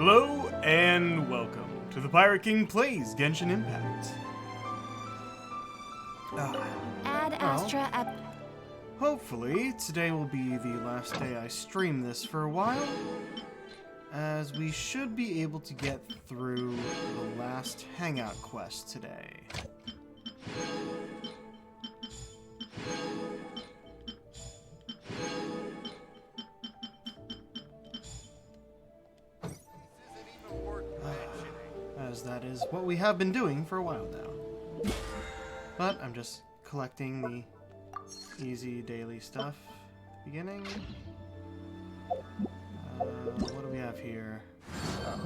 Hello and welcome to the Pirate King Plays Genshin Impact. Ad Astra at... Hopefully, today will be the last day I stream this for a while, as we should be able to get through the last Hangout quest today. As that is what we have been doing for a while now. But I'm just collecting the easy daily stuff. Beginning. What do we have here?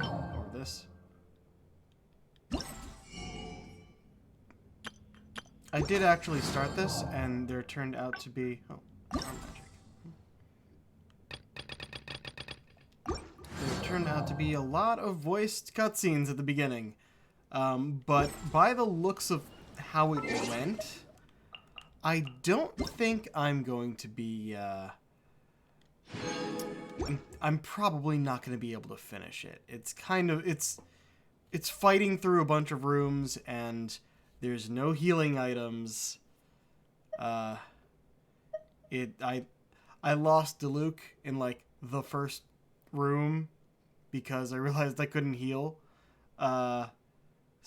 Or this. I did actually start this, and there turned out to be... Oh, magic. There turned out to be a lot of voiced cutscenes at the beginning. But by the looks of how it went, I don't think I'm going to be, I'm probably not going to be able to finish it. It's kind of, it's fighting through a bunch of rooms, and there's no healing items. I lost Diluc in, like, the first room because I realized I couldn't heal.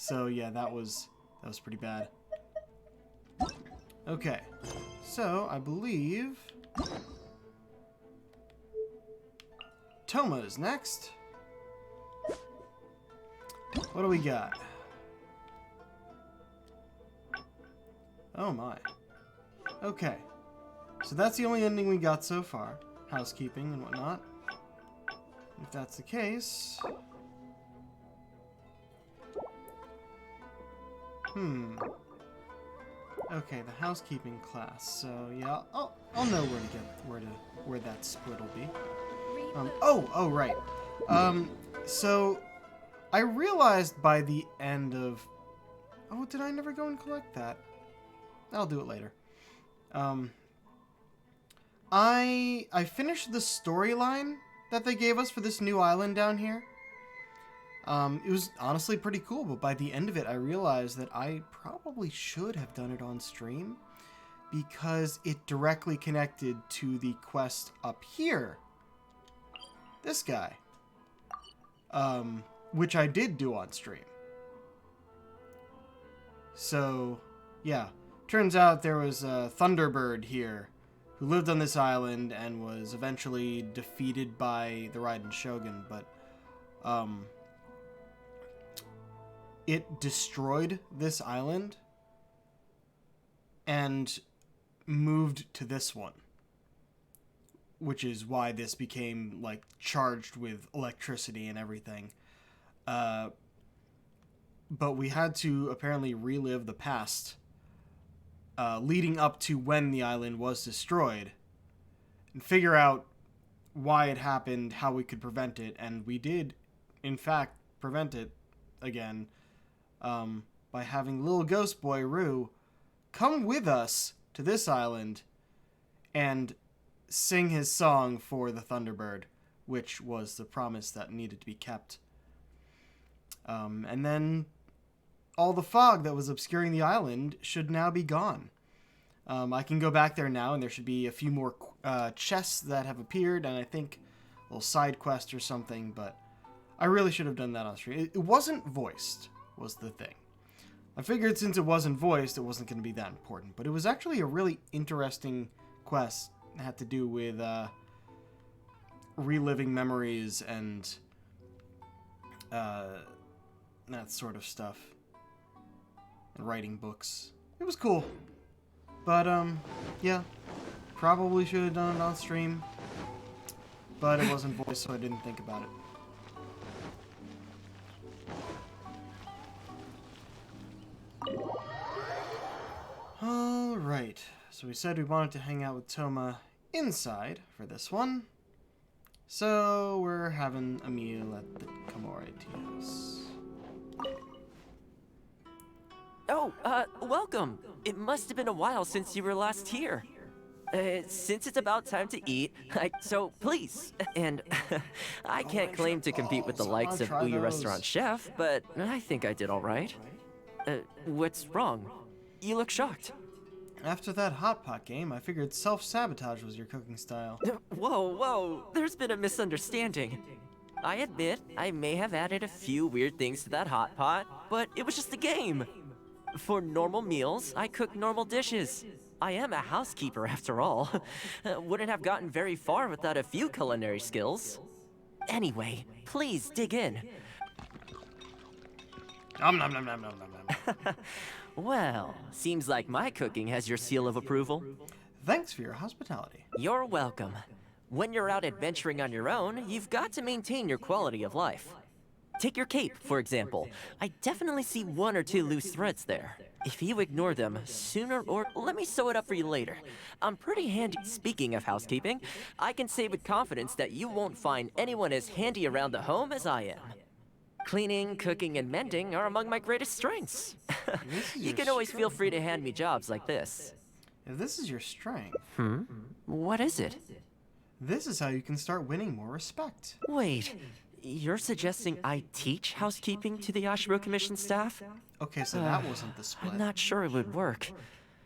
So yeah, that was pretty bad. Okay, so I believe Toma is next. What do we got? Oh my. Okay, so that's the only ending we got so far. Housekeeping and whatnot. If that's the case... Okay, the housekeeping class. So yeah, I'll know where that split will be. Oh right. So I realized by the end of... Oh, did I never go and collect that? I'll do it later. I finished the storyline that they gave us for this new island down here. It was honestly pretty cool, but by the end of it, I realized that I probably should have done it on stream because it directly connected to the quest up here. This guy. Which I did do on stream. So, yeah. Turns out there was a Thunderbird here who lived on this island and was eventually defeated by the Raiden Shogun, but, it destroyed this island and moved to this one, which is why this became, like, charged with electricity and everything. But we had to apparently relive the past, leading up to when the island was destroyed, and figure out why it happened, how we could prevent it, and we did, in fact, prevent it again, by having little ghost boy Rue come with us to this island and sing his song for the Thunderbird, which was the promise that needed to be kept. And then all the fog that was obscuring the island should now be gone. I can go back there now, and there should be a few more chests that have appeared, and I think a little side quest or something, but I really should have done that on stream. It wasn't voiced, was the thing. I figured since it wasn't voiced, it wasn't going to be that important, but it was actually a really interesting quest. It had to do with reliving memories and that sort of stuff, and writing books. It was cool, but yeah, probably should have done it on stream, but it wasn't voiced, so I didn't think about it. Alright, so we said we wanted to hang out with Toma inside for this one. So we're having a meal at the Kamore Tea House. Oh, welcome! It must have been a while since you were last here. Since it's about time to eat, so please. And I can't claim to compete with the likes of Ouya Restaurant Chef, but I think I did all right. What's wrong? You look shocked. After that hot pot game, I figured self-sabotage was your cooking style. Whoa, there's been a misunderstanding. I admit, I may have added a few weird things to that hot pot, but it was just a game. For normal meals, I cook normal dishes. I am a housekeeper after all. Wouldn't have gotten very far without a few culinary skills. Anyway, please dig in. Nom nom nom nom nom nom nom. Well, seems like my cooking has your seal of approval. Thanks for your hospitality. You're welcome. When you're out adventuring on your own, you've got to maintain your quality of life. Take your cape, for example. I definitely see 1 or 2 loose threads there. If you ignore them, sooner or... Let me sew it up for you later. I'm pretty handy. Speaking of housekeeping, I can say with confidence that you won't find anyone as handy around the home as I am. Cleaning, cooking, and mending are among my greatest strengths. You can always feel free to hand me jobs like this. If this is your strength... What is it? This is how you can start winning more respect. Wait, you're suggesting I teach housekeeping to the Ashiro Commission staff? Okay, so that wasn't the split. I'm not sure it would work.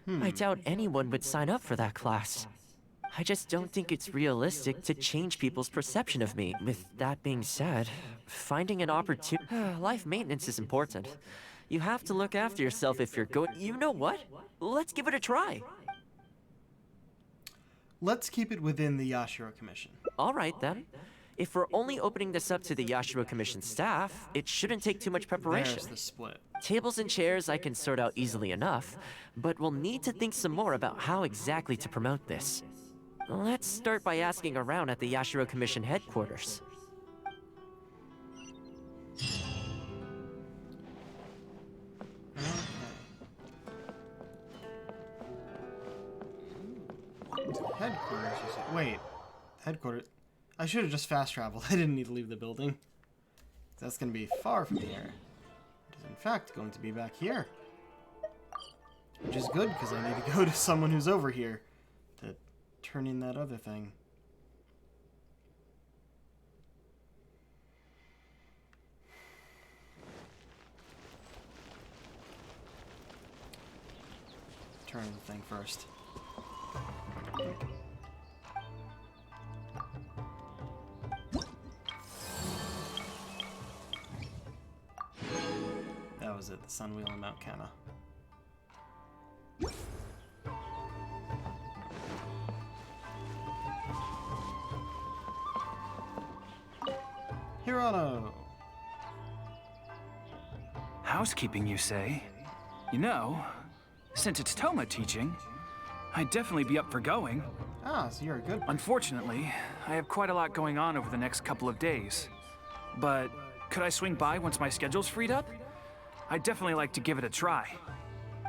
I doubt anyone would sign up for that class. I just don't think it's realistic to change people's perception of me. With that being said, finding an opportunity... Life maintenance is important. You have to look after yourself if you're going... You know what? Let's give it a try. Let's keep it within the Yashiro Commission. All right, then. If we're only opening this up to the Yashiro Commission staff, it shouldn't take too much preparation. There's the split. Tables and chairs I can sort out easily enough, but we'll need to think some more about how exactly to promote this. Let's start by asking around at the Yashiro Commission headquarters. Headquarters, you said. Wait. Headquarters. I should have just fast traveled. I didn't need to leave the building. That's going to be far from here. It is, in fact, going to be back here. Which is good, because I need to go to someone who's over here to turn in that other thing. Turn the thing first. That was it, the Sun Wheel and Mount Kana. Hirano! Housekeeping, you say? You know, since it's Toma teaching, I'd definitely be up for going. Ah, so you're a good person. Unfortunately, I have quite a lot going on over the next couple of days. But could I swing by once my schedule's freed up? I'd definitely like to give it a try.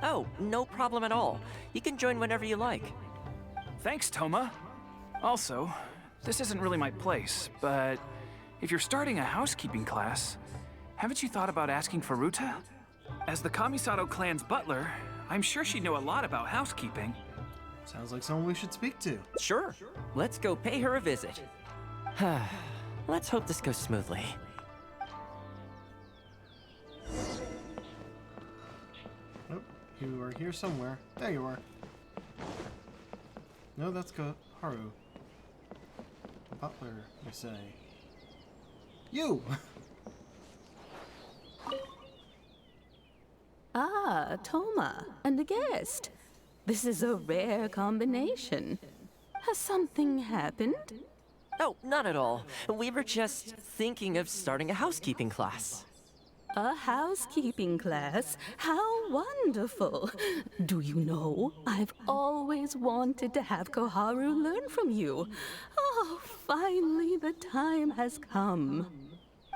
Oh, no problem at all. You can join whenever you like. Thanks, Toma. Also, this isn't really my place, but if you're starting a housekeeping class, haven't you thought about asking for Ruta? As the Kamisato clan's butler, I'm sure she'd know a lot about housekeeping. Sounds like someone we should speak to. Sure. Let's go pay her a visit. Let's hope this goes smoothly. Oh, you are here somewhere. There you are. No, that's Haru. Butler, you say. You! Ah, Toma, and a guest. This is a rare combination. Has something happened? Oh, not at all. We were just thinking of starting a housekeeping class. A housekeeping class? How wonderful! Do you know, I've always wanted to have Koharu learn from you. Oh, finally the time has come.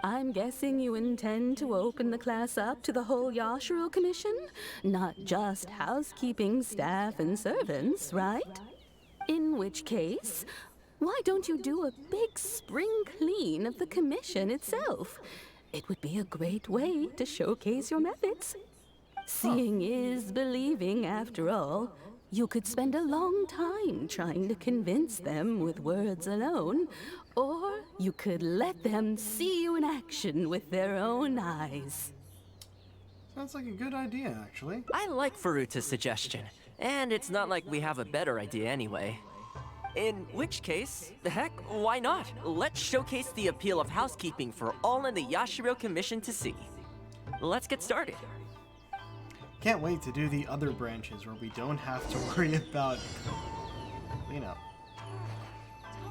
I'm guessing you intend to open the class up to the whole Yashiro Commission? Not just housekeeping staff and servants, right? In which case, why don't you do a big spring clean of the commission itself? It would be a great way to showcase your methods. Seeing is believing, after all. You could spend a long time trying to convince them with words alone, or you could let them see you in action with their own eyes. Sounds like a good idea, actually. I like Faruta's suggestion, and it's not like we have a better idea anyway. In which case, heck, why not? Let's showcase the appeal of housekeeping for all in the Yashiro Commission to see. Let's get started. Can't wait to do the other branches where we don't have to worry about cleanup.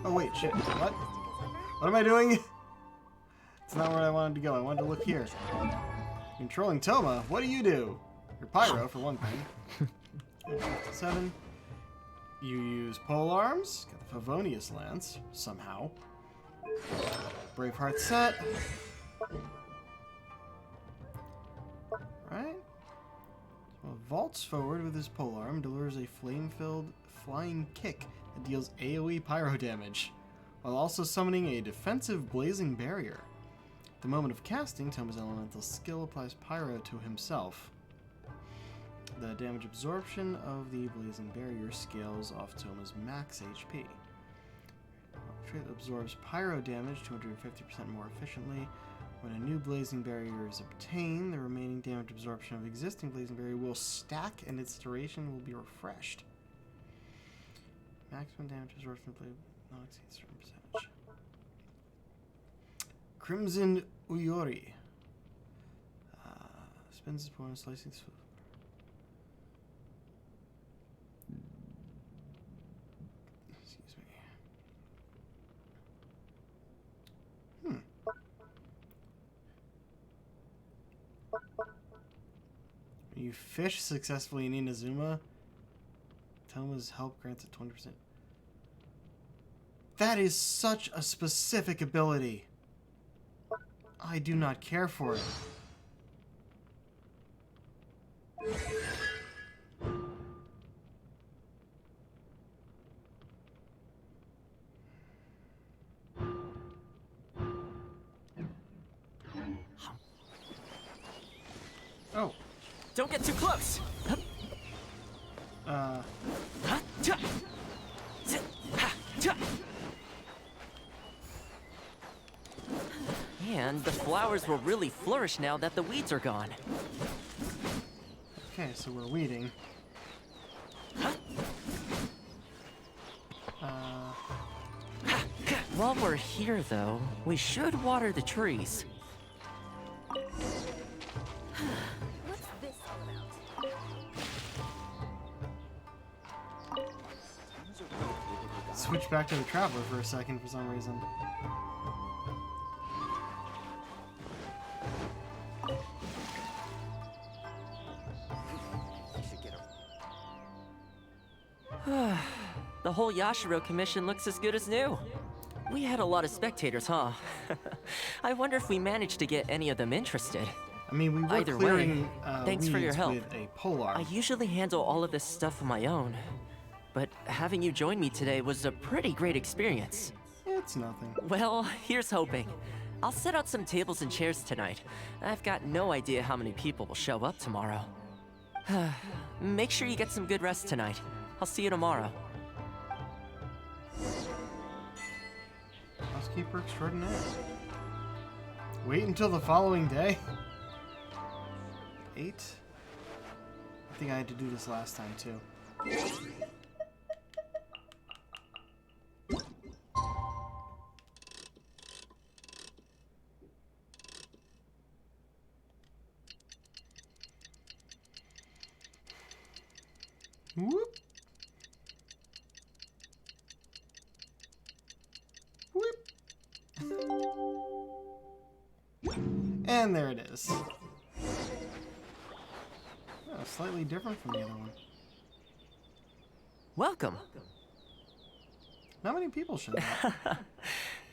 Oh wait, shit, what? What am I doing? It's not where I wanted to go. I wanted to look here. Controlling Toma, what do? You're pyro, for one thing. 7. You use pole arms. Got the Favonius Lance, somehow. Braveheart set. Right? So vaults forward with his polearm, delivers a flame-filled flying kick that deals AoE pyro damage, while also summoning a defensive blazing barrier. At the moment of casting, Toma's elemental skill applies pyro to himself. The damage absorption of the blazing barrier scales off Toma's max HP. Trait absorbs pyro damage 250% more efficiently. When a new blazing barrier is obtained, the remaining damage absorption of existing blazing barrier will stack and its duration will be refreshed. Maximum damage absorption not exceeds a certain percentage. Crimson Uyori. Spins his opponent, slicing his foot. Excuse me. You fish successfully in Inazuma. Toma's help grants a 20%. That is such a specific ability. I do not care for it. Oh. Don't get too close! And the flowers will really flourish now that the weeds are gone. Okay, so we're weeding. While we're here, though, we should water the trees. What's this all about? Switch back to the Traveler for a second for some reason. The whole Yashiro Commission looks as good as new. We had a lot of spectators, huh? I wonder if we managed to get any of them interested. I mean, we were Either clearing way, thanks for your weeds help. with a polearm. I usually handle all of this stuff on my own, but having you join me today was a pretty great experience. It's nothing. Well, here's hoping. I'll set out some tables and chairs tonight. I've got no idea how many people will show up tomorrow. Make sure you get some good rest tonight. I'll see you tomorrow. Housekeeper extraordinaire. Wait until the following day? 8? I think I had to do this last time too. Whoop. And there it is. Oh, slightly different from the other one. Welcome. Not many people showed up.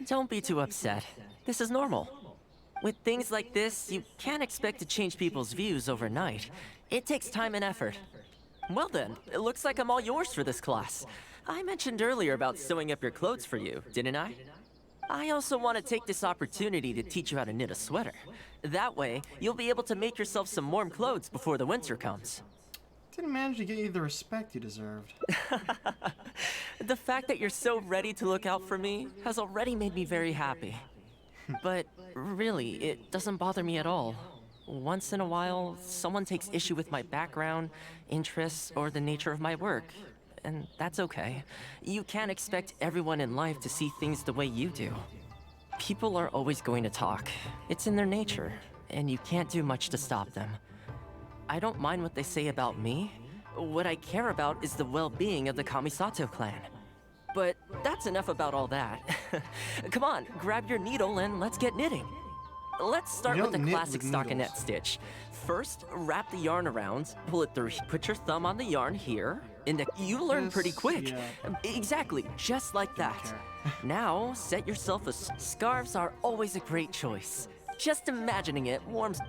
Don't be too upset. This is normal. With things like this, you can't expect to change people's views overnight. It takes time and effort. Well then, it looks like I'm all yours for this class. I mentioned earlier about sewing up your clothes for you, didn't I? I also want to take this opportunity to teach you how to knit a sweater. That way, you'll be able to make yourself some warm clothes before the winter comes. Didn't manage to get you the respect you deserved. The fact that you're so ready to look out for me has already made me very happy. But really, it doesn't bother me at all. Once in a while, someone takes issue with my background, interests, or the nature of my work. And that's okay. You can't expect everyone in life to see things the way you do. People are always going to talk. It's in their nature, and you can't do much to stop them. I don't mind what they say about me. What I care about is the well-being of the Kamisato clan. But that's enough about all that. Come on, grab your needle and let's get knitting. Let's start with the classic stockinette stitch. First, wrap the yarn around, pull it through, put your thumb on the yarn here, and you learn pretty quick. Yeah. Exactly, just like that. Now, set yourself a scarves are always a great choice. Just imagining it warms.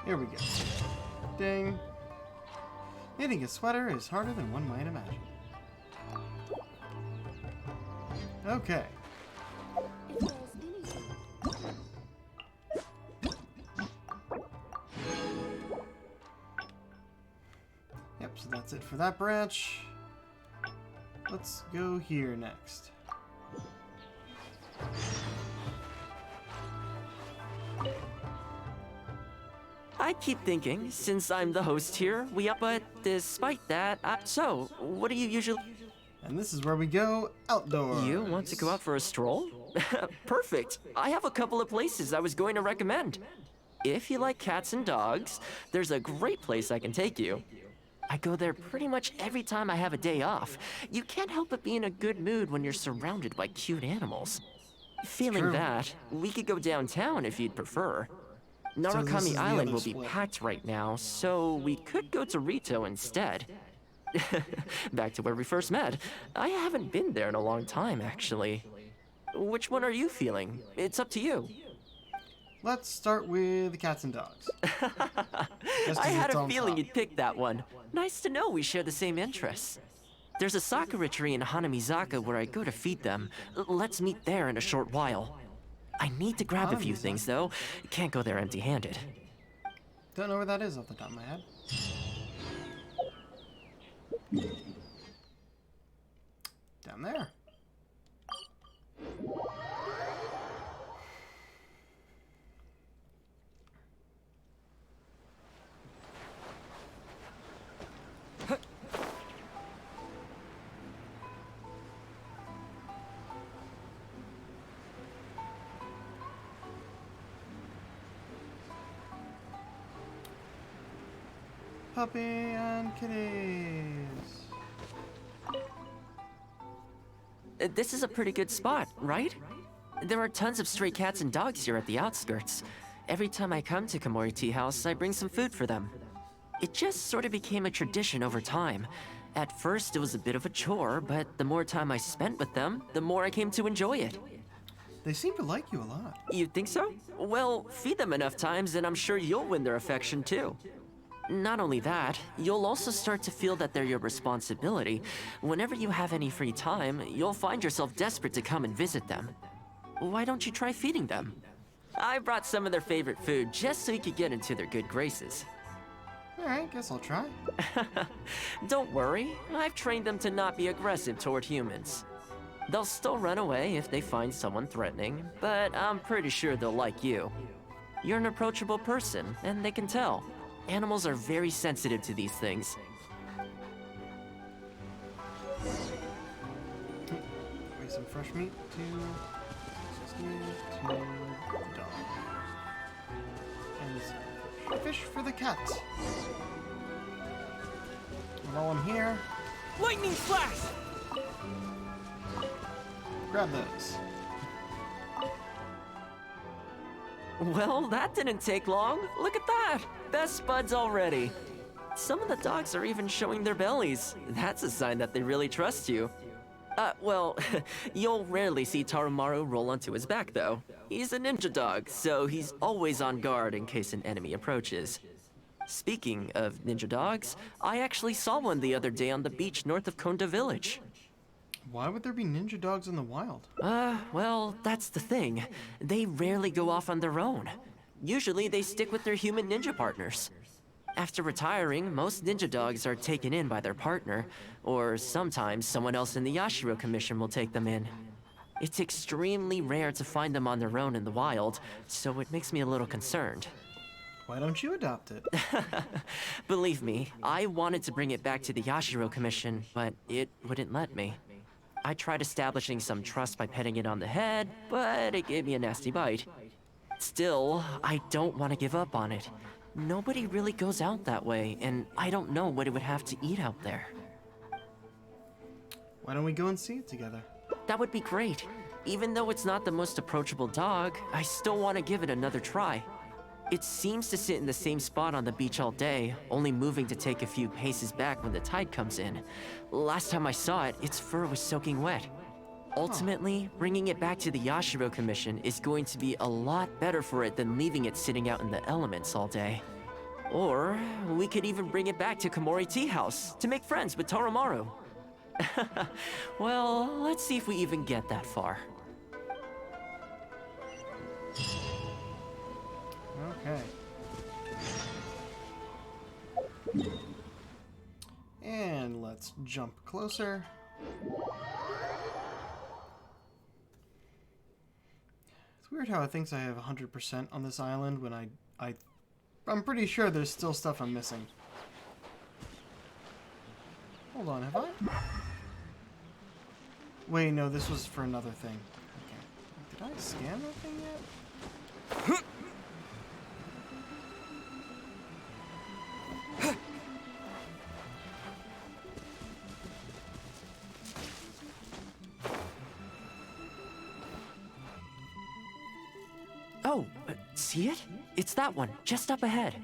Here we go. Ding. Knitting a sweater is harder than one might imagine. Okay. If there's anything. Yep, so that's it for that branch. Let's go here next. I keep thinking, since I'm the host here, but despite that, so, what do you usually... And this is where we go outdoors. You want to go out for a stroll? Perfect. I have a couple of places I was going to recommend. If you like cats and dogs, there's a great place I can take you. I go there pretty much every time I have a day off. You can't help but be in a good mood when you're surrounded by cute animals. Feeling True. that, we could go downtown if you'd prefer. this is Narukami the Island other will be split. packed right now, so we could go to Rito instead. Back to where we first met. I haven't been there in a long time, actually. Which one are you feeling? It's up to you. Let's start with the cats and dogs. Just I 'cause had it's a on feeling top. you'd pick that one. Nice to know we share the same interests. There's a sakura tree in Hanamizaka where I go to feed them. Let's meet there in a short while. I need to grab a few things, though. Can't go there empty-handed. Don't know where that is off the top of my head. Down there. Puppy and kitties. This is a pretty good spot, right? There are tons of stray cats and dogs here at the outskirts. Every time I come to Komori Tea House, I bring some food for them. It just sort of became a tradition over time. At first, it was a bit of a chore, but the more time I spent with them, the more I came to enjoy it. They seem to like you a lot. You think so? Well, feed them enough times and I'm sure you'll win their affection too. Not only that, you'll also start to feel that they're your responsibility. Whenever you have any free time, you'll find yourself desperate to come and visit them. Why don't you try feeding them? I brought some of their favorite food just so you could get into their good graces. Alright, guess I'll try. Don't worry, I've trained them to not be aggressive toward humans. They'll still run away if they find someone threatening, but I'm pretty sure they'll like you. You're an approachable person, and they can tell. Animals are very sensitive to these things. Bring some fresh meat to dog. And some fish for the cat. And while I'm here, Lightning flash! grab those. Well, that didn't take long. Look at that! Best buds already. Some of the dogs are even showing their bellies. That's a sign that they really trust you. Well, you'll rarely see Tarumaru roll onto his back, though. He's a ninja dog, so he's always on guard in case an enemy approaches. Speaking of ninja dogs, I actually saw one the other day on the beach north of Konda Village. Why would there be ninja dogs in the wild? Well, that's the thing. They rarely go off on their own. Usually they stick with their human ninja partners. After retiring, most ninja dogs are taken in by their partner, or sometimes someone else in the Yashiro Commission will take them in. It's extremely rare to find them on their own in the wild, so it makes me a little concerned. Why don't you adopt it? Believe me, I wanted to bring it back to the Yashiro Commission, but it wouldn't let me. I tried establishing some trust by petting it on the head, but it gave me a nasty bite. Still, I don't want to give up on it. Nobody really goes out that way, and I don't know what it would have to eat out there. Why don't we go and see it together? That would be great. Even though it's not the most approachable dog, I still want to give it another try. It seems to sit in the same spot on the beach all day, only moving to take a few paces back when the tide comes in. Last time I saw it, its fur was soaking wet. Ultimately, bringing it back to the Yashiro Commission is going to be a lot better for it than leaving it sitting out in the elements all day. Or, we could even bring it back to Komori Tea House to make friends with Toromaru. Well, let's see if we even get that far. Okay. And let's jump closer. It's weird how it thinks I have 100% on this island when I'm pretty sure there's still stuff I'm missing. Hold on, have I? Wait, no, this was for another thing. Okay. Did I scan that thing yet? Oh, see it? It's that one, just up ahead.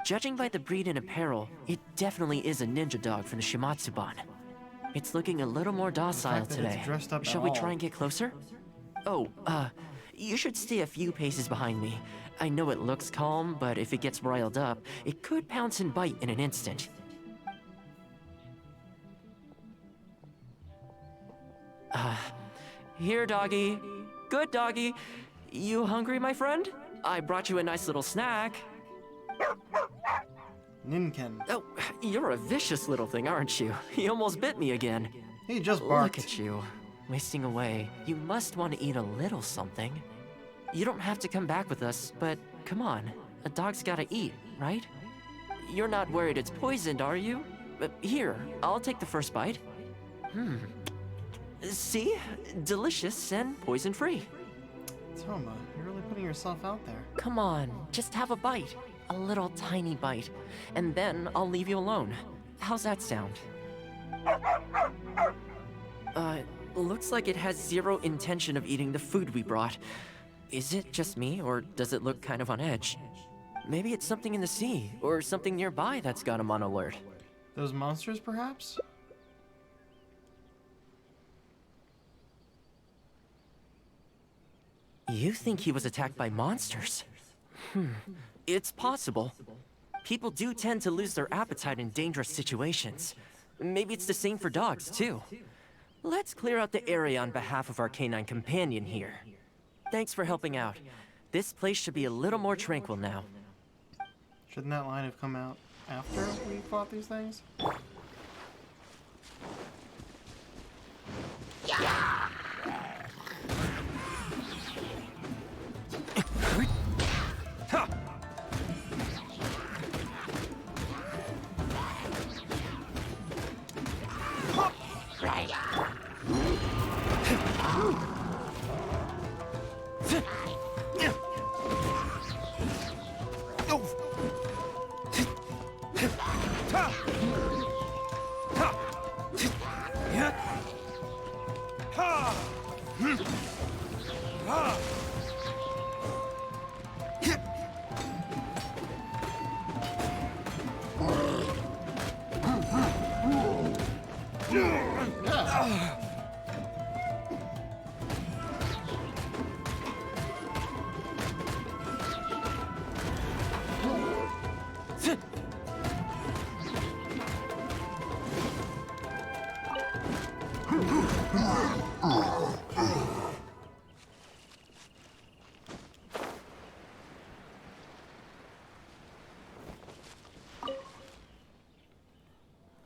Judging by the breed and apparel, it definitely is a ninja dog from the Shimatsuban. It's looking a little more docile today. Shall we try and get closer? Oh, you should stay a few paces behind me. I know it looks calm, but if it gets riled up, it could pounce and bite in an instant. Here, doggy. Good doggy. You hungry, my friend? I brought you a nice little snack. Ninken. Oh, you're a vicious little thing, aren't you? You almost bit me again. He just barked. Look at you, wasting away. You must want to eat a little something. You don't have to come back with us, but come on. A dog's gotta eat, right? You're not worried it's poisoned, are you? Here, I'll take the first bite. See? Delicious and poison-free. Toma, you're really putting yourself out there. Come on, just have a bite. A little tiny bite. And then I'll leave you alone. How's that sound? Looks like it has zero intention of eating the food we brought. Is it just me, or does it look kind of on edge? Maybe it's something in the sea, or something nearby that's got him on alert. Those monsters, perhaps? You think he was attacked by monsters? It's possible. People do tend to lose their appetite in dangerous situations. Maybe it's the same for dogs, too. Let's clear out the area on behalf of our canine companion here. Thanks for helping out. This place should be a little more tranquil now. Shouldn't that line have come out after we fought these things?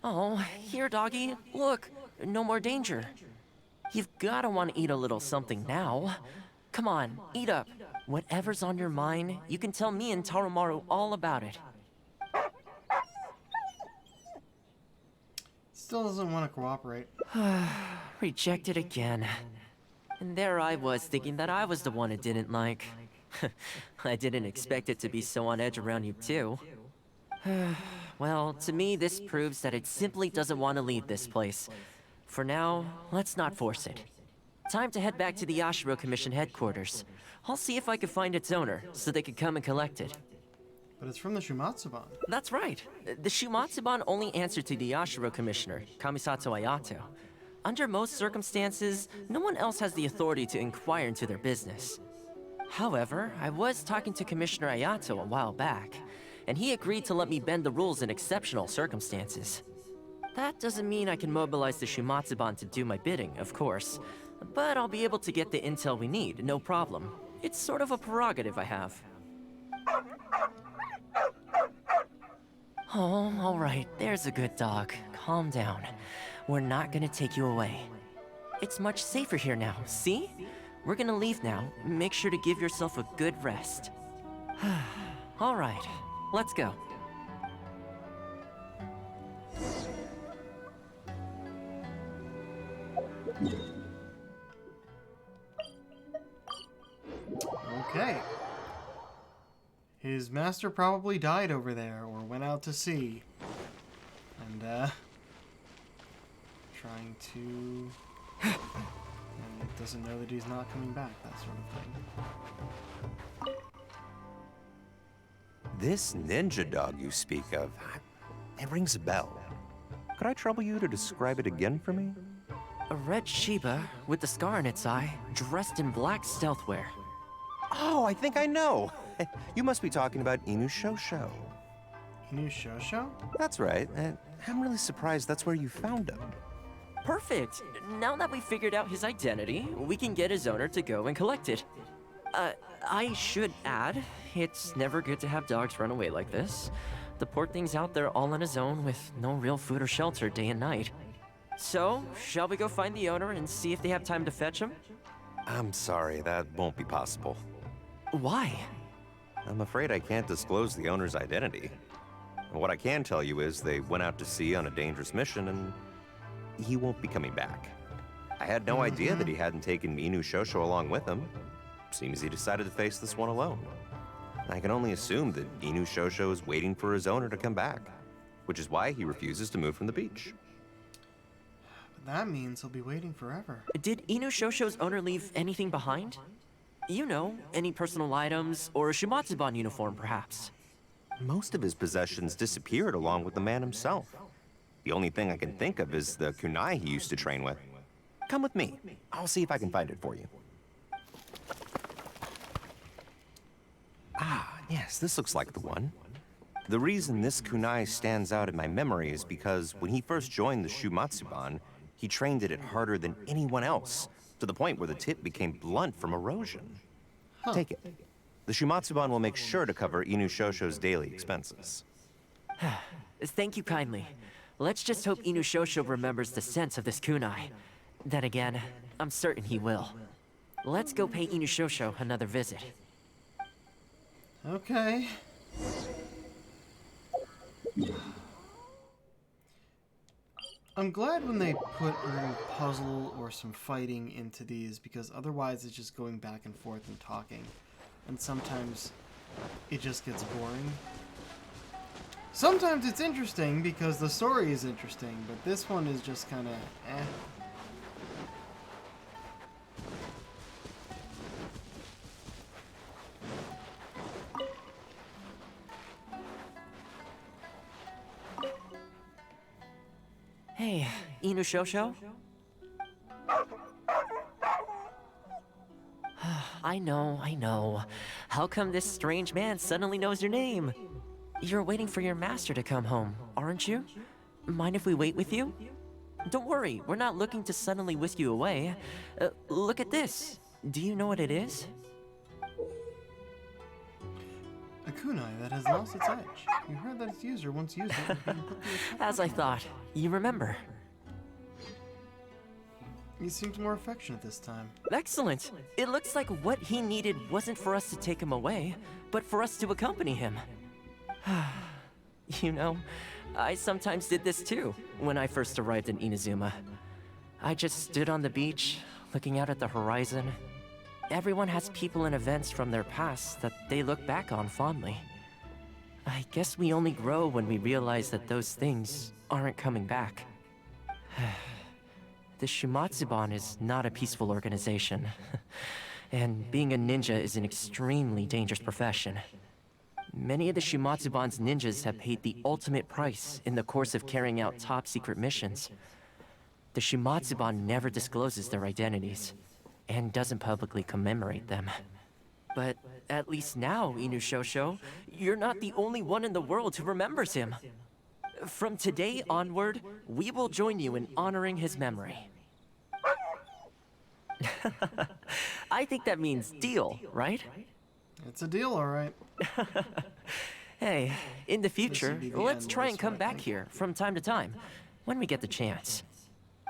Oh, here, doggy. Look, no more danger. You've gotta want to eat a little something now. Come on, eat up. Whatever's on your mind, you can tell me and Tarumaru all about it. Still doesn't want to cooperate. Rejected again. And there I was thinking that I was the one it didn't like. I didn't expect it to be so on edge around you too. Well, to me this proves that it simply doesn't want to leave this place. For now, let's not force it. Time to head back to the Yashiro Commission headquarters. I'll see if I can find its owner, so they can come and collect it. But it's from the Shumatsuban. That's right. The Shumatsuban only answer to the Yashiro Commissioner, Kamisato Ayato. Under most circumstances, no one else has the authority to inquire into their business. However, I was talking to Commissioner Ayato a while back, and he agreed to let me bend the rules in exceptional circumstances. That doesn't mean I can mobilize the Shumatsuban to do my bidding, of course, but I'll be able to get the intel we need, no problem. It's sort of a prerogative I have. Oh, all right, there's a good dog. Calm down. We're not gonna take you away. It's much safer here now, see? We're gonna leave now. Make sure to give yourself a good rest. All right, let's go. Okay. His master probably died over there or went out to sea. And, trying to... and doesn't know that he's not coming back, that sort of thing. This ninja dog you speak of, it rings a bell. Could I trouble you to describe it again for me? A red Shiba with the scar in its eye, dressed in black stealth wear. Oh, I think I know. You must be talking about Inu Shosho. Inu Shosho? That's right. I'm really surprised that's where you found him. Perfect! Now that we've figured out his identity, we can get his owner to go and collect it. I should add, it's never good to have dogs run away like this. The poor thing's out there all on his own with no real food or shelter day and night. So, shall we go find the owner and see if they have time to fetch him? I'm sorry, that won't be possible. Why? I'm afraid I can't disclose the owner's identity. What I can tell you is they went out to sea on a dangerous mission and he won't be coming back. I had no idea that he hadn't taken Inu Shosho along with him. Seems he decided to face this one alone. I can only assume that Inu Shosho is waiting for his owner to come back, which is why he refuses to move from the beach. But that means he'll be waiting forever. Did Inu Shosho's owner leave anything behind? You know, any personal items, or a Shumatsuban uniform, perhaps? Most of his possessions disappeared along with the man himself. The only thing I can think of is the kunai he used to train with. Come with me. I'll see if I can find it for you. Ah, yes, this looks like the one. The reason this kunai stands out in my memory is because when he first joined the Shumatsuban, he trained it harder than anyone else, to the point where the tip became blunt from erosion. Take it. The Shumatsuban will make sure to cover Inu Shosho's daily expenses. Thank you kindly. Let's just hope Inu Shosho remembers the sense of this kunai. Then again, I'm certain he will. Let's go pay Inu Shosho another visit. Okay. I'm glad when they put a little puzzle or some fighting into these, because otherwise it's just going back and forth and talking. And sometimes it just gets boring. Sometimes it's interesting because the story is interesting, but this one is just kind of eh. Hey, Inu Shosho? I know. How come this strange man suddenly knows your name? You're waiting for your master to come home, aren't you? Mind if we wait with you? Don't worry, we're not looking to suddenly whisk you away. Look at this. Do you know what it is? A kunai that has lost its edge. You heard that its user once used it would be put through a As I thought, you remember. He seemed more affectionate this time. Excellent. It looks like what he needed wasn't for us to take him away, but for us to accompany him. You know, I sometimes did this too, when I first arrived in Inazuma. I just stood on the beach, looking out at the horizon. Everyone has people and events from their past that they look back on fondly. I guess we only grow when we realize that those things aren't coming back. The Shumatsuban is not a peaceful organization. And being a ninja is an extremely dangerous profession. Many of the Shumatsuban's ninjas have paid the ultimate price in the course of carrying out top-secret missions. The Shumatsuban never discloses their identities, and doesn't publicly commemorate them. But at least now, Inushosho, you're not the only one in the world who remembers him. From today onward, we will join you in honoring his memory. I think that means deal, right? It's a deal, alright. Hey, in the future, be the let's end, try and that's come what I back think. here from time to time, when we get the chance.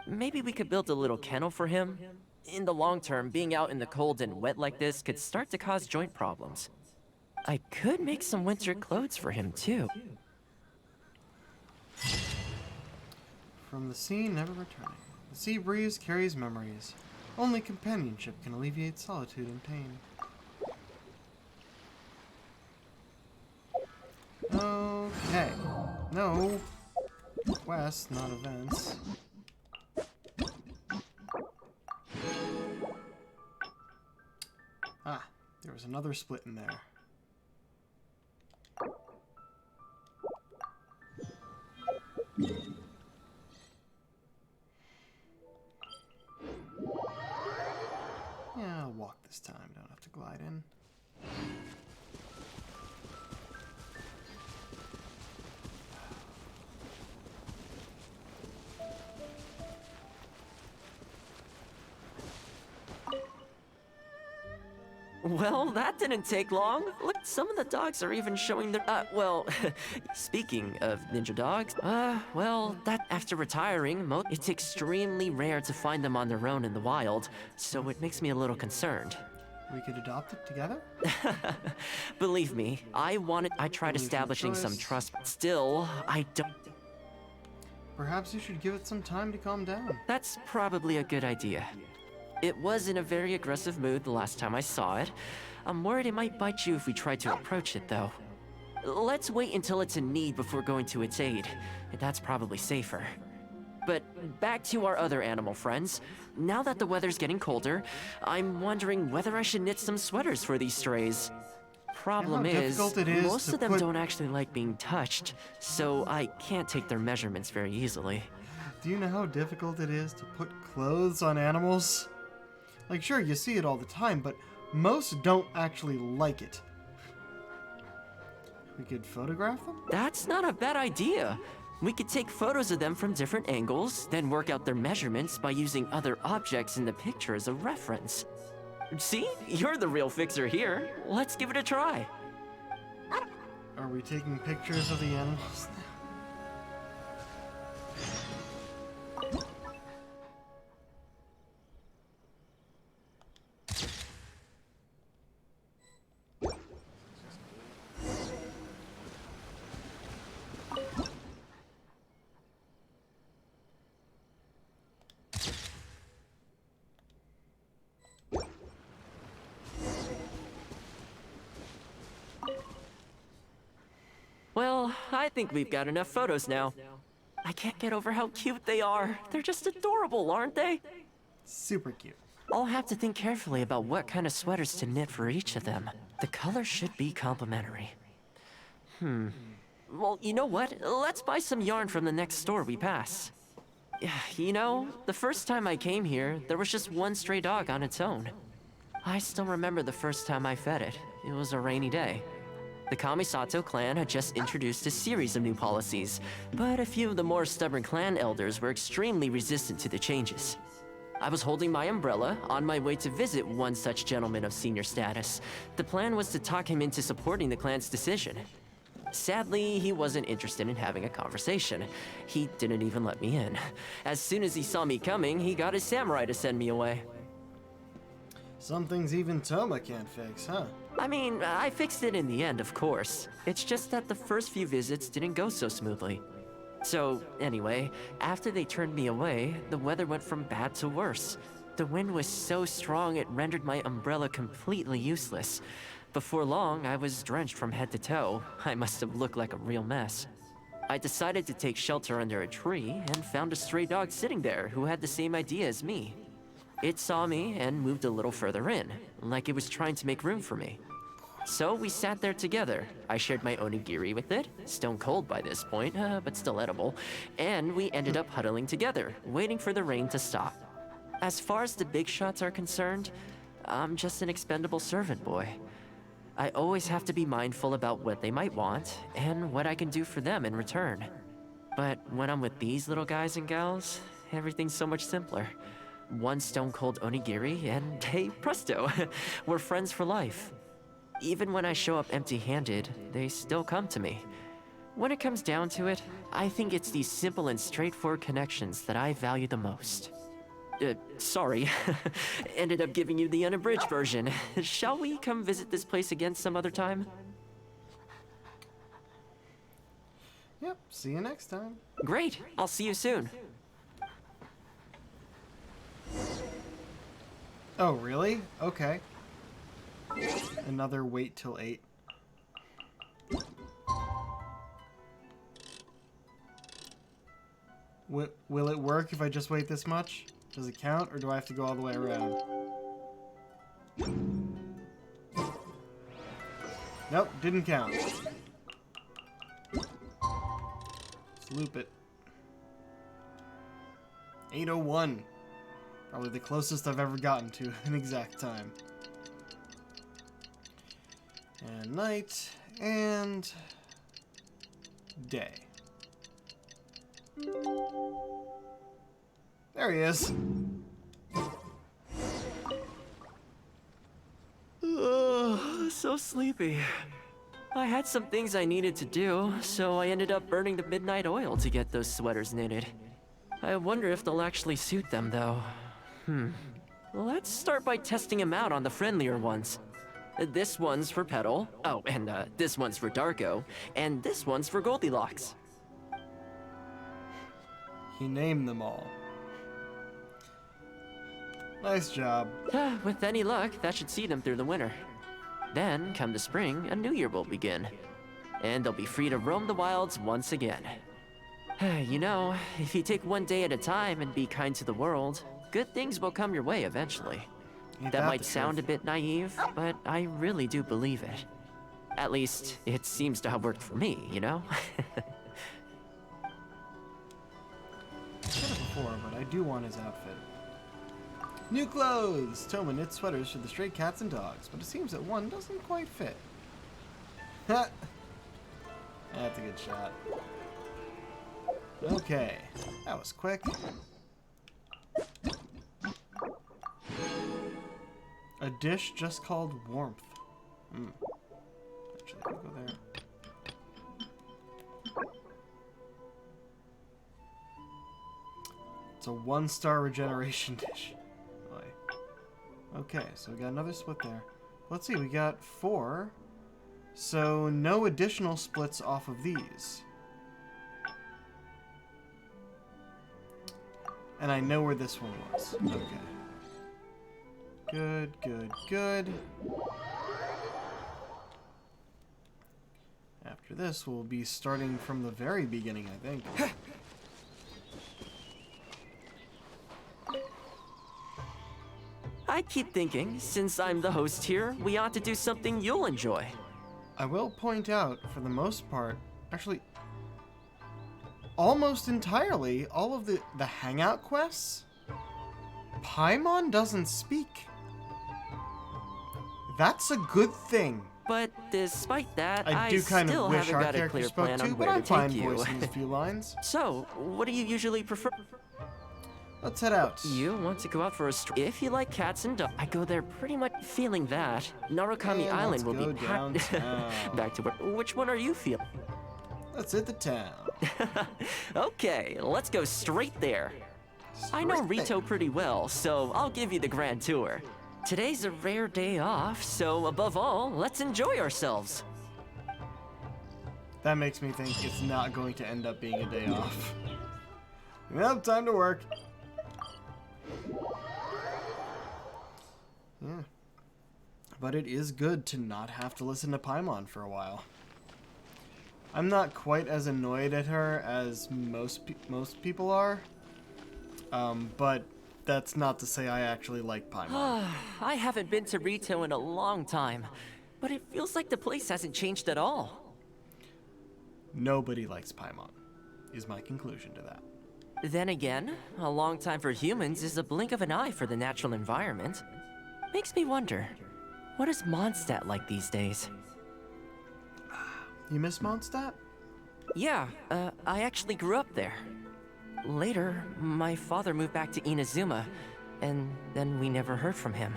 Maybe we could build a little kennel for him. In the long term, being out in the cold and wet like this could start to cause joint problems. I could make some winter clothes for him, too. From the sea, never returning. The sea breeze carries memories. Only companionship can alleviate solitude and pain. Okay. No. Quests, not events. Ah, there was another split in there. Yeah, I'll walk this time. Don't have to glide in. Well, that didn't take long. Look, some of the dogs are even showing their, well, speaking of ninja dogs, well, that after retiring, it's extremely rare to find them on their own in the wild, so it makes me a little concerned. We could adopt it together? Believe me, I tried establishing some choice. trust, but still, I don't. Perhaps you should give it some time to calm down. That's probably a good idea. It was in a very aggressive mood the last time I saw it. I'm worried it might bite you if we try to approach it, though. Let's wait until it's in need before going to its aid. That's probably safer. But back to our other animal friends. Now that the weather's getting colder, I'm wondering whether I should knit some sweaters for these strays. Problem how is, difficult it is most to of them put- don't actually like being touched, so I can't take their measurements very easily. Do you know how difficult it is to put clothes on animals? Like, sure, you see it all the time, but most don't actually like it. We could photograph them? That's not a bad idea. We could take photos of them from different angles, then work out their measurements by using other objects in the picture as a reference. See? You're the real fixer here. Let's give it a try. Are we taking pictures of the animals now? Well, I think we've got enough photos now. I can't get over how cute they are. They're just adorable, aren't they? Super cute. I'll have to think carefully about what kind of sweaters to knit for each of them. The colors should be complementary. Well, you know what? Let's buy some yarn from the next store we pass. You know, the first time I came here, there was just one stray dog on its own. I still remember the first time I fed it. It was a rainy day. The Kamisato clan had just introduced a series of new policies, but a few of the more stubborn clan elders were extremely resistant to the changes. I was holding my umbrella on my way to visit one such gentleman of senior status. The plan was to talk him into supporting the clan's decision. Sadly, he wasn't interested in having a conversation. He didn't even let me in. As soon as he saw me coming, he got his samurai to send me away. Some things even Toma can't fix, huh? I mean, I fixed it in the end, of course. It's just that the first few visits didn't go so smoothly. So, anyway, after they turned me away, the weather went from bad to worse. The wind was so strong it rendered my umbrella completely useless. Before long, I was drenched from head to toe. I must have looked like a real mess. I decided to take shelter under a tree and found a stray dog sitting there who had the same idea as me. It saw me and moved a little further in, like it was trying to make room for me. So we sat there together. I shared my onigiri with it, stone cold by this point, but still edible, and we ended up huddling together, waiting for the rain to stop. As far as the big shots are concerned, I'm just an expendable servant boy. I always have to be mindful about what they might want and what I can do for them in return. But when I'm with these little guys and gals, everything's so much simpler. One stone cold onigiri and hey, presto, we're friends for life. Even when I show up empty-handed, they still come to me. When it comes down to it, I think it's these simple and straightforward connections that I value the most. Sorry. Ended up giving you the unabridged version. Shall we come visit this place again some other time? Yep, see you next time. Great, I'll see you soon. Oh, really? Okay. Another wait till 8. Will it work if I just wait this much? Does it count, or do I have to go all the way around? Nope, didn't count. Let's loop it. 8:01. Probably the closest I've ever gotten to an exact time. And night, and day. There he is. So sleepy. I had some things I needed to do, so I ended up burning the midnight oil to get those sweaters knitted. I wonder if they'll actually suit them, though. Let's start by testing them out on the friendlier ones. This one's for Petal. Oh, and this one's for Darko. And this one's for Goldilocks. He named them all. Nice job. With any luck, that should see them through the winter. Then, come the spring, a new year will begin. And they'll be free to roam the wilds once again. You know, if you take one day at a time and be kind to the world, good things will come your way eventually. Ain't That the might sound a truth? bit naive, but I really do believe it. At least, it seems to have worked for me, you know? I said it before, but I do want his outfit. New clothes! Toma knits sweaters for the stray cats and dogs, but it seems that one doesn't quite fit. Ha! That's a good shot. Okay, that was quick. A dish just called warmth. Actually, let me go there. It's a 1-star regeneration dish. Boy. Okay, so we got another split there. Let's see, we got 4. So no additional splits off of these. And I know where this one was. Okay. Good, good, good. After this, we'll be starting from the very beginning, I think. I keep thinking, since I'm the host here, we ought to do something you'll enjoy. I will point out, for the most part, actually, almost entirely, all of the Hangout quests, Paimon doesn't speak. That's a good thing. But despite that, I I do kind still of wish haven't our got a character clear spoke plan too, on but where to I'm fine take you. voicing a few lines. So, what do you usually prefer? Let's head out. You want to go out for a if you like cats and dogs, I go there pretty much feeling that. Narukami And Island let's will go be downtown. back to which one are you feeling? Let's hit the town. Okay, let's go straight there. I know Straight Rito there. pretty well, so I'll give you the grand tour. Today's a rare day off, so above all, let's enjoy ourselves. That makes me think it's not going to end up being a day off. Well, time to work. Yeah. But it is good to not have to listen to Paimon for a while. I'm not quite as annoyed at her as most people are. But that's not to say I actually like Paimon. I haven't been to Rito in a long time, but it feels like the place hasn't changed at all. Nobody likes Paimon, is my conclusion to that. Then again, a long time for humans is a blink of an eye for the natural environment. Makes me wonder, what is Mondstadt like these days? You miss Mondstadt? Yeah, I actually grew up there. Later, my father moved back to Inazuma, and then we never heard from him.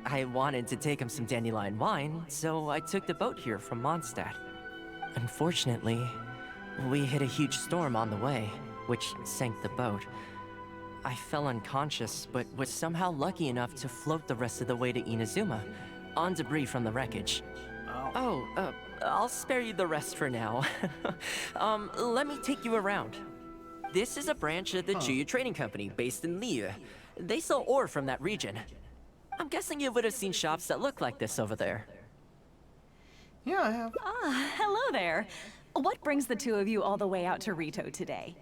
I wanted to take him some dandelion wine, so I took the boat here from Mondstadt. Unfortunately, we hit a huge storm on the way, which sank the boat. I fell unconscious, but was somehow lucky enough to float the rest of the way to Inazuma, on debris from the wreckage. I'll spare you the rest for now. Let me take you around. This is a branch of the Juyu Trading Company based in Liu. They sell ore from that region. I'm guessing you would have seen shops that look like this over there. Yeah, I have. Hello there. What brings the two of you all the way out to Rito today?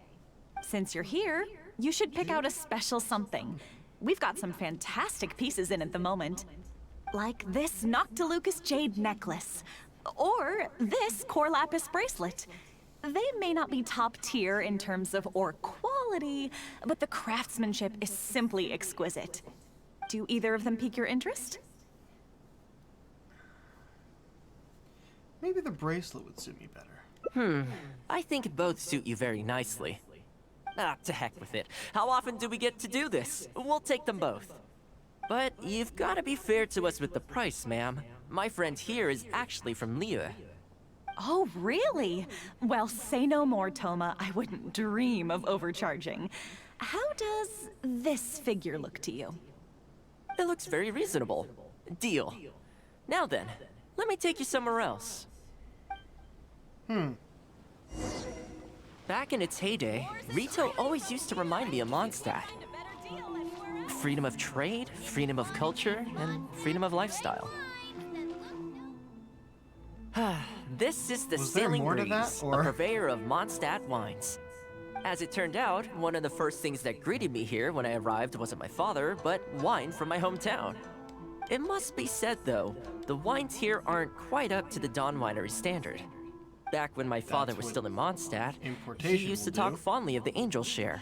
Since you're here, you should pick out a special something. We've got some fantastic pieces in at the moment. Like this Noctilucus jade necklace. Or this core lapis bracelet. They may not be top tier in terms of ore quality, but the craftsmanship is simply exquisite. Do either of them pique your interest? Maybe the bracelet would suit me better. I think both suit you very nicely. To heck with it. How often do we get to do this? We'll take them both. But you've got to be fair to us with the price, ma'am. My friend here is actually from Liu. Oh, really? Well, say no more, Toma. I wouldn't dream of overcharging. How does this figure look to you? It looks very reasonable. Deal. Now then, let me take you somewhere else. Back in its heyday, Rito always used to remind me of Mondstadt. Freedom of trade, freedom of culture, and freedom of lifestyle. This is the Was there Sailing more to Breeze, that, a or- purveyor of Mondstadt wines. As it turned out, one of the first things that greeted me here when I arrived wasn't my father, but wine from my hometown. It must be said, though, the wines here aren't quite up to the Dawn Winery standard. Back when my father was what still in Mondstadt, he importation used to will talk do. fondly of the Angel Share.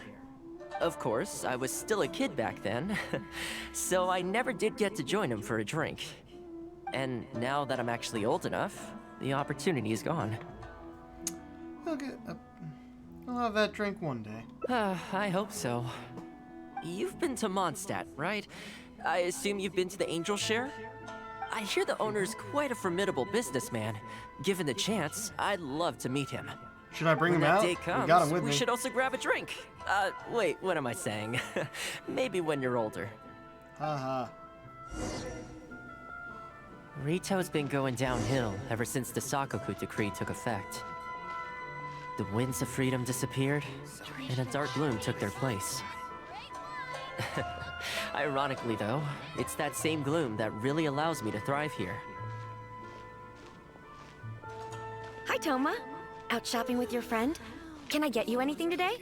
Of course, I was still a kid back then, so I never did get to join him for a drink. And now that I'm actually old enough, the opportunity is gone. I'll have that drink one day. I hope so. You've been to Mondstadt, right? I assume you've been to the Angel Share? I hear the owner's quite a formidable businessman. Given the chance, I'd love to meet him. Should I bring When him that out? day comes, We got him with we me. should also grab a drink. Wait, what am I saying? Maybe when you're older. Haha. Rito's been going downhill ever since the Sakoku decree took effect. The winds of freedom disappeared, and a dark gloom took their place. Ironically, though, it's that same gloom that really allows me to thrive here. Hi, Toma. Out shopping with your friend? Can I get you anything today?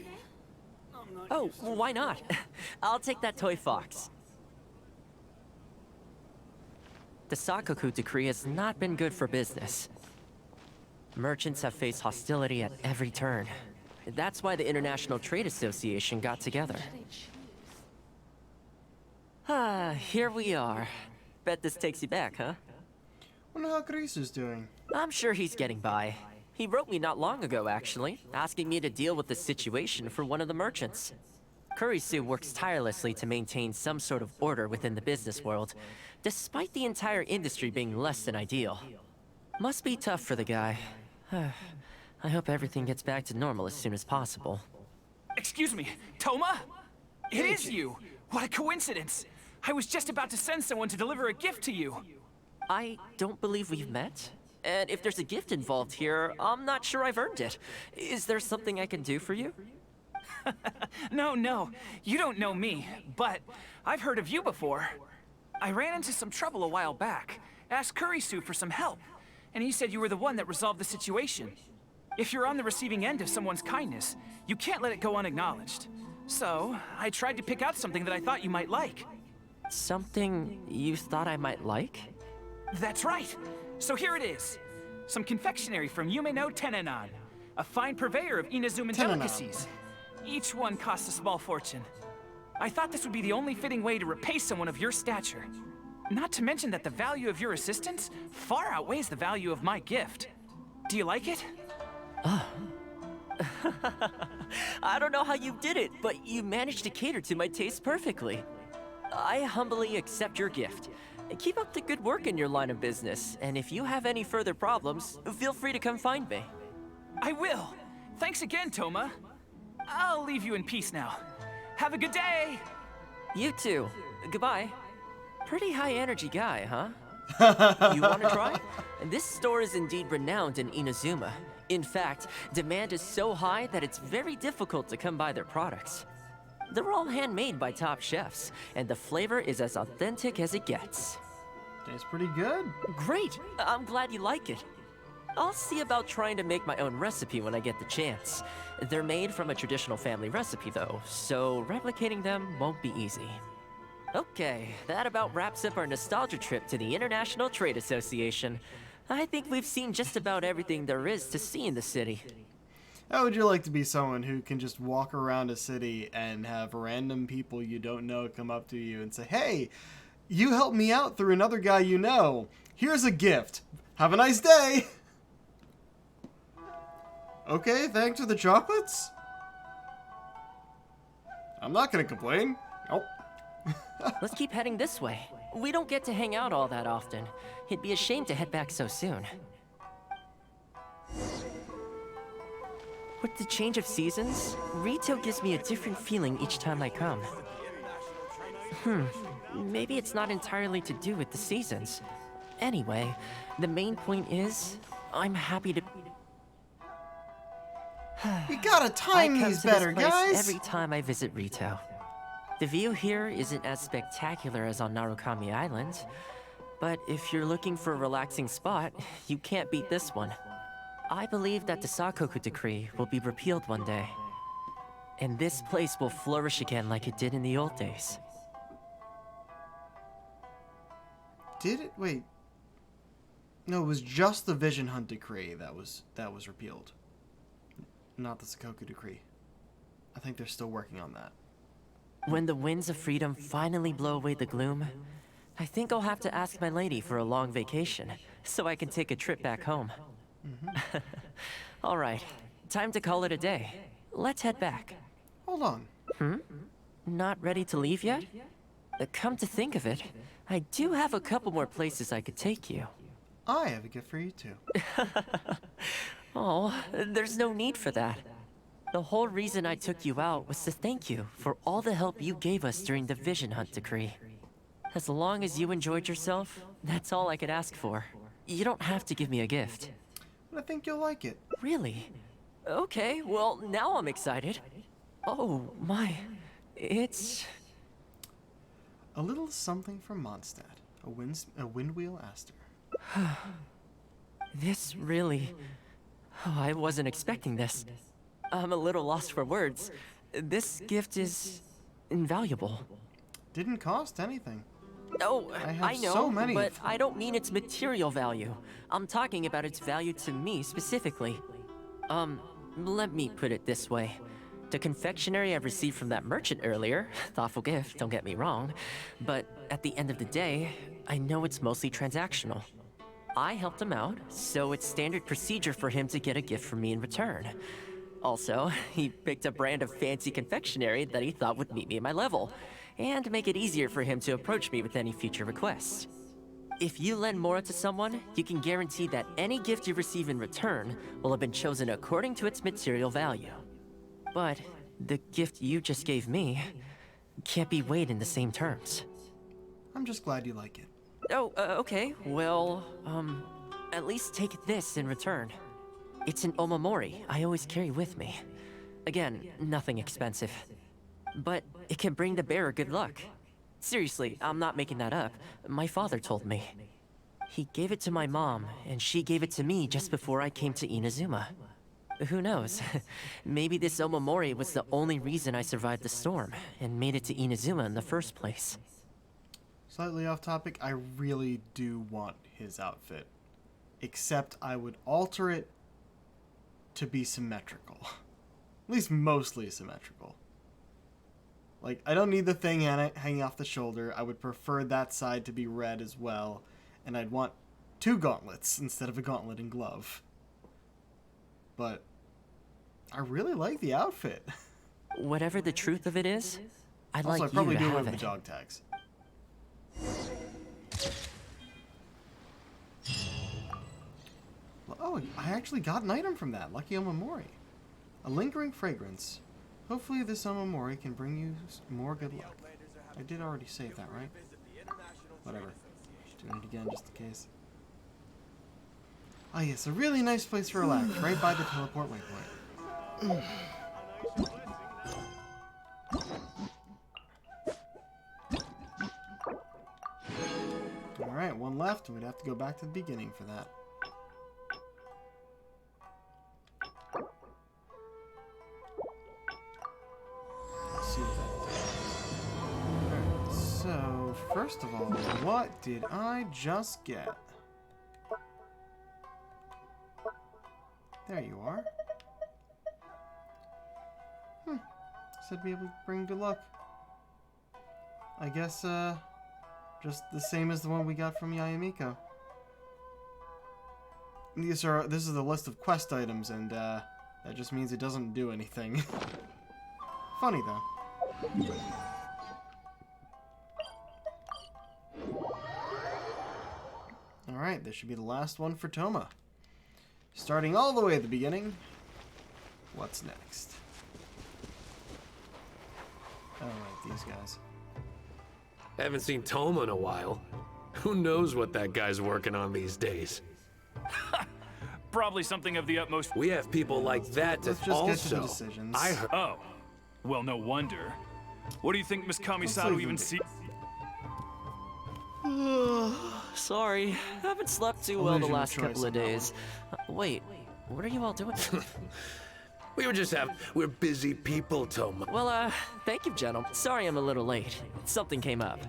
Oh, why not? I'll take that toy fox. The Sakoku decree has not been good for business. Merchants have faced hostility at every turn. That's why the International Trade Association got together. Here we are. Bet this takes you back, huh? Wonder how Grisu's doing. I'm sure he's getting by. He wrote me not long ago, actually, asking me to deal with the situation for one of the merchants. Kurisu works tirelessly to maintain some sort of order within the business world, despite the entire industry being less than ideal. Must be tough for the guy. I hope everything gets back to normal as soon as possible. Excuse me, Toma? It is you! What a coincidence! I was just about to send someone to deliver a gift to you. I don't believe we've met. And if there's a gift involved here, I'm not sure I've earned it. Is there something I can do for you? No, you don't know me, but I've heard of you before. I ran into some trouble a while back, asked Kurisu for some help, and he said you were the one that resolved the situation. If you're on the receiving end of someone's kindness, you can't let it go unacknowledged. So, I tried to pick out something that I thought you might like. Something you thought I might like? That's right! So here it is. Some confectionery from Yume no Tenanan, a fine purveyor of Inazuman delicacies. Each one costs a small fortune. I thought this would be the only fitting way to repay someone of your stature. Not to mention that the value of your assistance far outweighs the value of my gift. Do you like it? I don't know how you did it, but you managed to cater to my taste perfectly. I humbly accept your gift. Keep up the good work in your line of business, and if you have any further problems, feel free to come find me. I will. Thanks again, Toma. I'll leave you in peace now. Have a good day! You too. Goodbye. Pretty high energy guy, huh? You want to try? This store is indeed renowned in Inazuma. In fact, demand is so high that it's very difficult to come by their products. They're all handmade by top chefs, and the flavor is as authentic as it gets. Tastes pretty good. Great! I'm glad you like it. I'll see about trying to make my own recipe when I get the chance. They're made from a traditional family recipe though, so replicating them won't be easy. Okay, that about wraps up our nostalgia trip to the International Trade Association. I think we've seen just about everything there is to see in the city. How would you like to be someone who can just walk around a city and have random people you don't know come up to you and say, "Hey, you helped me out through another guy you know. Here's a gift. Have a nice day." Okay, thanks for the chocolates. I'm not gonna complain. Nope. Let's keep heading this way. We don't get to hang out all that often. It'd be a shame to head back so soon. With the change of seasons, Rito gives me a different feeling each time I come. Maybe it's not entirely to do with the seasons. Anyway, the main point is, I'm happy to... We gotta time these better, guys! Every time I visit Rito. The view here isn't as spectacular as on Narukami Island, but if you're looking for a relaxing spot, you can't beat this one. I believe that the Sakoku decree will be repealed one day, and this place will flourish again like it did in the old days. Did it? Wait. No, it was just the Vision Hunt decree that was repealed. Not the Sakoku decree. I think they're still working on that. When the winds of freedom finally blow away the gloom, I think I'll have to ask my lady for a long vacation, so I can take a trip back home. All right, time to call it a day. Let's head back. Hold on. Not ready to leave yet? Come to think of it, I do have a couple more places I could take you. I have a gift for you too. Oh, there's no need for that. The whole reason I took you out was to thank you for all the help you gave us during the Vision Hunt decree. As long as you enjoyed yourself, that's all I could ask for. You don't have to give me a gift. But I think you'll like it. Really? Okay, well, now I'm excited. Oh, my. It's... A little something from Mondstadt. A windwheel aster. This really... Oh, I wasn't expecting this. I'm a little lost for words. This gift is... invaluable. Didn't cost anything. Oh, I know, so many. but I don't mean its material value. I'm talking about its value to me specifically. Let me put it this way. The confectionery I received from that merchant earlier, thoughtful gift, don't get me wrong, but at the end of the day, I know it's mostly transactional. I helped him out, so it's standard procedure for him to get a gift from me in return. Also, he picked a brand of fancy confectionery that he thought would meet me at my level, and make it easier for him to approach me with any future requests. If you lend Mora to someone, you can guarantee that any gift you receive in return will have been chosen according to its material value. But the gift you just gave me can't be weighed in the same terms. I'm just glad you like it. Oh, okay. Well, at least take this in return. It's an omamori I always carry with me. Again, nothing expensive. But it can bring the bearer good luck. Seriously, I'm not making that up. My father told me. He gave it to my mom, and she gave it to me just before I came to Inazuma. Who knows? Maybe this omamori was the only reason I survived the storm, and made it to Inazuma in the first place. Slightly off topic, I really do want his outfit. Except I would alter it to be symmetrical. At least mostly symmetrical. Like, I don't need the thing hanging off the shoulder. I would prefer that side to be red as well. And I'd want 2 gauntlets instead of a gauntlet and glove. But I really like the outfit. Whatever the truth of it is, I'd Also, like I probably you to do have with it. the dog tags. Oh, I actually got an item from that. Lucky Omamori. A lingering fragrance. Hopefully this Omamori can bring you more good luck. I did already save that, right? Whatever. Doing it again just in case. Ah, yes, a really nice place to relax, right by the teleport waypoint. Alright, one left, and we'd have to go back to the beginning for that. Let's see what that does. Alright, so, first of all, what did I just get? There you are. Said be able to bring good luck. I guess, just the same as the one we got from Yayamiko. This is the list of quest items, and, that just means it doesn't do anything. Funny, though. Alright, this should be the last one for Toma. Starting all the way at the beginning, what's next? Oh, wait, these guys. Haven't seen Toma in a while. Who knows what that guy's working on these days? Probably something of the utmost. We have people like that to Let's just also. get to the decisions. I heard. Oh, well, no wonder. What do you think Miss Kamisato even see? Sorry, haven't slept too well the last couple of days. Wait, what are you all doing? We're busy people, Toma. Well, thank you, gentlemen. Sorry I'm a little late. Something came up.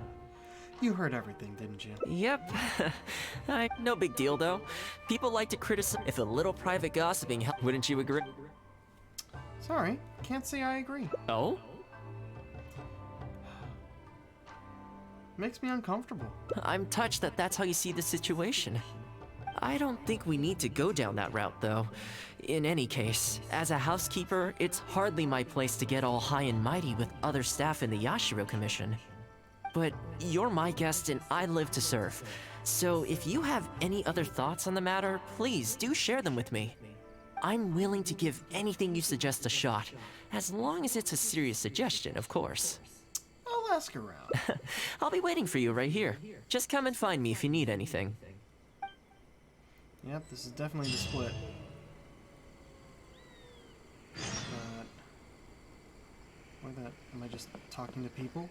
You heard everything, didn't you? Yep. No big deal, though. People like to criticize if a little private gossiping helps. Wouldn't you agree? Sorry, can't say I agree. Oh? Makes me uncomfortable. I'm touched that that's how you see the situation. I don't think we need to go down that route, though. In any case, as a housekeeper, it's hardly my place to get all high and mighty with other staff in the Yashiro Commission. But you're my guest and I live to serve. So if you have any other thoughts on the matter, please do share them with me. I'm willing to give anything you suggest a shot, as long as it's a serious suggestion, of course. I'll ask around. I'll be waiting for you right here. Just come and find me if you need anything. Yep, this is definitely the split. But am I just talking to people?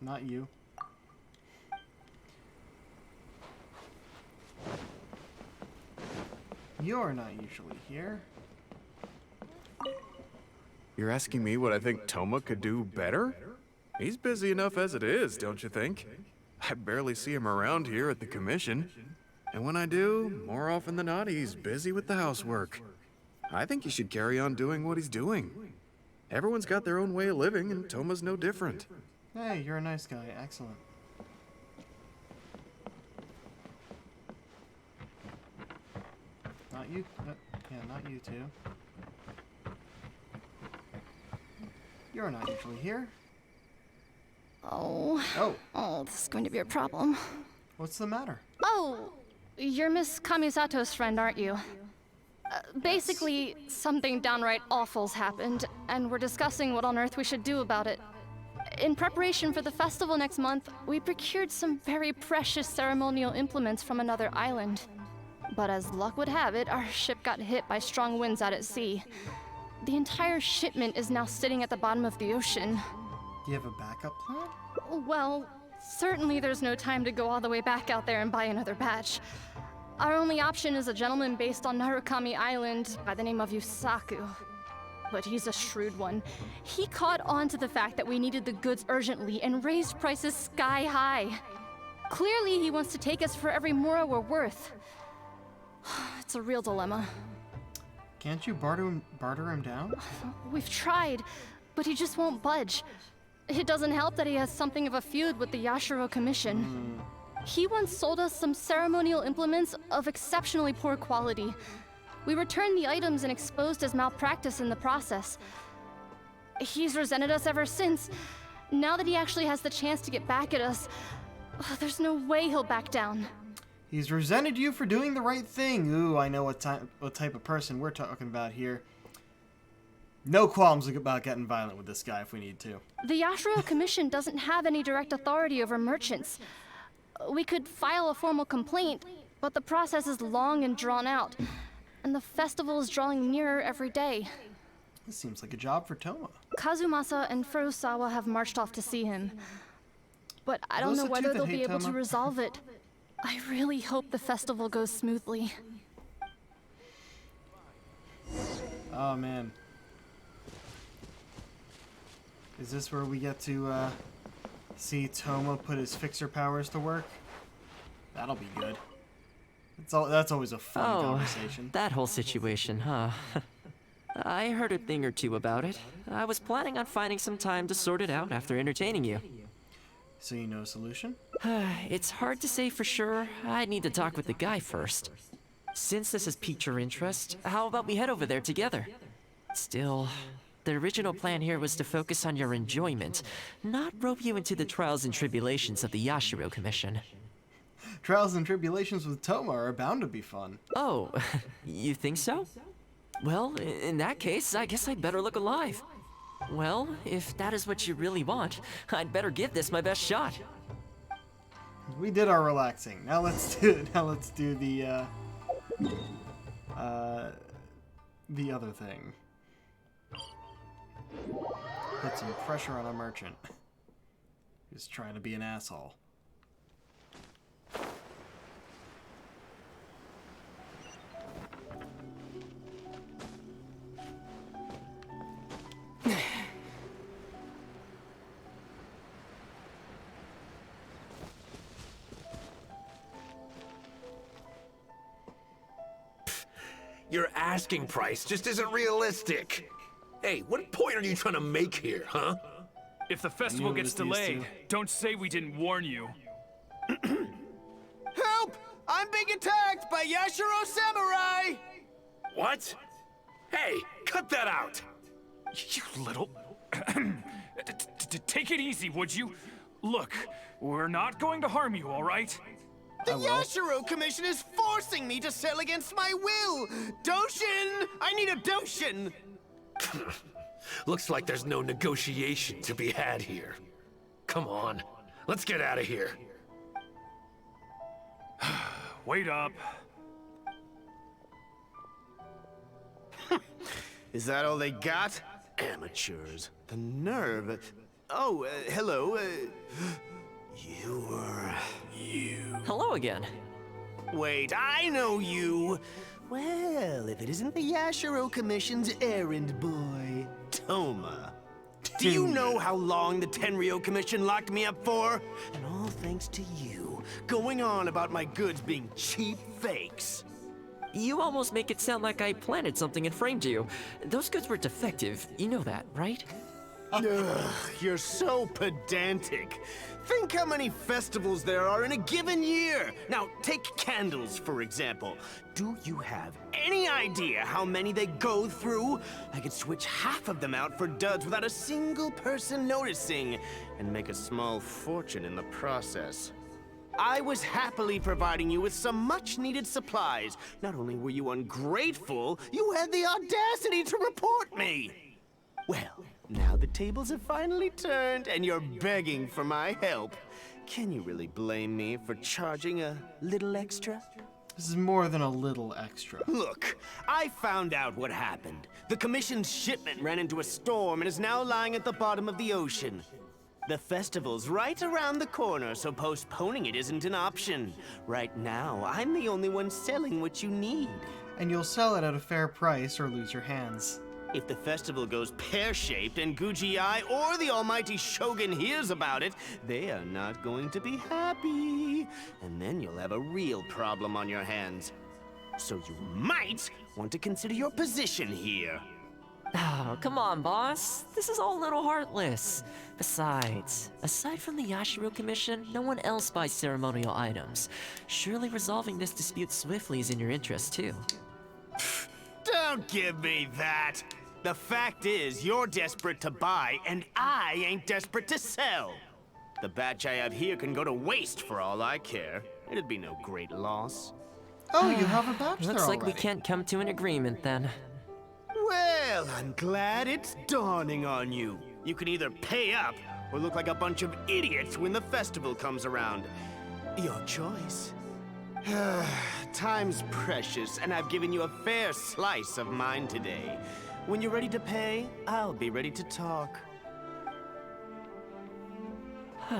Not you. You're not usually here. You're asking me what I think Toma could do better? He's busy enough as it is, don't you think? I barely see him around here at the commission. And when I do, more often than not, he's busy with the housework. I think he should carry on doing what he's doing. Everyone's got their own way of living, and Toma's no different. Hey, you're a nice guy. Excellent. Not you. Yeah, not you two. You're not usually here. Oh. Oh, this is going to be a problem. What's the matter? Oh, you're Miss Kamisato's friend, aren't you? Basically, something downright awful's happened, and we're discussing what on earth we should do about it. In preparation for the festival next month, we procured some very precious ceremonial implements from another island. But as luck would have it, our ship got hit by strong winds out at sea. The entire shipment is now sitting at the bottom of the ocean. Do you have a backup plan? Well, certainly there's no time to go all the way back out there and buy another batch. Our only option is a gentleman based on Narukami Island by the name of Yusaku. But he's a shrewd one. He caught on to the fact that we needed the goods urgently and raised prices sky high. Clearly he wants to take us for every mora we're worth. It's a real dilemma. Can't you barter him down? We've tried, but he just won't budge. It doesn't help that he has something of a feud with the Yashiro Commission. He once sold us some ceremonial implements of exceptionally poor quality. We returned the items and exposed his malpractice in the process. He's resented us ever since. Now that he actually has the chance to get back at us, there's no way he'll back down. He's resented you for doing the right thing. Ooh, I know what type of person we're talking about here. No qualms about getting violent with this guy if we need to. The Yashiro Commission doesn't have any direct authority over merchants. We could file a formal complaint, but the process is long and drawn out, and the festival is drawing nearer every day. This seems like a job for Toma. Kazumasa and Furusawa have marched off to see him, but I don't know whether they'll be able to resolve it. I really hope the festival goes smoothly. Oh man. Is this where we get to see Toma put his fixer powers to work? That'll be good. That's always a fun conversation. That whole situation, huh? I heard a thing or two about it. I was planning on finding some time to sort it out after entertaining you. So you know a solution? It's hard to say for sure. I'd need to talk with the guy first. Since this has piqued your interest, how about we head over there together? Still, the original plan here was to focus on your enjoyment, not rope you into the trials and tribulations of the Yashiro Commission. Trials and tribulations with Toma are bound to be fun. Oh, you think so? Well, in that case, I guess I'd better look alive. Well, if that is what you really want, I'd better give this my best shot. We did our relaxing. Now let's do the other thing. Put some pressure on a merchant who's trying to be an asshole. Your asking price just isn't realistic. Hey, what point are you trying to make here, huh? If the festival gets delayed, don't say we didn't warn you. Help! I'm being attacked by Yashiro Samurai! What? Hey, cut that out! You little... Take it easy, would you? Look, we're not going to harm you, all right? The Yashiro Commission is forcing me to sell against my will! Doshin! I need a Doshin! Looks like there's no negotiation to be had here. Come on, let's get out of here. Wait up. Is that all they got? Amateurs. The nerve. Oh, hello. You. Hello again. Wait, I know you. Well, if it isn't the Yashiro Commission's errand boy, Toma. Do you know how long the Tenryo Commission locked me up for? And all thanks to you, going on about my goods being cheap fakes. You almost make it sound like I planted something and framed you. Those goods were defective, you know that, right? Ugh, you're so pedantic. Think how many festivals there are in a given year. Now, take candles, for example. Do you have any idea how many they go through? I could switch half of them out for duds without a single person noticing, and make a small fortune in the process. I was happily providing you with some much-needed supplies. Not only were you ungrateful, you had the audacity to report me. Well, now the tables have finally turned, and you're begging for my help. Can you really blame me for charging a little extra? This is more than a little extra. Look, I found out what happened. The commission's shipment ran into a storm and is now lying at the bottom of the ocean. The festival's right around the corner, so postponing it isn't an option. Right now, I'm the only one selling what you need. And you'll sell it at a fair price or lose your hands. If the festival goes pear-shaped and Guji or the almighty Shogun hears about it, they are not going to be happy. And then you'll have a real problem on your hands. So you might want to consider your position here. Oh, come on, boss. This is all a little heartless. Besides, aside from the Yashiro Commission, no one else buys ceremonial items. Surely resolving this dispute swiftly is in your interest, too. Don't give me that! The fact is, you're desperate to buy, and I ain't desperate to sell. The batch I have here can go to waste for all I care. It'd be no great loss. Oh, you have a batch there Looks like already. we can't come to an agreement, then. Well, I'm glad it's dawning on you. You can either pay up or look like a bunch of idiots when the festival comes around. Your choice. Time's precious, and I've given you a fair slice of mine today. When you're ready to pay, I'll be ready to talk. He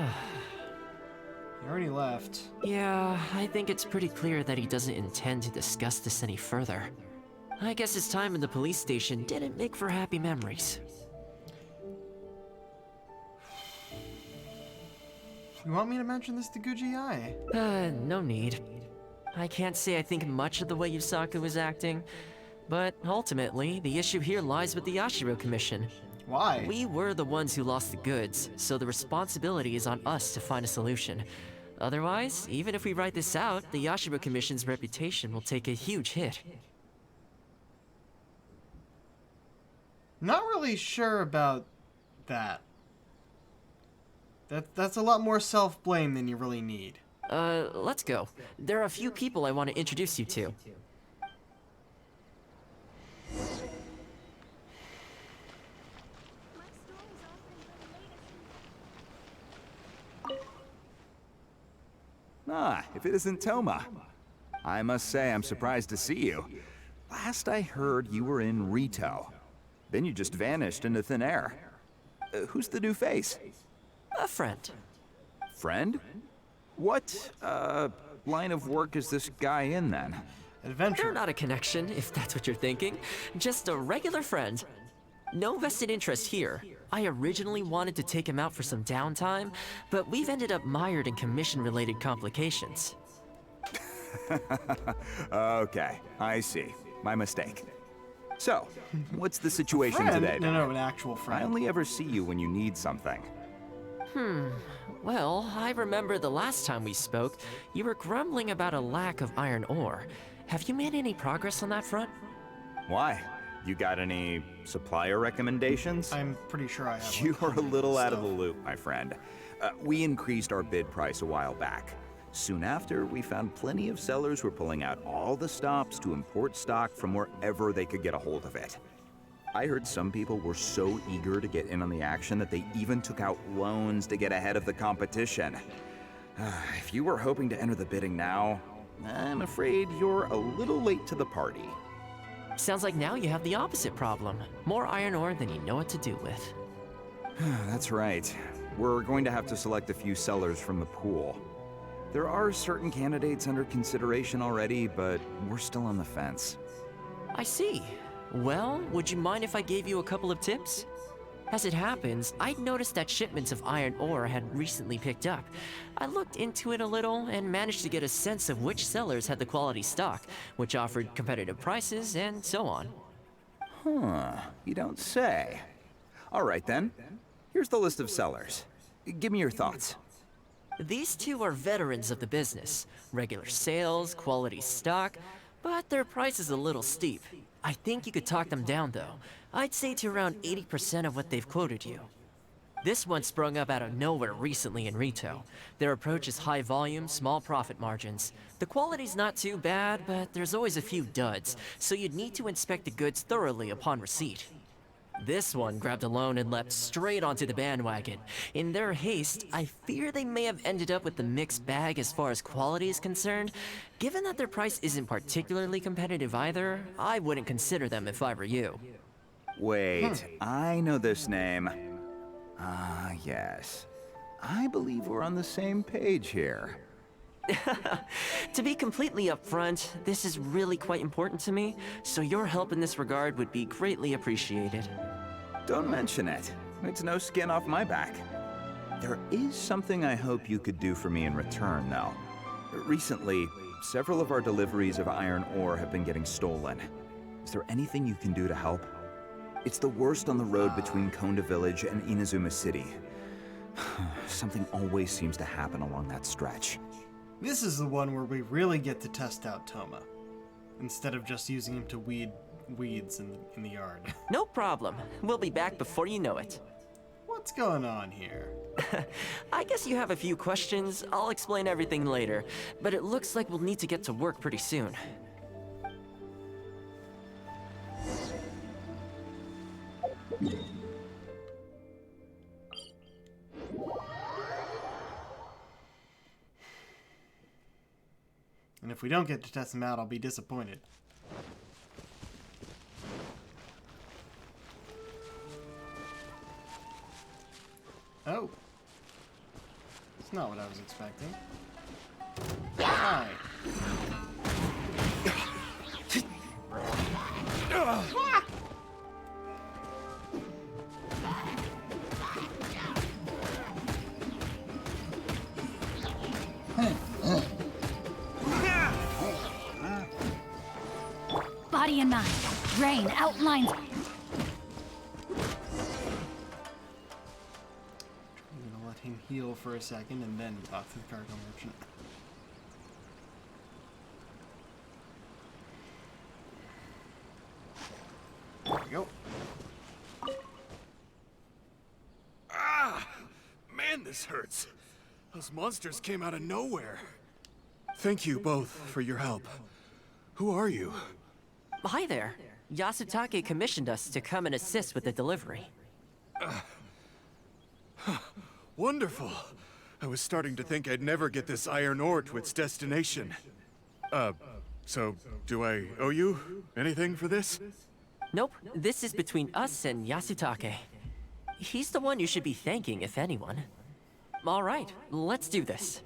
already left. Yeah, I think it's pretty clear that he doesn't intend to discuss this any further. I guess his time in the police station didn't make for happy memories. You want me to mention this to Guji? No need. I can't say I think much of the way Yusaku was acting, but ultimately, the issue here lies with the Yashiro Commission. Why? We were the ones who lost the goods, so the responsibility is on us to find a solution. Otherwise, even if we write this out, the Yashiro Commission's reputation will take a huge hit. Not really sure about that. That's a lot more self-blame than you really need. Let's go. There are a few people I want to introduce you to. Ah, if it isn't Toma. I must say I'm surprised to see you. Last I heard, you were in Rito. Then you just vanished into thin air. Who's the new face? A friend. Friend? What, line of work is this guy in, then? Adventure. They're not a connection, if that's what you're thinking. Just a regular friend. No vested interest here. I originally wanted to take him out for some downtime, but we've ended up mired in commission-related complications. Okay, I see. My mistake. So, what's the situation Friend? today? No, an actual friend. I only ever see you when you need something. Well, I remember the last time we spoke, you were grumbling about a lack of iron ore. Have you made any progress on that front? Why? You got any supplier recommendations? I'm pretty sure I have. You are a little out of the loop, my friend. We increased our bid price a while back. Soon after, we found plenty of sellers were pulling out all the stops to import stock from wherever they could get a hold of it. I heard some people were so eager to get in on the action that they even took out loans to get ahead of the competition. If you were hoping to enter the bidding now, I'm afraid you're a little late to the party. Sounds like now you have the opposite problem. More iron ore than you know what to do with. That's right. We're going to have to select a few sellers from the pool. There are certain candidates under consideration already, but we're still on the fence. I see. Well, would you mind if I gave you a couple of tips? As it happens, I'd noticed that shipments of iron ore had recently picked up. I looked into it a little and managed to get a sense of which sellers had the quality stock, which offered competitive prices, and so on. Huh, you don't say. All right then. Here's the list of sellers. Give me your thoughts. These two are veterans of the business. Regular sales, quality stock, but their price is a little steep. I think you could talk them down though. I'd say to around 80% of what they've quoted you. This one sprung up out of nowhere recently in Rito. Their approach is high volume, small profit margins. The quality's not too bad, but there's always a few duds, so you'd need to inspect the goods thoroughly upon receipt. This one grabbed a loan and leapt straight onto the bandwagon. In their haste, I fear they may have ended up with the mixed bag as far as quality is concerned. Given that their price isn't particularly competitive either, I wouldn't consider them if I were you. Wait, I know this name. Ah, yes. I believe we're on the same page here. To be completely upfront, this is really quite important to me, so your help in this regard would be greatly appreciated. Don't mention it. It's no skin off my back. There is something I hope you could do for me in return, though. Recently, several of our deliveries of iron ore have been getting stolen. Is there anything you can do to help? It's the worst on the road between Konda Village and Inazuma City. Something always seems to happen along that stretch. This is the one where we really get to test out Toma, instead of just using him to weed weeds in the yard. No problem. We'll be back before you know it. What's going on here? I guess you have a few questions. I'll explain everything later, but it looks like we'll need to get to work pretty soon. And if we don't get to test them out, I'll be disappointed. Oh. It's not what I was expecting. Hi. Body and mind. Rain outlines. I'm gonna let him heal for a second and then talk to the cargo merchant. There we go. Ah! Man, this hurts. Those monsters came out of nowhere. Thank you both for your help. Who are you? Hi there. Yasutake commissioned us to come and assist with the delivery. Wonderful. I was starting to think I'd never get this iron ore to its destination. So do I owe you anything for this? Nope, this is between us and Yasutake. He's the one you should be thanking, if anyone. All right, let's do this.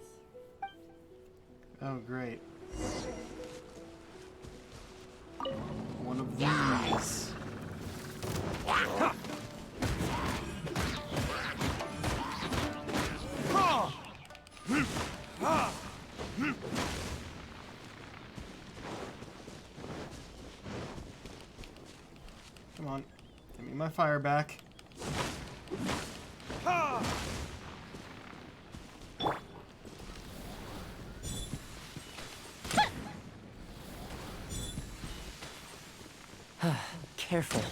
Oh, great. One of these. Come on, give me my fire back. Careful.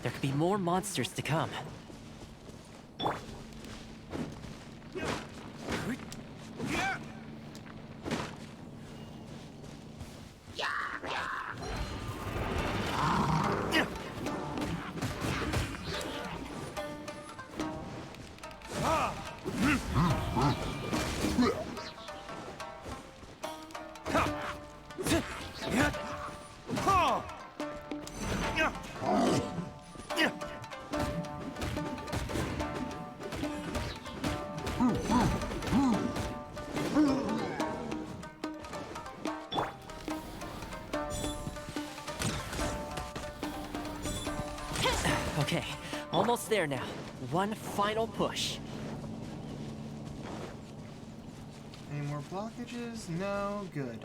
There could be more monsters to come. Okay, almost there now. One final push. Any more blockages? No? Good.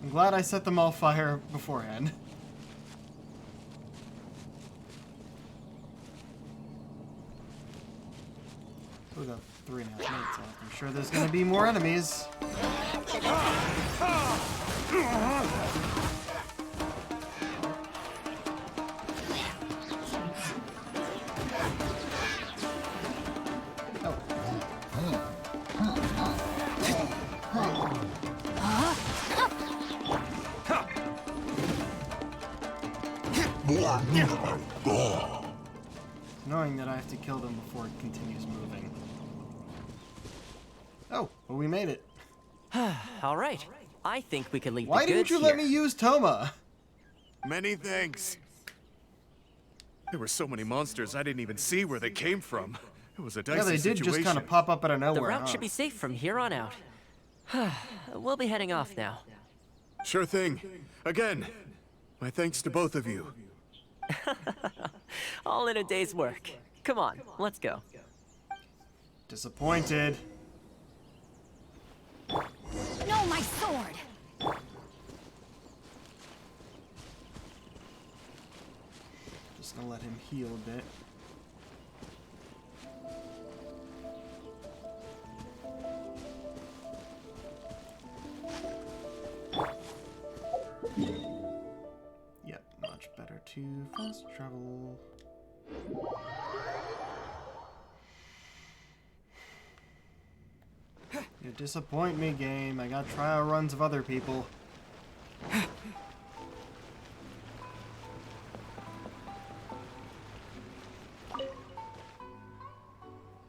I'm glad I set them all fire beforehand. 3.5 minutes left. I'm sure there's gonna be more enemies. Knowing that I have to kill them before it continues moving. Oh, well, we made it. All right. I think we can leave Why the goods didn't you let me use Toma? Many thanks. There were so many monsters I didn't even see where they came from. It was a dicey Yeah, they did situation. just kind of pop up out of nowhere. The route should be safe from here on out. We'll be heading off now. Sure thing. Again, my thanks to both of you. All in a day's work. Come on, let's go. Disappointed. No, my sword! Just gonna let him heal a bit. Yep, much better to fast travel. You disappoint me, game. I got trial runs of other people.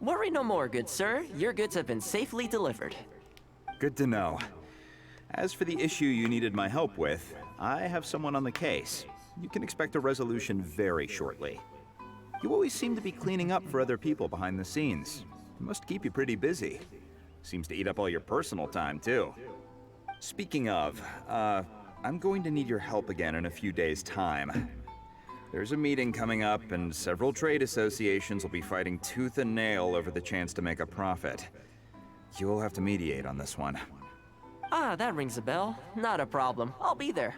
Worry no more, good sir. Your goods have been safely delivered. Good to know. As for the issue you needed my help with, I have someone on the case. You can expect a resolution very shortly. You always seem to be cleaning up for other people behind the scenes. It must keep you pretty busy. Seems to eat up all your personal time, too. Speaking of, I'm going to need your help again in a few days' time. There's a meeting coming up, and several trade associations will be fighting tooth and nail over the chance to make a profit. You'll have to mediate on this one. Ah, that rings a bell. Not a problem. I'll be there.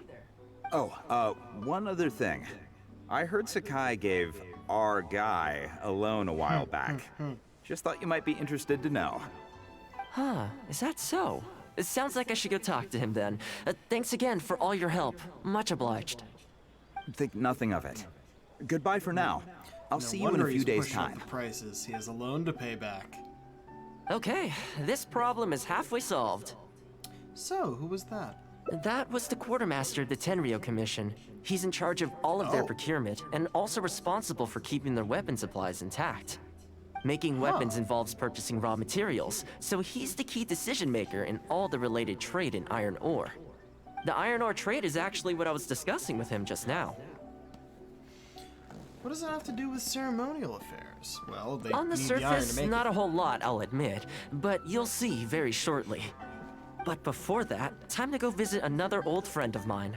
Oh, one other thing. I heard Sakai gave our guy a loan a while back. Just thought you might be interested to know. Huh, is that so? It sounds like I should go talk to him then. Thanks again for all your help. Much obliged. Think nothing of it. Goodbye for now. I'll see you in a few days' time. Prices. He has a loan to pay back. Okay, this problem is halfway solved. So, who was that? That was the quartermaster of the Tenryo Commission. He's in charge of all of their procurement, and also responsible for keeping their weapon supplies intact. Making weapons involves purchasing raw materials, so he's the key decision maker in all the related trade in iron ore. The iron ore trade is actually what I was discussing with him just now. What does that have to do with ceremonial affairs? Well, they On the need the iron to surface, make not it. a whole lot, I'll admit, but you'll see very shortly. But before that, time to go visit another old friend of mine.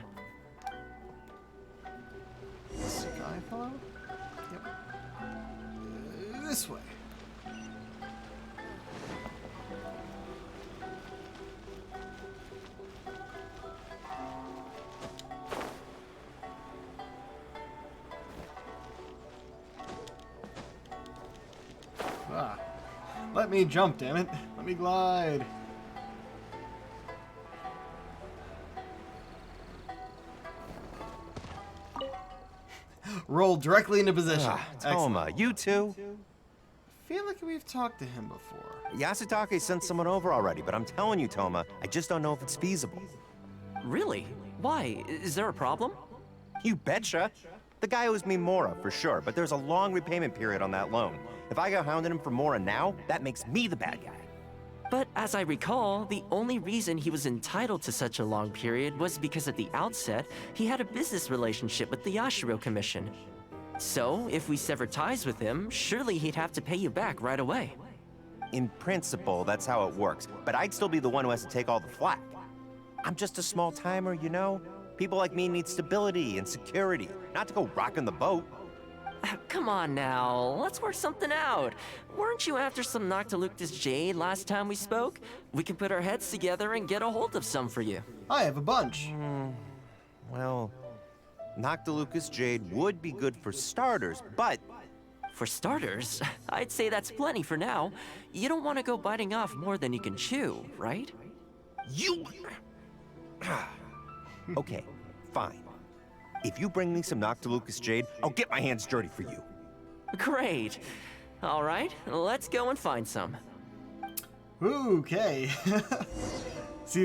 Sky fellow? Yep. This way. Ah. Let me jump, damn it. Let me glide. Roll directly into position. Toma, you too? I feel like we've talked to him before. Yasutake sent someone over already, but I'm telling you, Toma, I just don't know if it's feasible. Really? Why? Is there a problem? You betcha. The guy owes me Mora, for sure, but there's a long repayment period on that loan. If I go hounding him for Mora now, that makes me the bad guy. But as I recall, the only reason he was entitled to such a long period was because at the outset, he had a business relationship with the Yashiro Commission. So, if we sever ties with him, surely he'd have to pay you back right away. In principle, that's how it works, but I'd still be the one who has to take all the flack. I'm just a small timer, you know? People like me need stability and security, not to go rocking the boat. Come on now, let's work something out. Weren't you after some Noctiluctus jade last time we spoke? We can put our heads together and get a hold of some for you. I have a bunch. Well, Noctilucus jade would be good for starters, but For starters, I'd say that's plenty for now. You don't want to go biting off more than you can chew, right? You... Okay, fine. If you bring me some Noctilucous Jade, I'll get my hands dirty for you. Great. All right, let's go and find some. Okay. See,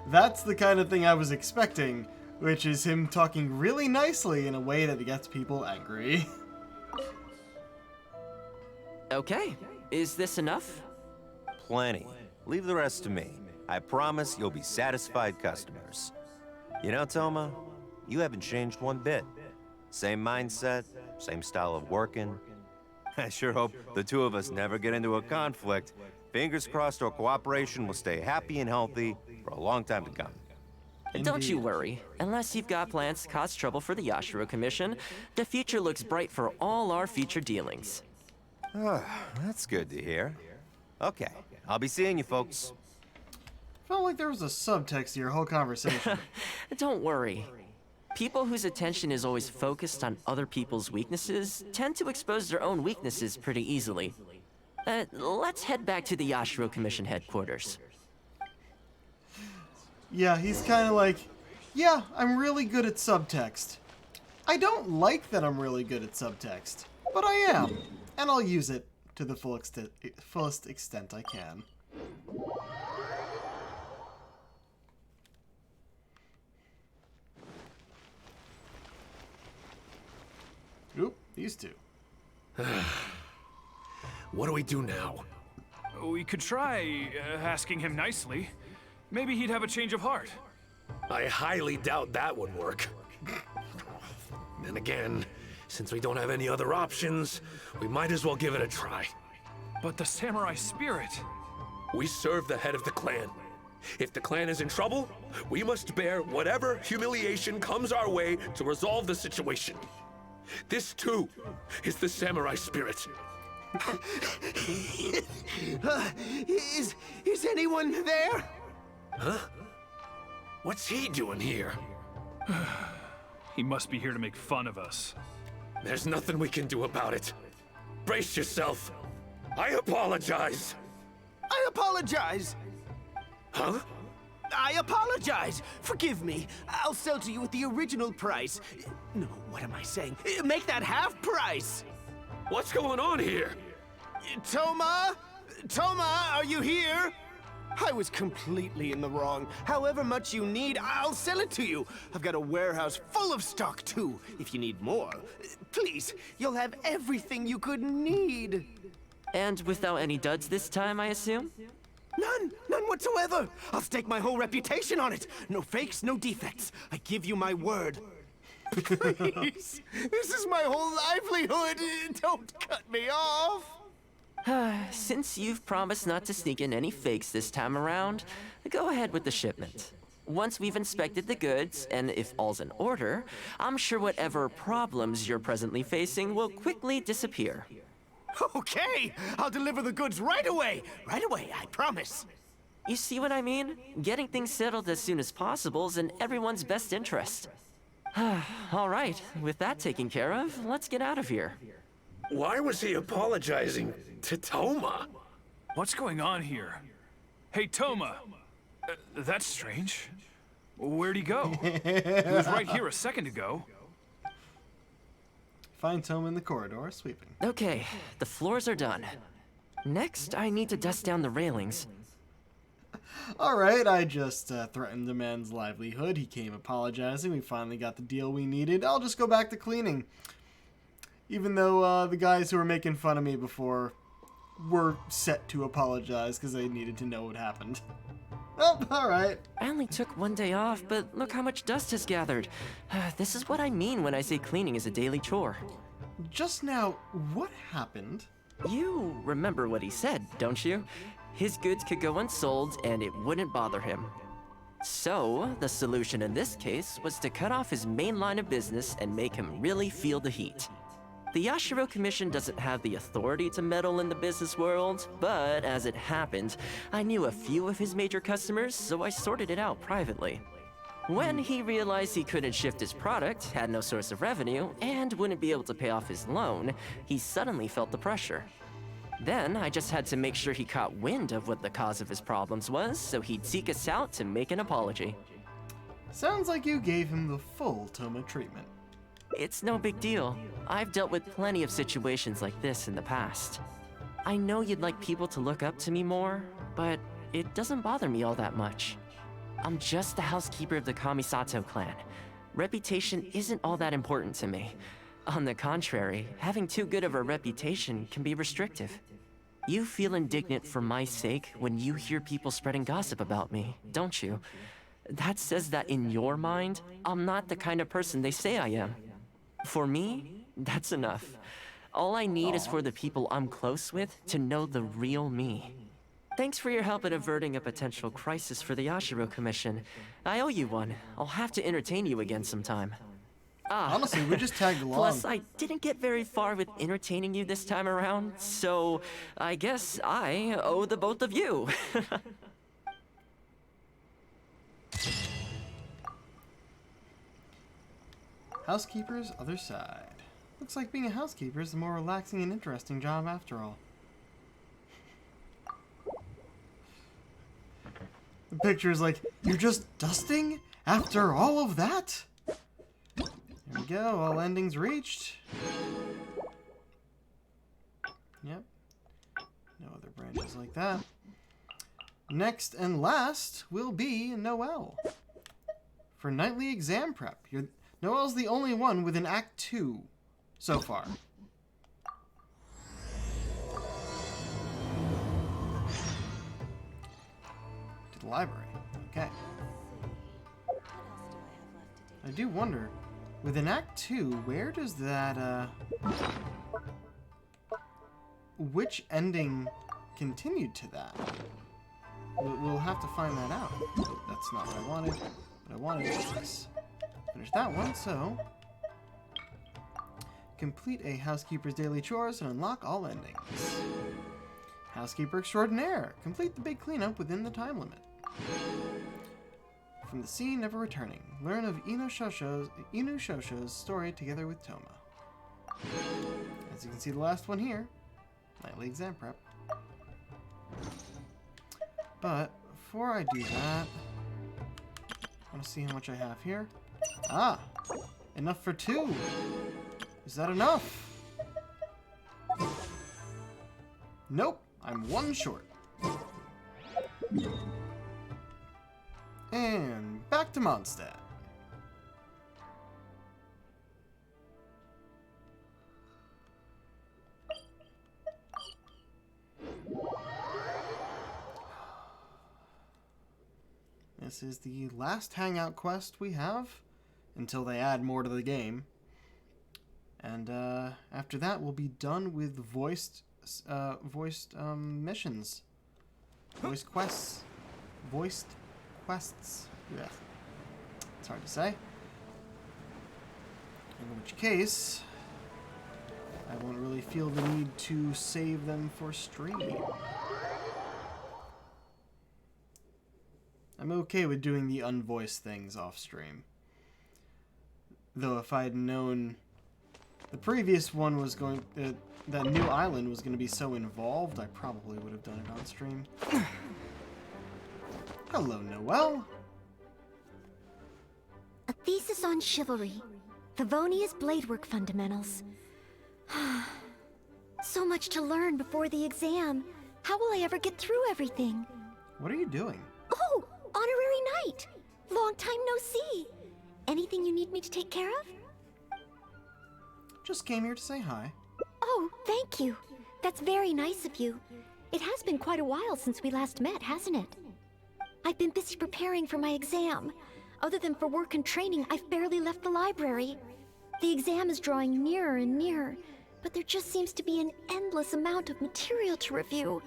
that's the kind of thing I was expecting, which is him talking really nicely in a way that gets people angry. Okay, is this enough? Plenty. Leave the rest to me. I promise you'll be satisfied customers. You know, Toma, you haven't changed one bit. Same mindset, same style of working. I sure hope the two of us never get into a conflict. Fingers crossed our cooperation will stay happy and healthy for a long time to come. Don't you worry. Unless you've got plans to cause trouble for the Yashiro Commission, the future looks bright for all our future dealings. That's good to hear. Okay, I'll be seeing you folks. Felt like there was a subtext to your whole conversation. Don't worry. People whose attention is always focused on other people's weaknesses tend to expose their own weaknesses pretty easily. Let's head back to the Yashiro Commission headquarters. Yeah, he's kind of like, yeah, I'm really good at subtext. I don't like that I'm really good at subtext, but I am, and I'll use it to the fullest extent I can. Oop, these two. What do we do now? We could try asking him nicely. Maybe he'd have a change of heart. I highly doubt that would work. Then again, since we don't have any other options, we might as well give it a try. But the samurai spirit... We serve the head of the clan. If the clan is in trouble, we must bear whatever humiliation comes our way to resolve the situation. This, too, is the samurai spirit. Is anyone there? Huh? What's he doing here? He must be here to make fun of us. There's nothing we can do about it. Brace yourself. I apologize. I apologize. Huh? I apologize. Forgive me. I'll sell to you at the original price. No, what am I saying? Make that half price. What's going on here? Toma? Toma, are you here? I was completely in the wrong. However much you need, I'll sell it to you. I've got a warehouse full of stock, too, if you need more. Please, you'll have everything you could need. And without any duds this time, I assume? None whatsoever. I'll stake my whole reputation on it. No fakes, no defects. I give you my word. Please, this is my whole livelihood. Don't cut me off. Since you've promised not to sneak in any fakes this time around, go ahead with the shipment. Once we've inspected the goods, and if all's in order, I'm sure whatever problems you're presently facing will quickly disappear. Okay, I'll deliver the goods right away. Right away, I promise. You see what I mean? Getting things settled as soon as possible is in everyone's best interest. All right, with that taken care of, let's get out of here. Why was he apologizing to Toma? What's going on here? Hey, Toma! That's strange. Where'd he go? He was right here a second ago. Find Toma in the corridor, sweeping. Okay, the floors are done. Next, I need to dust down the railings. Alright, I just threatened the man's livelihood. He came apologizing. We finally got the deal we needed. I'll just go back to cleaning. Even though the guys who were making fun of me before were set to apologize because they needed to know what happened. Oh, alright. I only took one day off, but look how much dust has gathered. This is what I mean when I say cleaning is a daily chore. Just now, what happened? You remember what he said, don't you? His goods could go unsold and it wouldn't bother him. So, the solution in this case was to cut off his main line of business and make him really feel the heat. The Yashiro Commission doesn't have the authority to meddle in the business world, but as it happened, I knew a few of his major customers, so I sorted it out privately. When he realized he couldn't shift his product, had no source of revenue, and wouldn't be able to pay off his loan, he suddenly felt the pressure. Then I just had to make sure he caught wind of what the cause of his problems was, so he'd seek us out to make an apology. Sounds like you gave him the full Toma treatment. It's no big deal. I've dealt with plenty of situations like this in the past. I know you'd like people to look up to me more, but it doesn't bother me all that much. I'm just the housekeeper of the Kamisato clan. Reputation isn't all that important to me. On the contrary, having too good of a reputation can be restrictive. You feel indignant for my sake when you hear people spreading gossip about me, don't you? That says that in your mind, I'm not the kind of person they say I am. For me, that's enough. All I need is for the people I'm close with to know the real me. Thanks for your help in averting a potential crisis for the Yashiro Commission. I owe you one. I'll have to entertain you again sometime. Honestly, we just tagged along. Plus, I didn't get very far with entertaining you this time around, so I guess I owe the both of you. Housekeeper's other side. Looks like being a housekeeper is the more relaxing and interesting job after all. The picture is like, you're just dusting after all of that? There we go, all endings reached. Yep. No other branches like that. Next and last will be Noelle. For nightly exam prep. Noelle's the only one with an Act 2 so far. To the library. Okay. I do wonder, with an Act 2, where does that, which ending continued to that? We'll have to find that out. That's not what I wanted. What I wanted was this. Finish that one, so... Complete a housekeeper's daily chores and unlock all endings. Housekeeper extraordinaire. Complete the big cleanup within the time limit. From the sea, never returning. Learn of Inu Shosho's story together with Toma. As you can see, the last one here. Nightly exam prep. But before I do that, I want to see how much I have here. Ah! Enough for 2! Is that enough? Nope, I'm 1 short. And back to Mondstadt. This is the last Hangout quest we have until they add more to the game. And after that, we'll be done with voiced missions. Voiced quests. Yeah. It's hard to say. In which case, I won't really feel the need to save them for stream. I'm okay with doing the unvoiced things off stream. Though if I'd known the previous one was going, that new island was going to be so involved, I probably would have done it on stream. Hello, Noelle. A thesis on chivalry. Favonia's bladework fundamentals. So much to learn before the exam. How will I ever get through everything? What are you doing? Oh, honorary knight. Long time no see. Anything you need me to take care of? Just came here to say hi. Oh, thank you. That's very nice of you. It has been quite a while since we last met, hasn't it? I've been busy preparing for my exam. Other than for work and training, I've barely left the library. The exam is drawing nearer and nearer, but there just seems to be an endless amount of material to review.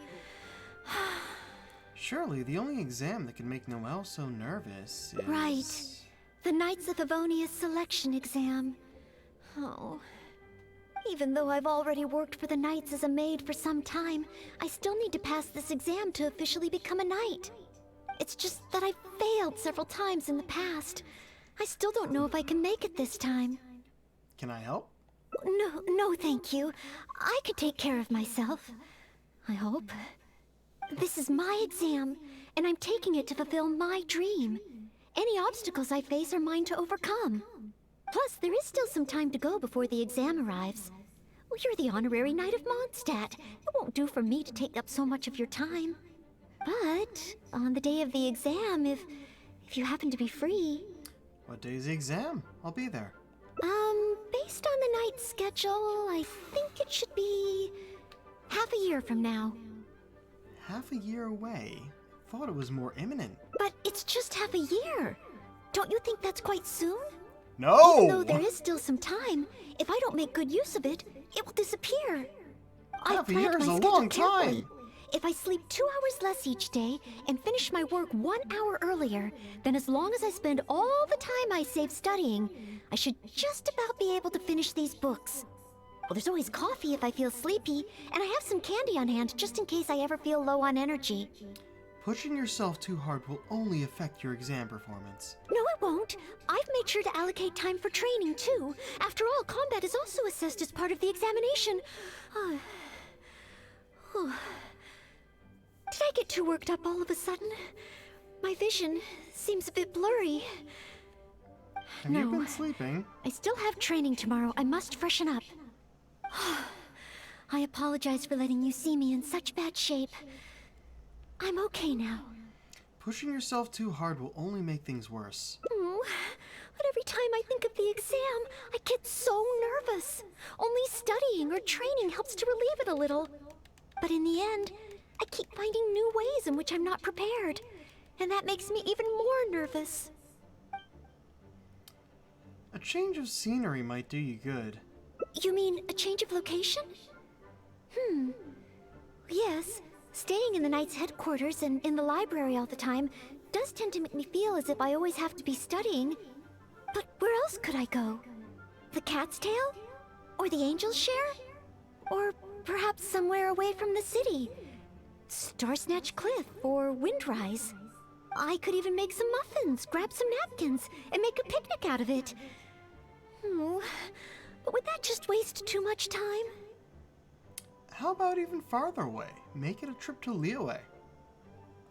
Surely the only exam that can make Noelle so nervous is... Right. The Knights of Favonia's selection exam. Oh. Even though I've already worked for the Knights as a maid for some time, I still need to pass this exam to officially become a knight. It's just that I've failed several times in the past. I still don't know if I can make it this time. Can I help? No, thank you. I can take care of myself. I hope. This is my exam, and I'm taking it to fulfill my dream. Any obstacles I face are mine to overcome. Plus, there is still some time to go before the exam arrives. Well, you're the honorary knight of Mondstadt. It won't do for me to take up so much of your time. But on the day of the exam, if you happen to be free... What day is the exam? I'll be there. Based on the night's schedule, I think it should be half a year from now. Half a year away? Thought it was more imminent. But it's just half a year. Don't you think that's quite soon? No! Even though there is still some time, if I don't make good use of it, it will disappear. Half a year is a long time. If I sleep 2 hours less each day and finish my work 1 hour earlier, then as long as I spend all the time I save studying, I should just about be able to finish these books. Well, there's always coffee if I feel sleepy, and I have some candy on hand just in case I ever feel low on energy. Pushing yourself too hard will only affect your exam performance. No, it won't. I've made sure to allocate time for training, too. After all, combat is also assessed as part of the examination. Did I get too worked up all of a sudden? My vision seems a bit blurry. Have you been sleeping? I still have training tomorrow. I must freshen up. I apologize for letting you see me in such bad shape. I'm okay now. Pushing yourself too hard will only make things worse. But every time I think of the exam, I get so nervous. Only studying or training helps to relieve it a little. But in the end, I keep finding new ways in which I'm not prepared. And that makes me even more nervous. A change of scenery might do you good. You mean a change of location? Yes. Staying in the Knight's headquarters and in the library all the time does tend to make me feel as if I always have to be studying. But where else could I go? The Cat's Tail? Or the Angel's Share? Or perhaps somewhere away from the city? Starsnatch Cliff or Windrise? I could even make some muffins, grab some napkins, and make a picnic out of it. But would that just waste too much time? How about even farther away? Make it a trip to Liyue.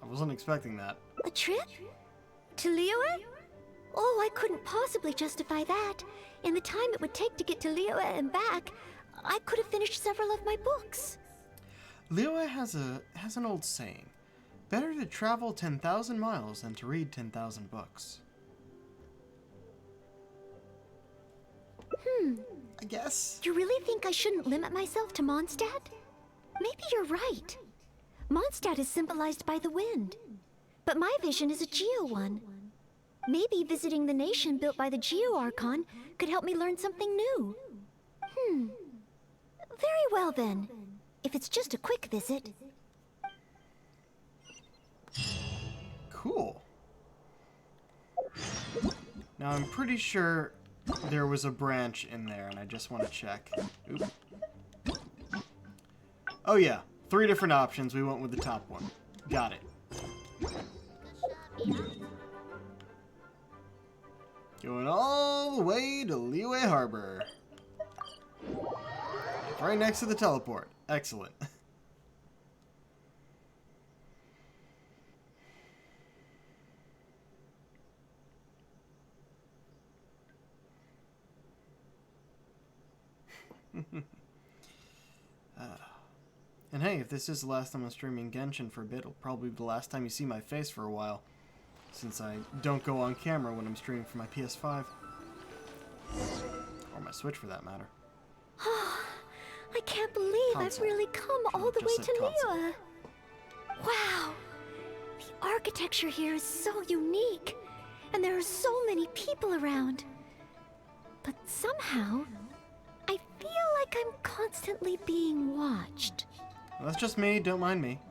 I wasn't expecting that. A trip? To Liyue? Oh, I couldn't possibly justify that. In the time it would take to get to Liyue and back, I could have finished several of my books. Liyue has an old saying. Better to travel 10,000 miles than to read 10,000 books. I guess. You really think I shouldn't limit myself to Mondstadt? Maybe you're right. Mondstadt is symbolized by the wind. But my vision is a Geo one. Maybe visiting the nation built by the Geo Archon could help me learn something new. Very well then. If it's just a quick visit. Cool. Now I'm pretty sure there was a branch in there, and I just want to check. Oop. Oh yeah, 3 different options. We went with the top one. Got it. Going all the way to Liyue Harbor. Right next to the teleport. Excellent. And hey, if this is the last time I'm streaming Genshin for a bit, it'll probably be the last time you see my face for a while, since I don't go on camera when I'm streaming for my PS5. Or my Switch, for that matter. I can't believe I've really come all the way to Liyue. Wow! The architecture here is so unique, and there are so many people around. But somehow, I feel like I'm constantly being watched. Well, that's just me, don't mind me.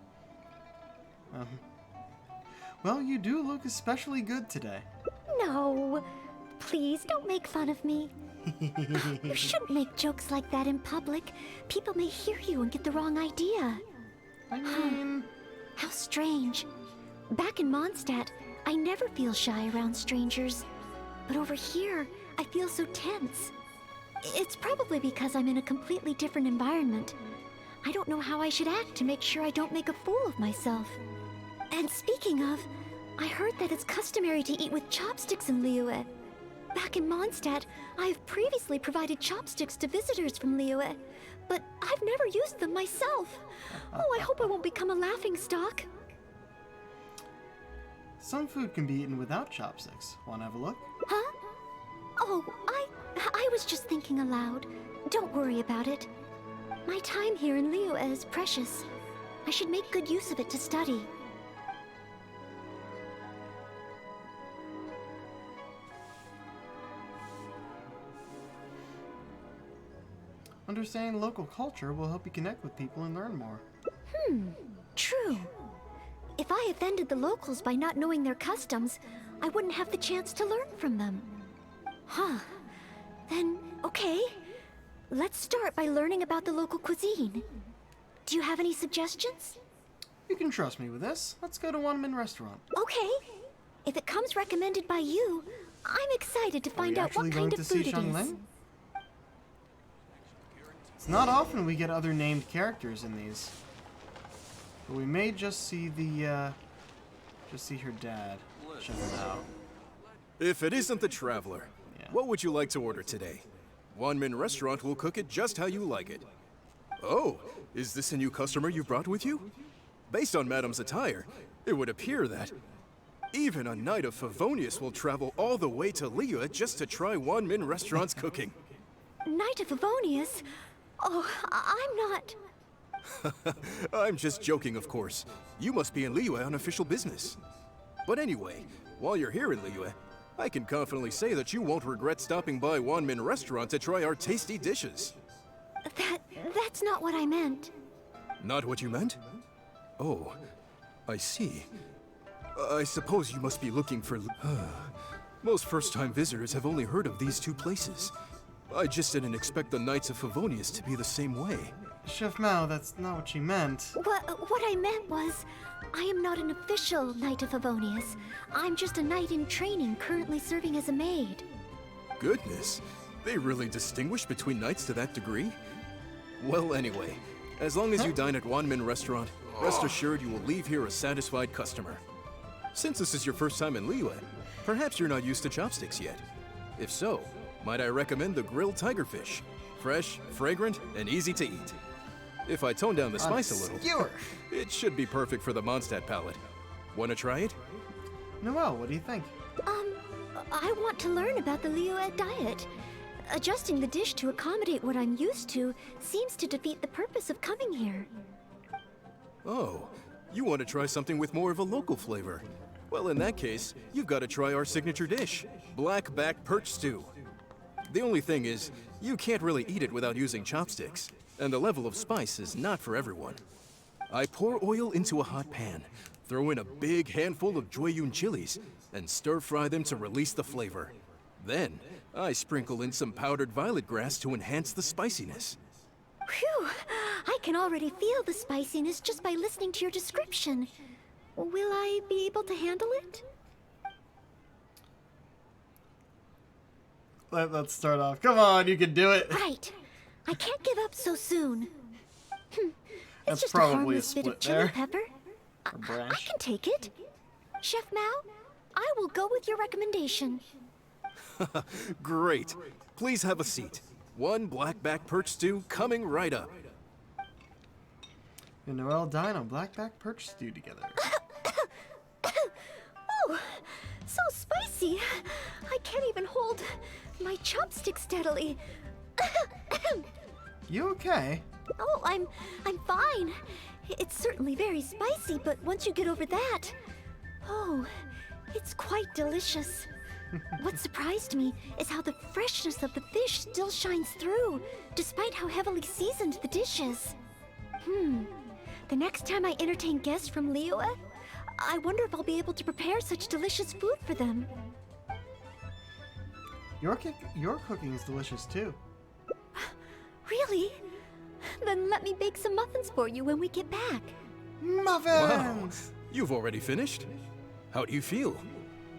Well, you do look especially good today. No, please don't make fun of me. You shouldn't make jokes like that in public. People may hear you and get the wrong idea. I mean... How strange. Back in Mondstadt, I never feel shy around strangers. But over here, I feel so tense. It's probably because I'm in a completely different environment. I don't know how I should act to make sure I don't make a fool of myself. And speaking of, I heard that it's customary to eat with chopsticks in Liyue. Back in Mondstadt, I have previously provided chopsticks to visitors from Liyue, but I've never used them myself. Oh, I hope I won't become a laughingstock. Some food can be eaten without chopsticks. Wanna have a look? Huh? Oh, I was just thinking aloud. Don't worry about it. My time here in Liyue is precious. I should make good use of it to study. Understanding local culture will help you connect with people and learn more. True. If I offended the locals by not knowing their customs, I wouldn't have the chance to learn from them. Huh. Then, okay. Let's start by learning about the local cuisine. Do you have any suggestions? You can trust me with this. Let's go to Wanmin Restaurant. Okay. If it comes recommended by you, I'm excited to find out what kind of food it is. It's not often we get other named characters in these. But we may just see the, just see her dad. Check it out. If it isn't the Traveler, Yeah. what would you like to order today? Wanmin Restaurant will cook it just how you like it. Oh, is this a new customer you brought with you? Based on Madam's attire, it would appear that even a Knight of Favonius will travel all the way to Liyue just to try Wanmin Restaurant's cooking. Knight of Favonius? Oh, I'm not... I'm just joking, of course. You must be in Liyue on official business. But anyway, while you're here in Liyue, I can confidently say that you won't regret stopping by Wanmin Restaurant to try our tasty dishes. That's not what I meant. Not what you meant? Oh, I see. I suppose you must be looking for... Most first-time visitors have only heard of these two places. I just didn't expect the Knights of Favonius to be the same way. Chef Mao, that's not what she meant. What I meant was, I am not an official Knight of Favonius. I'm just a knight in training currently serving as a maid. Goodness, they really distinguish between knights to that degree? Well, anyway, as long as you dine at Wanmin Restaurant, rest assured you will leave here a satisfied customer. Since this is your first time in Liyue, perhaps you're not used to chopsticks yet. If so, might I recommend the grilled tigerfish? Fresh, fragrant, and easy to eat. If I tone down the spice a little, it should be perfect for the Mondstadt palate. Wanna try it? Noelle, what do you think? I want to learn about the Liyue diet. Adjusting the dish to accommodate what I'm used to seems to defeat the purpose of coming here. Oh, you want to try something with more of a local flavor? Well, in that case, you've got to try our signature dish, black back perch stew. The only thing is, you can't really eat it without using chopsticks, and the level of spice is not for everyone. I pour oil into a hot pan, throw in a big handful of Jueyun chilies, and stir-fry them to release the flavor. Then, I sprinkle in some powdered violet grass to enhance the spiciness. Phew! I can already feel the spiciness just by listening to your description. Will I be able to handle it? Let's start off. Come on, you can do it. Right. I can't give up so soon. It's That's just probably a harmless a bit of split chili there. pepper. I branch. can take it. Chef Mao, I will go with your recommendation. Great. Please have a seat. One blackback perch stew coming right up. And Noelle dine on blackback perch stew together. Oh, so spicy. I can't even hold my chopstick steadily. You okay? Oh, I'm fine. It's certainly very spicy, but once you get over that, oh, it's quite delicious. What surprised me is how the freshness of the fish still shines through, despite how heavily seasoned the dish is. The next time I entertain guests from Liyue, I wonder if I'll be able to prepare such delicious food for them. Your cooking is delicious too. Really? Then let me bake some muffins for you when we get back. Muffins! Wow. You've already finished? How do you feel?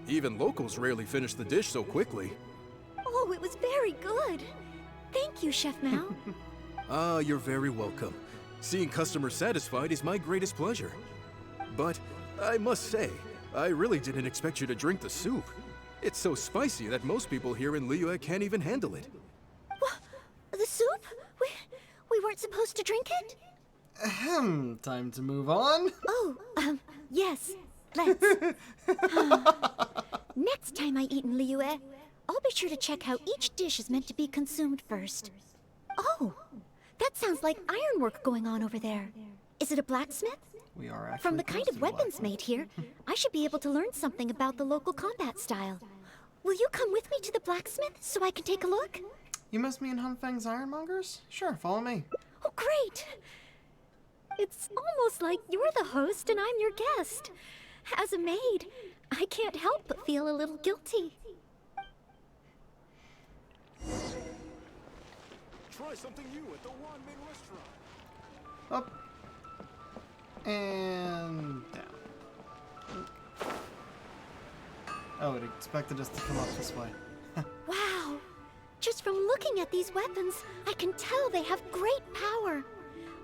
Even locals rarely finish the dish so quickly. Oh, it was very good. Thank you, Chef Mao. Ah, you're very welcome. Seeing customers satisfied is my greatest pleasure. But I must say, I really didn't expect you to drink the soup. It's so spicy that most people here in Liyue can't even handle it. What? The soup? We weren't supposed to drink it? Ahem, time to move on. Oh, yes. Let's. Next time I eat in Liyue, I'll be sure to check how each dish is meant to be consumed first. Oh, that sounds like ironwork going on over there. Is it a blacksmith? We are actually From the kind of weapons made here, I should be able to learn something about the local combat style. Will you come with me to the blacksmith so I can take a look? You must mean Hunfeng's Ironmongers? Sure, follow me. Oh, great! It's almost like you're the host and I'm your guest. As a maid, I can't help but feel a little guilty. Try something new at the Wanmin restaurant. Up. And down. Oh, it expected us to come up this way. Wow! Just from looking at these weapons, I can tell they have great power.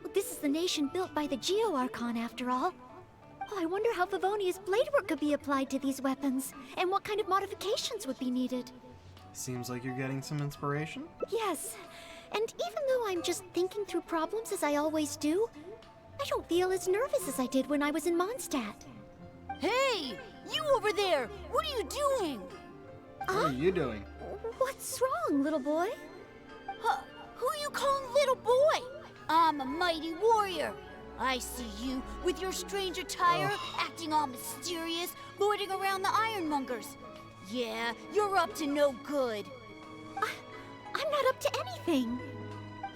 Well, this is the nation built by the Geo-Archon, after all. Oh, I wonder how Favonia's blade work could be applied to these weapons, and what kind of modifications would be needed. Seems like you're getting some inspiration. Yes, and even though I'm just thinking through problems as I always do, I don't feel as nervous as I did when I was in Mondstadt. Hey! You over there! What are you doing? What are you doing? What's wrong, little boy? Who you calling little boy? I'm a mighty warrior. I see you with your strange attire, acting all mysterious, lording around the ironmongers. Yeah, you're up to no good. I'm not up to anything.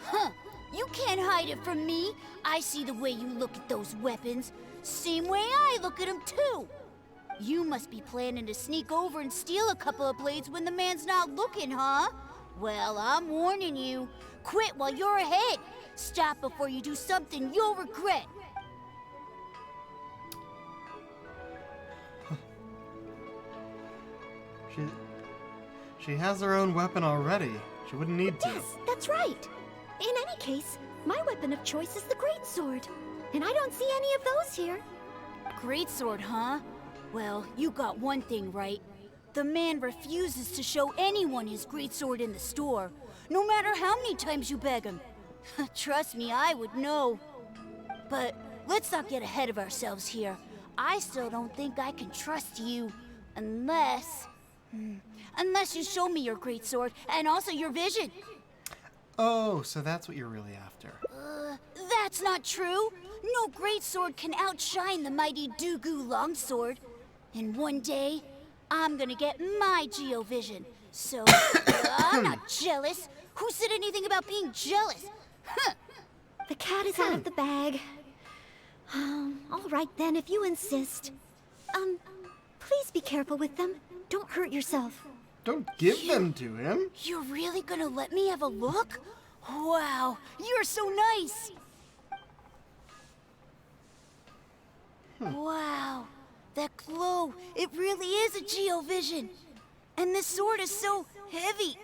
Huh. You can't hide it from me. I see the way you look at those weapons. Same way I look at them, too. You must be planning to sneak over and steal a couple of blades when the man's not looking, huh? Well, I'm warning you. Quit while you're ahead. Stop before you do something you'll regret. She has her own weapon already. She wouldn't need to. Yes, that's right. In any case, my weapon of choice is the greatsword. And I don't see any of those here. Greatsword, huh? Well, you got one thing right. The man refuses to show anyone his greatsword in the store, no matter how many times you beg him. Trust me, I would know. But let's not get ahead of ourselves here. I still don't think I can trust you, unless you show me your greatsword and also your vision. Oh, so that's what you're really after. That's not true. No greatsword can outshine the mighty Dugu longsword. And one day, I'm gonna get my Geovision. So, I'm not jealous. Who said anything about being jealous? Huh. The cat is out of the bag. All right then, if you insist. Please be careful with them. Don't hurt yourself. Don't give them to him. You're really gonna let me have a look? Wow, you're so nice. Wow, that glow, it really is a Geovision. And this sword is so heavy.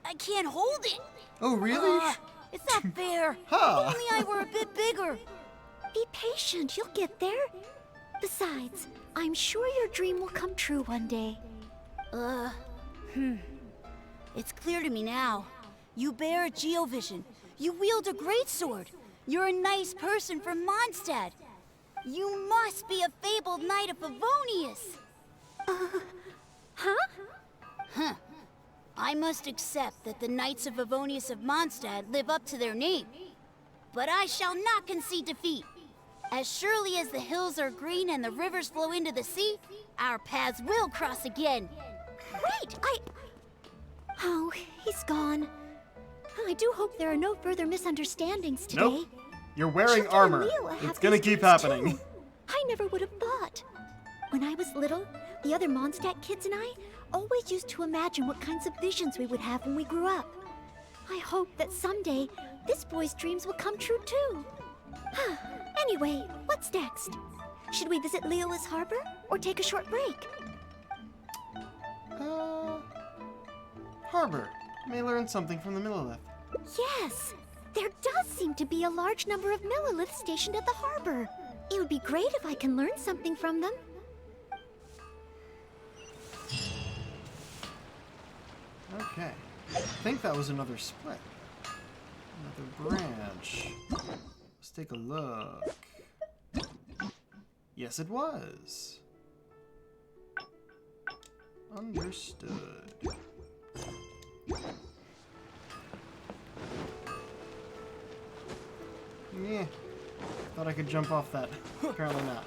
I can't hold it. Oh, really? It's not fair. Huh. If only I were a bit bigger. Be patient, you'll get there. Besides, I'm sure your dream will come true one day. It's clear to me now. You bear a Geovision. You wield a greatsword. You're a nice person from Mondstadt. You must be a fabled knight of Favonius. Huh? I must accept that the Knights of Favonius of Mondstadt live up to their name. But I shall not concede defeat. As surely as the hills are green and the rivers flow into the sea, our paths will cross again. Wait, Oh, he's gone. I do hope there are no further misunderstandings today. Nope. You're wearing Chilton armor. and Leela have It's gonna these keep dreams happening. too. I never would have thought. When I was little, the other Mondstadt kids and I always used to imagine what kinds of visions we would have when we grew up. I hope that someday this boy's dreams will come true too. Anyway, what's next? Should we visit Liyue's harbor or take a short break? Harbor. May learn something from the Millilith. Yes! There does seem to be a large number of Milliliths stationed at the harbor. It would be great if I can learn something from them. Okay. I think that was another split. Another branch. Let's take a look. Yes, it was. Understood. Yeah. Thought I could jump off that. Apparently not.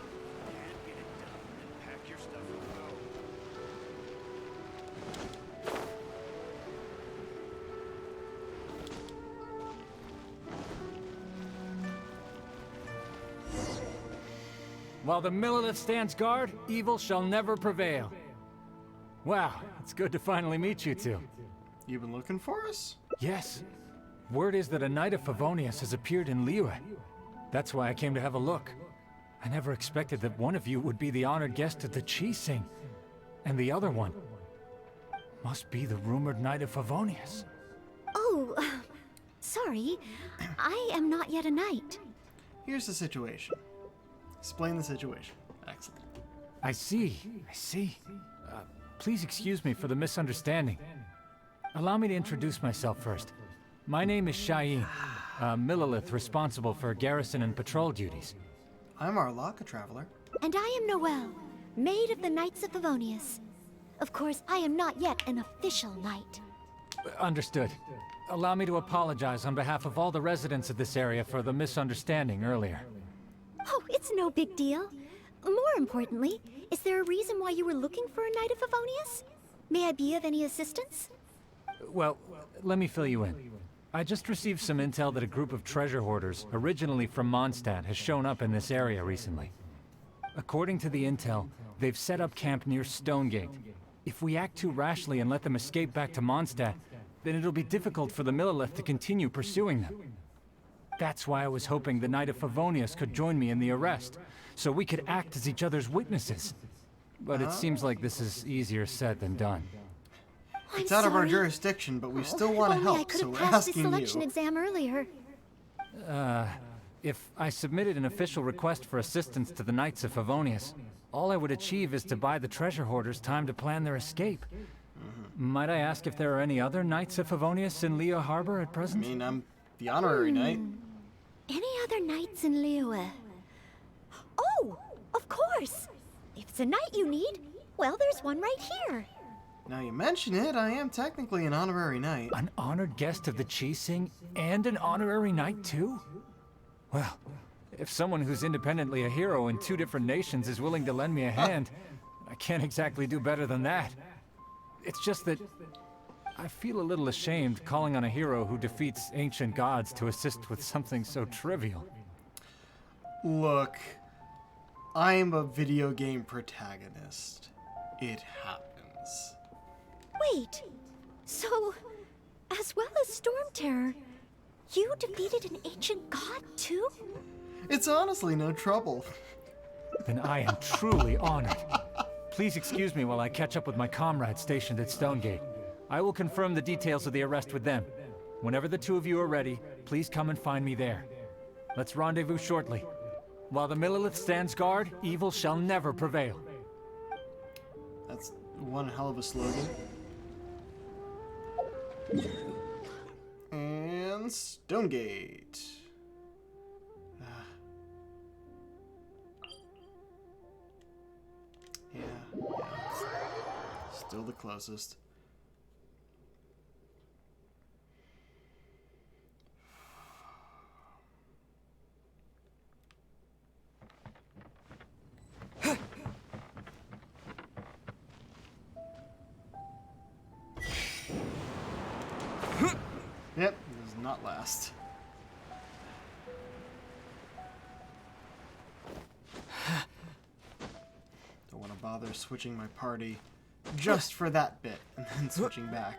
While the Millilith stands guard, evil shall never prevail. Wow, it's good to finally meet you two. You been looking for us? Yes. Word is that a Knight of Favonius has appeared in Liyue. That's why I came to have a look. I never expected that one of you would be the honored guest at the Chi-Sing. And the other one must be the rumored Knight of Favonius. Oh, sorry. I am not yet a knight. Here's the situation. Explain the situation. Excellent. I see. Please excuse me for the misunderstanding. Allow me to introduce myself first. My name is Shayin, a Millilith responsible for garrison and patrol duties. I'm Arlaka Traveler. And I am Noelle, maid of the Knights of Favonius. Of course, I am not yet an official knight. Understood. Allow me to apologize on behalf of all the residents of this area for the misunderstanding earlier. Oh, it's no big deal. More importantly, is there a reason why you were looking for a Knight of Favonius? May I be of any assistance? Well, let me fill you in. I just received some intel that a group of treasure hoarders, originally from Mondstadt, has shown up in this area recently. According to the intel, they've set up camp near Stonegate. If we act too rashly and let them escape back to Mondstadt, then it'll be difficult for the Millilith to continue pursuing them. That's why I was hoping the Knight of Favonius could join me in the arrest, so we could act as each other's witnesses. But it seems like this is easier said than done. It's out of our jurisdiction, but we still want to help, so we're asking you. I could have passed the selection exam earlier. If I submitted an official request for assistance to the Knights of Favonius, all I would achieve is to buy the treasure hoarders time to plan their escape. Might I ask if there are any other Knights of Favonius in Liyue Harbor at present? I mean, I'm the honorary knight. Any other knights in Liyue? Oh, of course! If it's a knight you need, well, there's one right here. Now you mention it, I am technically an honorary knight. An honored guest of the Chi-Sing and an honorary knight too? Well, if someone who's independently a hero in two different nations is willing to lend me a hand, I can't exactly do better than that. It's just that I feel a little ashamed calling on a hero who defeats ancient gods to assist with something so trivial. Look, I am a video game protagonist. It happens. Wait, so, as well as Storm Terror, you defeated an ancient god too? It's honestly no trouble. Then I am truly honored. Please excuse me while I catch up with my comrades stationed at Stonegate. I will confirm the details of the arrest with them. Whenever the two of you are ready, please come and find me there. Let's rendezvous shortly. While the Millilith stands guard, evil shall never prevail. That's one hell of a slogan. And Stonegate. Yeah. Still the closest. Yep, does not last. Don't want to bother switching my party just for that bit and then switching back.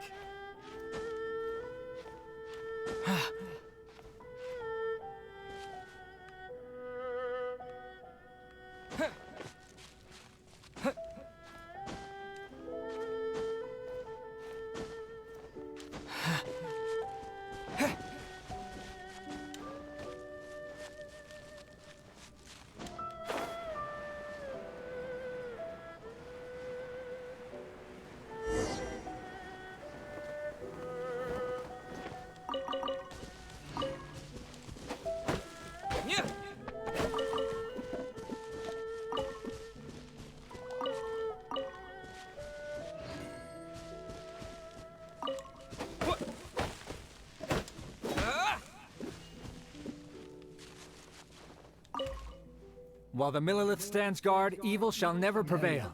While the Millilith stands guard, evil shall never prevail.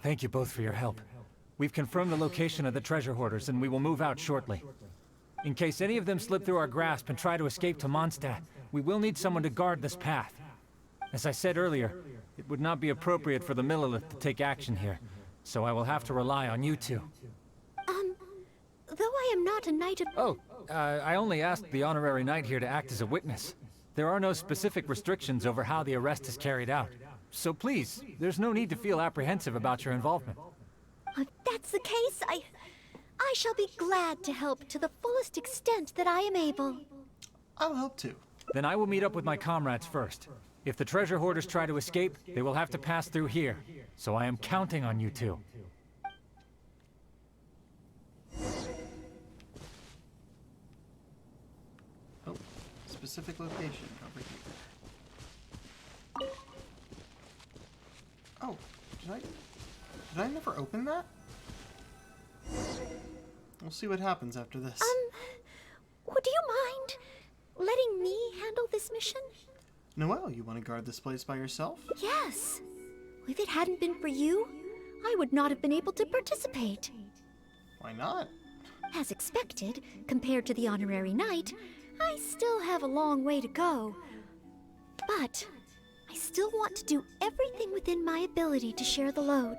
Thank you both for your help. We've confirmed the location of the treasure hoarders, and we will move out shortly. In case any of them slip through our grasp and try to escape to Mondstadt, we will need someone to guard this path. As I said earlier, it would not be appropriate for the Millilith to take action here, so I will have to rely on you two. Though I am not a knight of... I only asked the honorary knight here to act as a witness. There are no specific restrictions over how the arrest is carried out. So please, there's no need to feel apprehensive about your involvement. If that's the case, I shall be glad to help to the fullest extent that I am able. I'll help too. Then I will meet up with my comrades first. If the treasure hoarders try to escape, they will have to pass through here. So I am counting on you two. Oh, specific location over here. Oh, did I never open that? We'll see what happens after this. Would you mind letting me handle this mission? Noelle, you want to guard this place by yourself? Yes. If it hadn't been for you, I would not have been able to participate. Why not? As expected, compared to the honorary knight, I still have a long way to go. But I still want to do everything within my ability to share the load.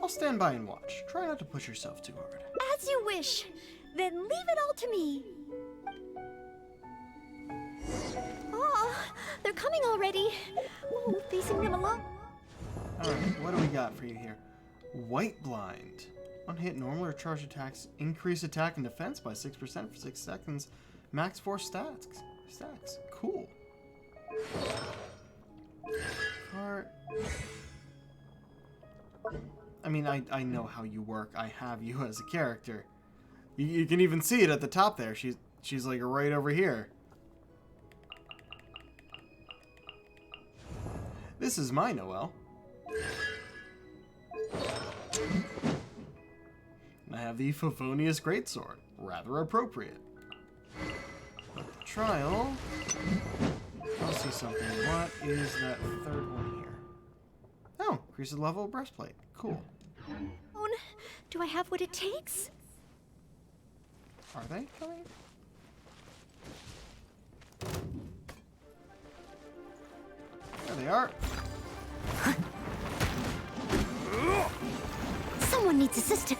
I'll stand by and watch. Try not to push yourself too hard. As you wish. Then leave it all to me. Oh, they're coming already. Ooh, facing them alone. Alright, what do we got for you here? White Blind. Unhit normal or charged attacks increase attack and defense by 6% for 6 seconds. Max 4 stacks. Cool. I mean, I know how you work. I have you as a character. You can even see it at the top there. She's like right over here. This is my Noelle. And I have the Favonius Greatsword. Rather appropriate. But the trial... I'll see something. What is that third one here? Oh, increases the level of breastplate. Cool. Do I have what it takes? Are they coming? There they are. Someone needs assistance.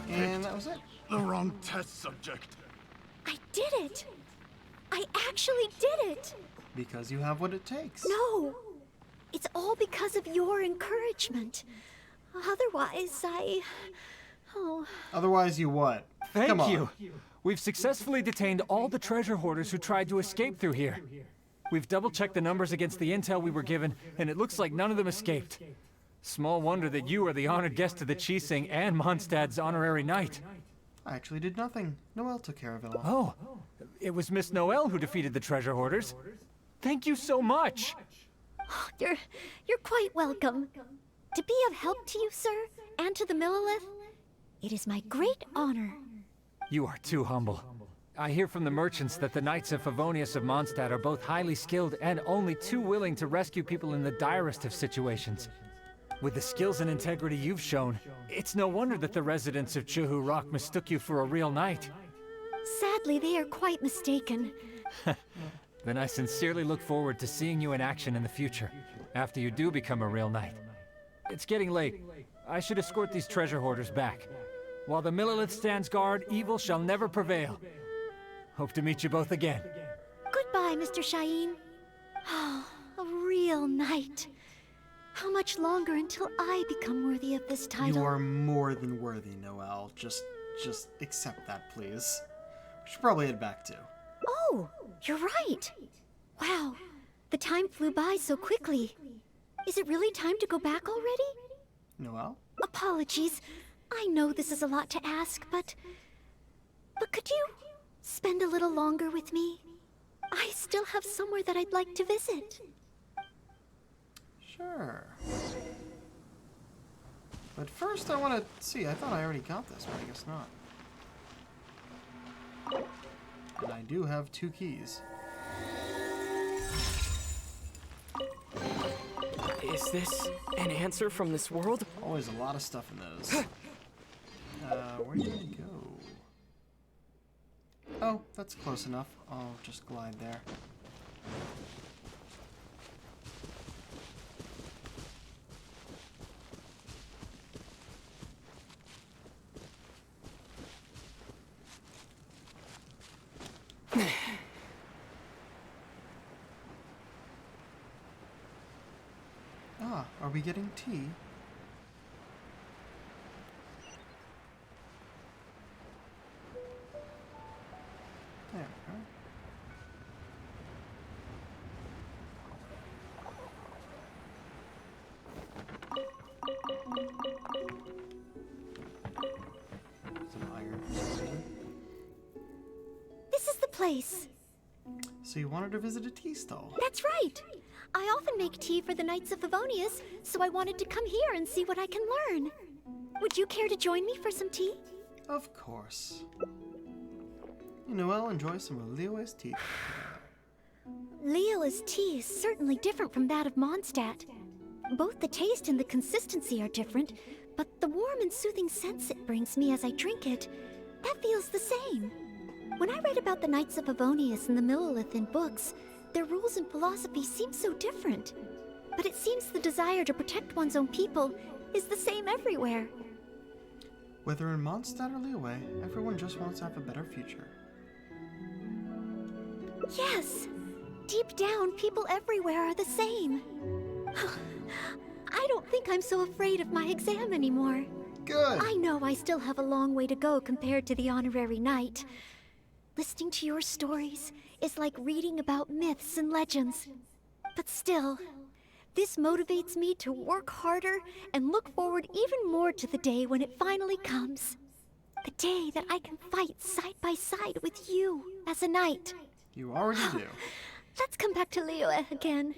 And that was it. The wrong test subject. I did it! I actually did it! Because you have what it takes. No! It's all because of your encouragement. Otherwise, Otherwise, you what? Thank you. We've successfully detained all the treasure hoarders who tried to escape through here. We've double-checked the numbers against the intel we were given, and it looks like none of them escaped. Small wonder that you are the honored guest of the Qixing and Mondstadt's honorary knight. I actually did nothing. Noelle took care of it all. Oh, it was Miss Noelle who defeated the treasure hoarders. Thank you so much. You're quite welcome. To be of help to you, sir, and to the Millilith, it is my great honor. You are too humble. I hear from the merchants that the Knights of Favonius of Mondstadt are both highly skilled and only too willing to rescue people in the direst of situations. With the skills and integrity you've shown, it's no wonder that the residents of Chuhu Rock mistook you for a real knight. Sadly, they are quite mistaken. Then I sincerely look forward to seeing you in action in the future, after you do become a real knight. It's getting late. I should escort these treasure hoarders back. While the Millilith stands guard, evil shall never prevail. Hope to meet you both again. Goodbye, Mr. Shaheen. Oh, a real knight. How much longer until I become worthy of this title? You are more than worthy, Noelle. Just accept that, please. We should probably head back too. Oh, You're right. Wow, the time flew by so quickly. Is it really time to go back already? Noelle? Apologies. I know this is a lot to ask, but could you spend a little longer with me? I still have somewhere that I'd like to visit. Sure. But first I want to see. I thought I already got this, but I guess not. And I do have 2 keys. Is this an answer from this world? Always a lot of stuff in those. Where did it go? Oh, that's close enough. I'll just glide there. Are we getting tea? There we go. Some iron. This is the place. So you wanted to visit a tea stall? That's right. I often make tea for the Knights of Favonius, so I wanted to come here and see what I can learn. Would you care to join me for some tea? Of course. You know, I'll enjoy some of Leo's tea. Leo's tea is certainly different from that of Mondstadt. Both the taste and the consistency are different, but the warm and soothing sense it brings me as I drink it, that feels the same. When I read about the Knights of Favonius and the Millelith in books, their rules and philosophy seem so different. But it seems the desire to protect one's own people is the same everywhere. Whether in Mondstadt or Liyue, everyone just wants to have a better future. Yes! Deep down, people everywhere are the same. I don't think I'm so afraid of my exam anymore. Good! I know I still have a long way to go compared to the honorary knight. Listening to your stories is like reading about myths and legends. But still, this motivates me to work harder and look forward even more to the day when it finally comes. The day that I can fight side by side with you as a knight. You already do. Let's come back to Liyue again.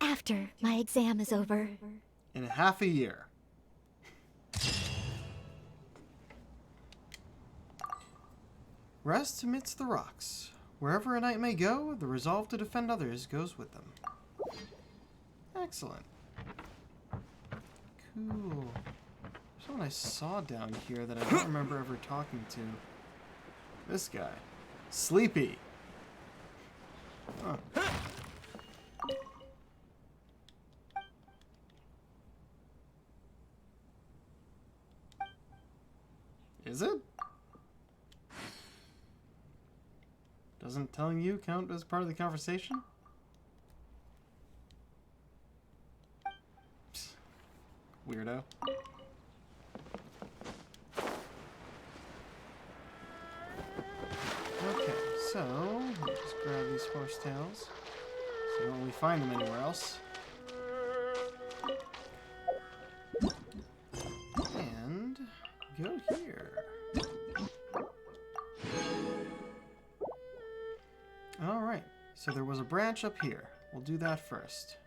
After my exam is over. In half a year. Rest amidst the rocks. Wherever a knight may go, the resolve to defend others goes with them. Excellent. Cool. Someone I saw down here that I don't remember ever talking to. This guy. Sleepy. Huh. Is it? Doesn't telling you count as part of the conversation? Psst. Weirdo. Okay, so let's just grab these horsetails so when we find them anywhere else. And go here. Alright, so there was a branch up here. We'll do that first.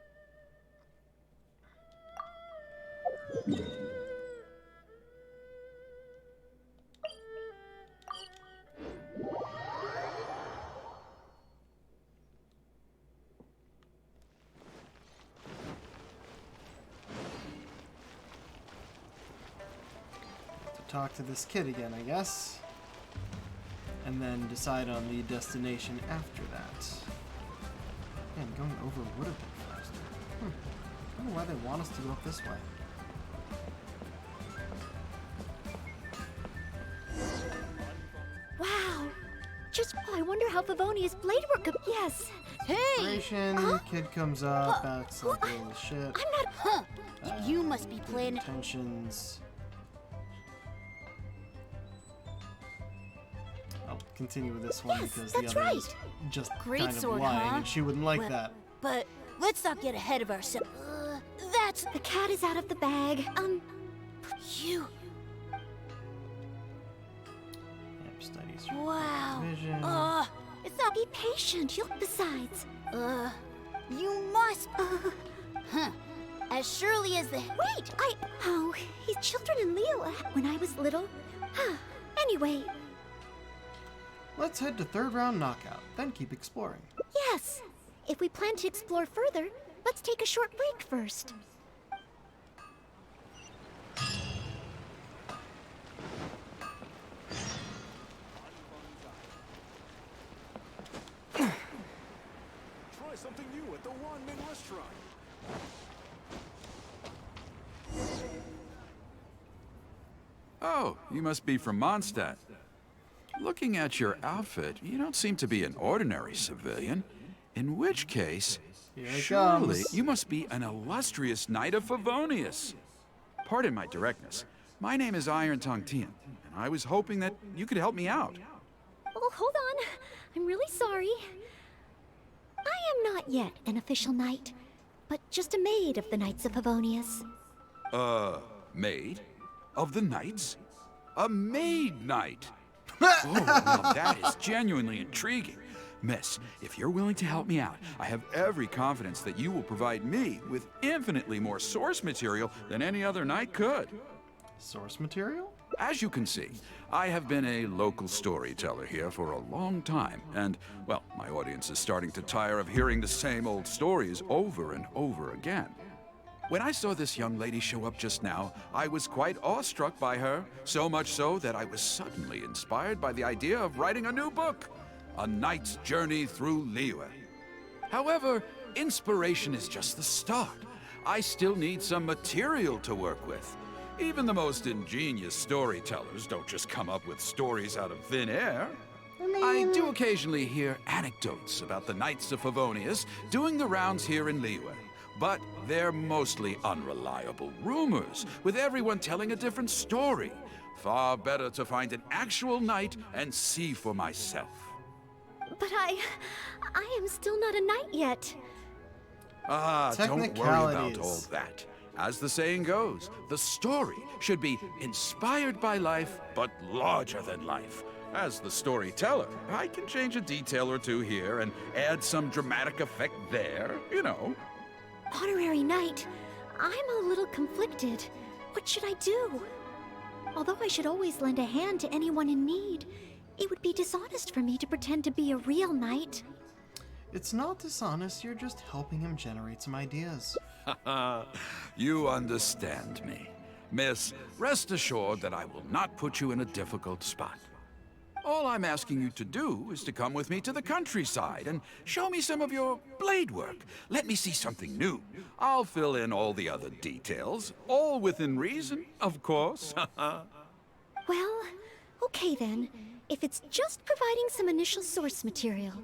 Talk to this kid again, I guess. And then decide on the destination after that. Man, going over would have been faster. I don't know why they want us to go up this way. Wow! Just, I wonder how Favonius blade work. Yes! Hey! Operation, kid comes up, acts like a little shit. I'm not. Huh? You must be planning. Tensions. Oh, continue with this one Yes, because the that's other right. is just Great kind of sword, lying, huh? and she wouldn't like Well, that. But let's not get ahead of ourselves. That's The cat is out of the bag. you. Yep, studies. Wow. Vision. It's not. Be patient. You'll. Besides. You must. Huh. As surely as the. Wait. Oh, he's children in Leo. When I was little. Anyway. Let's head to third round knockout, then keep exploring. Yes. If we plan to explore further, let's take a short break first. Try something new at the Wanmin restaurant. Oh, you must be from Mondstadt. Looking at your outfit, you don't seem to be an ordinary civilian. In which case, Here it surely comes. you must be an illustrious knight of Favonius. Pardon my directness. My name is Iron Tongue Tian, and I was hoping that you could help me out. Oh, hold on. I'm really sorry. I am not yet an official knight, but just a maid of the Knights of Favonius. Maid? Of the knights? A maid knight? Oh, now that is genuinely intriguing. Miss, if you're willing to help me out, I have every confidence that you will provide me with infinitely more source material than any other knight could. Source material? As you can see, I have been a local storyteller here for a long time, and, well, my audience is starting to tire of hearing the same old stories over and over again. When I saw this young lady show up just now, I was quite awestruck by her, so much so that I was suddenly inspired by the idea of writing a new book, A Knight's Journey Through Liyue. However, inspiration is just the start. I still need some material to work with. Even the most ingenious storytellers don't just come up with stories out of thin air. I do occasionally hear anecdotes about the Knights of Favonius doing the rounds here in Liyue. But they're mostly unreliable rumors, with everyone telling a different story. Far better to find an actual knight and see for myself. But I am still not a knight yet. Don't worry about all that. As the saying goes, the story should be inspired by life, but larger than life. As the storyteller, I can change a detail or two here and add some dramatic effect there, you know. Honorary knight, I'm a little conflicted. What should I do? Although I should always lend a hand to anyone in need, it would be dishonest for me to pretend to be a real knight. It's not dishonest, you're just helping him generate some ideas. You understand me. Miss, rest assured that I will not put you in a difficult spot. All I'm asking you to do is to come with me to the countryside and show me some of your blade work. Let me see something new. I'll fill in all the other details, all within reason, of course. Well, okay then, if it's just providing some initial source material.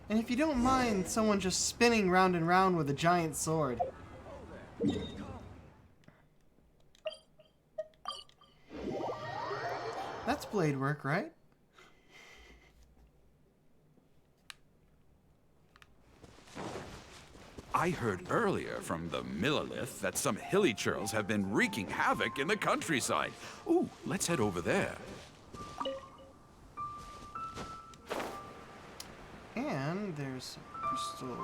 And if you don't mind someone just spinning round and round with a giant sword. That's blade work, right? I heard earlier from the Millilith that some hilly churls have been wreaking havoc in the countryside. Ooh, let's head over there. And there's some crystals.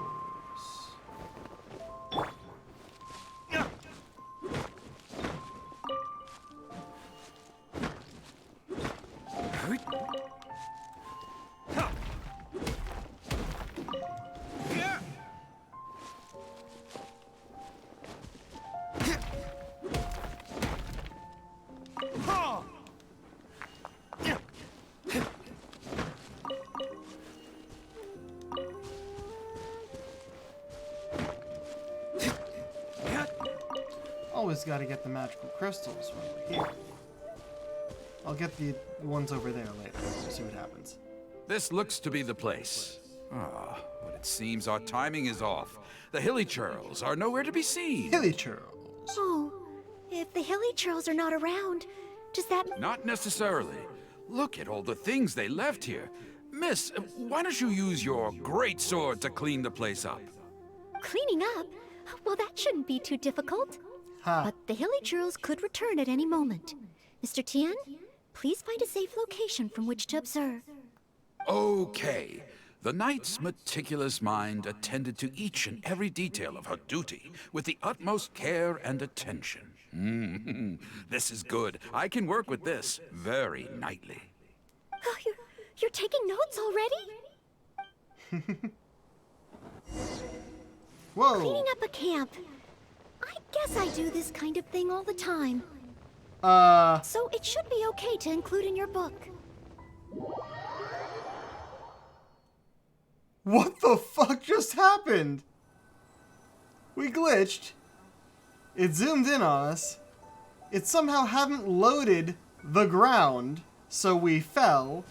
Always got to get the magical crystals when we're here. I'll get the ones over there later. We'll see what happens. This looks to be the place. Ah, but it seems our timing is off. The hilly churls are nowhere to be seen. Hilly churls? Oh, if the hilly churls are not around, does that... Not necessarily. Look at all the things they left here. Miss, why don't you use your great sword to clean the place up? Cleaning up? Well, that shouldn't be too difficult. But the hilly churls could return at any moment. Mr. Tien, please find a safe location from which to observe. Okay. The knight's meticulous mind attended to each and every detail of her duty with the utmost care and attention. This is good. I can work with this very knightly. Oh, you're taking notes already? Whoa. Cleaning up a camp. I guess I do this kind of thing all the time. So it should be okay to include in your book. What the fuck just happened? We glitched. It zoomed in on us. It somehow hadn't loaded the ground, so we fell.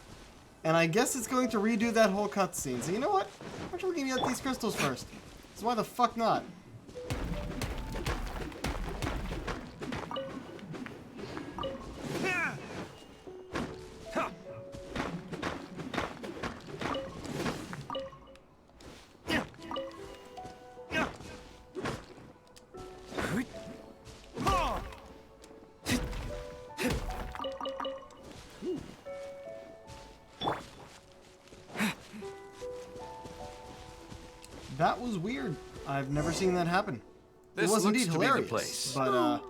And I guess it's going to redo that whole cutscene. So you know what? Why don't you give me out these crystals first? So why the fuck not? That was weird. I've never seen that happen. This it was looks indeed to be hilarious, the place. But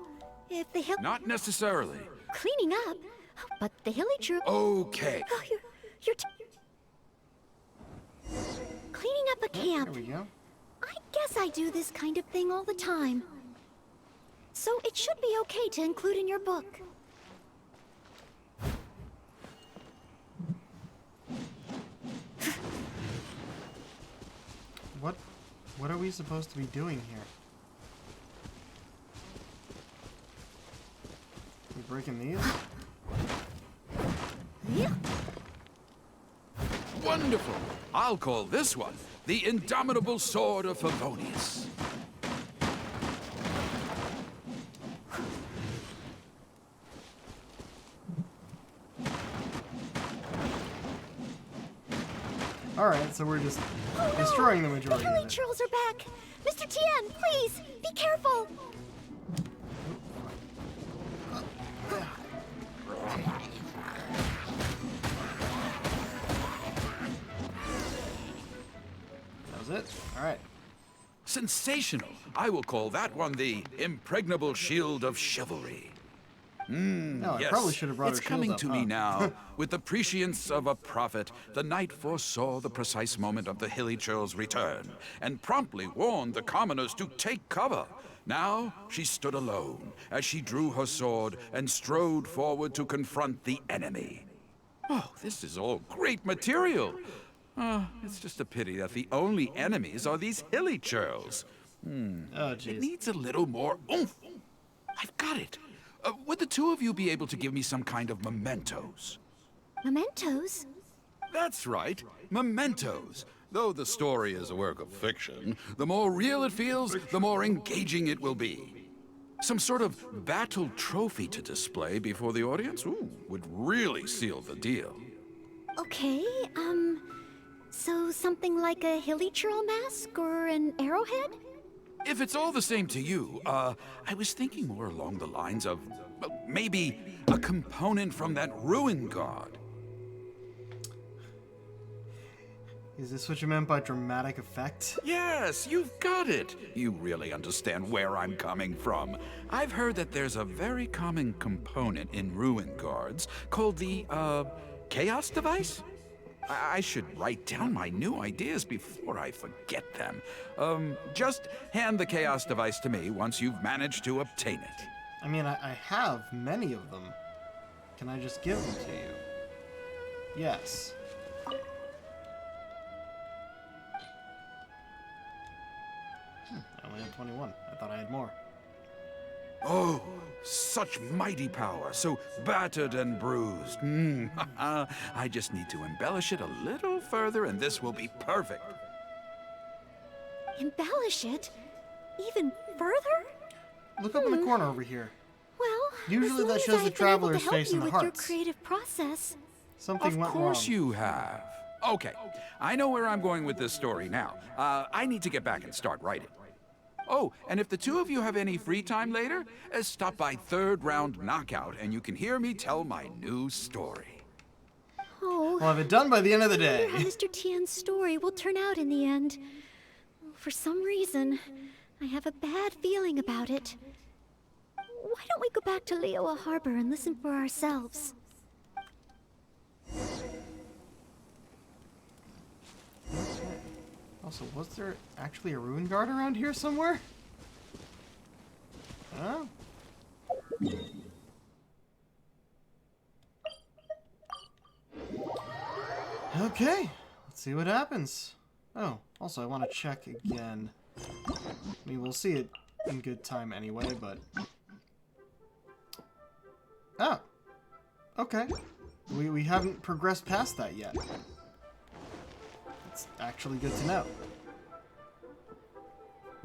If the hill... Not necessarily. Cleaning up? But the hilly churl... Okay. Oh, you're cleaning up a camp. There we go. I guess I do this kind of thing all the time. So it should be okay to include in your book. What are we supposed to be doing here? We breaking these? Yeah. Wonderful. I'll call this one the Indomitable Sword of Favonius. Alright, so we're just destroying the majority The hilly of it. churls are back! Mr. Tien, please, be careful! That was it? Alright. Sensational. I will call that one the Impregnable Shield of Chivalry. No, I Yes, probably should have brought it's our shields coming up, to huh? me now. With the prescience of a prophet, the knight foresaw the precise moment of the hilly churl's return, and promptly warned the commoners to take cover. Now she stood alone, as she drew her sword and strode forward to confront the enemy. Oh, this is all great material. It's just a pity that the only enemies are these hilly churls. Oh, jeez. It needs a little more oomph. I've got it. Would the two of you be able to give me some kind of mementos? Mementos? That's right, mementos. Though the story is a work of fiction, the more real it feels, the more engaging it will be. Some sort of battle trophy to display before the audience would really seal the deal. Okay, so something like a hilly churl mask or an arrowhead? If it's all the same to you, I was thinking more along the lines of, well, maybe a component from that ruin guard. Is this what you meant by dramatic effect? Yes, you've got it. You really understand where I'm coming from. I've heard that there's a very common component in ruin guards called the, chaos device? I should write down my new ideas before I forget them. Just hand the chaos device to me once you've managed to obtain it. I mean, I have many of them. Can I just give them to you? Yes. I only have 21. I thought I had more. Oh, such mighty power, so battered and bruised. I just need to embellish it a little further and this will be perfect. Embellish it? Even further? Look up in the corner over here. Well, Usually as long that as shows I've the been able to traveler's help face you and the with hearts. your creative process, Something went Of course wrong. you have. Okay, I know where I'm going with this story now. I need to get back and start writing. Oh, and if the two of you have any free time later, stop by Third Round Knockout and you can hear me tell my new story. Oh. We'll have it done by the end of the I day. wonder how Mr. Tien's story will turn out in the end. For some reason, I have a bad feeling about it. Why don't we go back to Liyue Harbor and listen for ourselves? Also, was there actually a ruin guard around here somewhere? Oh. Okay, let's see what happens. Oh, also I want to check again. I mean, we'll see it in good time anyway, but... Oh. Okay. We haven't progressed past that yet. It's actually good to know.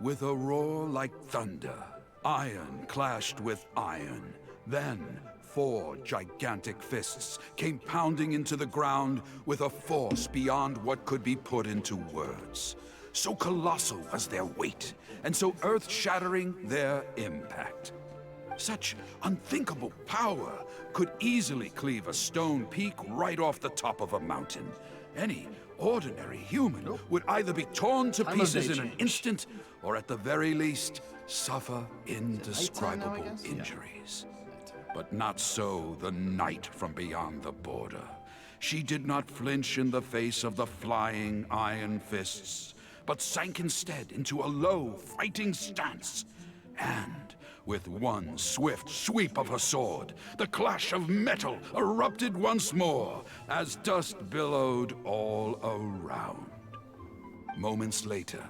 With a roar like thunder, iron clashed with iron. Then, 4 gigantic fists came pounding into the ground with a force beyond what could be put into words. So colossal was their weight, and so earth-shattering their impact. Such unthinkable power could easily cleave a stone peak right off the top of a mountain. Any ordinary human would either be torn to pieces in an instant, or at the very least, suffer indescribable injuries. But not so the knight from beyond the border. She did not flinch in the face of the flying iron fists, but sank instead into a low, fighting stance. And with one swift sweep of her sword, the clash of metal erupted once more as dust billowed all around. Moments later,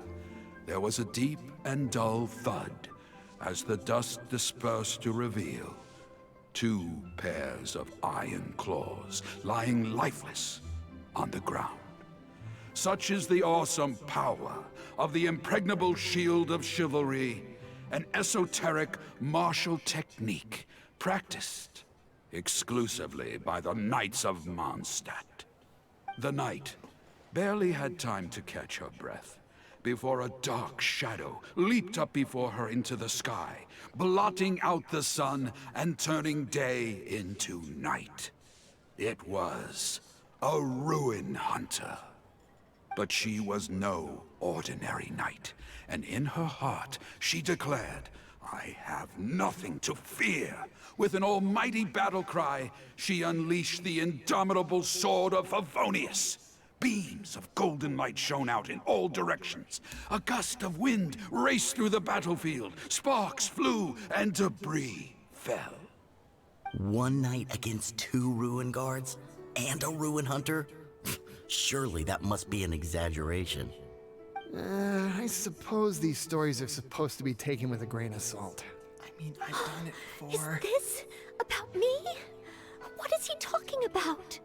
there was a deep and dull thud as the dust dispersed to reveal 2 pairs of iron claws lying lifeless on the ground. Such is the awesome power of the Impregnable Shield of Chivalry, an esoteric martial technique practiced exclusively by the Knights of Mondstadt. The knight barely had time to catch her breath before a dark shadow leaped up before her into the sky, blotting out the sun and turning day into night. It was a ruin hunter. But she was no ordinary knight, and in her heart she declared, "I have nothing to fear." With an almighty battle cry, she unleashed the indomitable sword of Favonius. Beams of golden light shone out in all directions. A gust of wind raced through the battlefield. Sparks flew and debris fell. One knight against 2 ruin guards? And a ruin hunter? Surely that must be an exaggeration. I suppose these stories are supposed to be taken with a grain of salt. I mean, I've done it before. Is this about me? What is he talking about?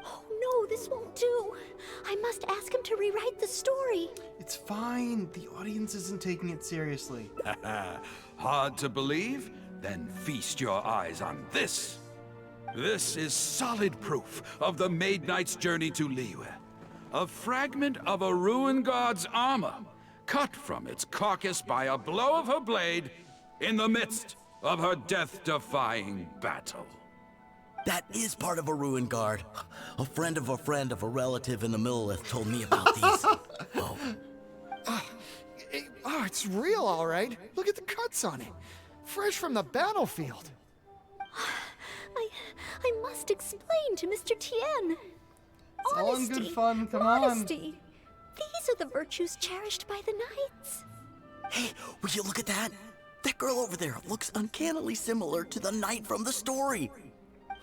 Oh no, this won't do. I must ask him to rewrite the story. It's fine. The audience isn't taking it seriously. Hard to believe? Then feast your eyes on this. This is solid proof of the Maid Knight's journey to Liyue. A fragment of a ruin guard's armor, cut from its carcass by a blow of her blade in the midst of her death-defying battle. That is part of a ruin guard. A friend of a relative in the Millelith told me about these. It's real, all right. Look at the cuts on it. Fresh from the battlefield. I must explain to Mr. Tien. It's all in good fun, come on. Modesty. These are the virtues cherished by the knights. Hey, would you look at that? That girl over there looks uncannily similar to the knight from the story.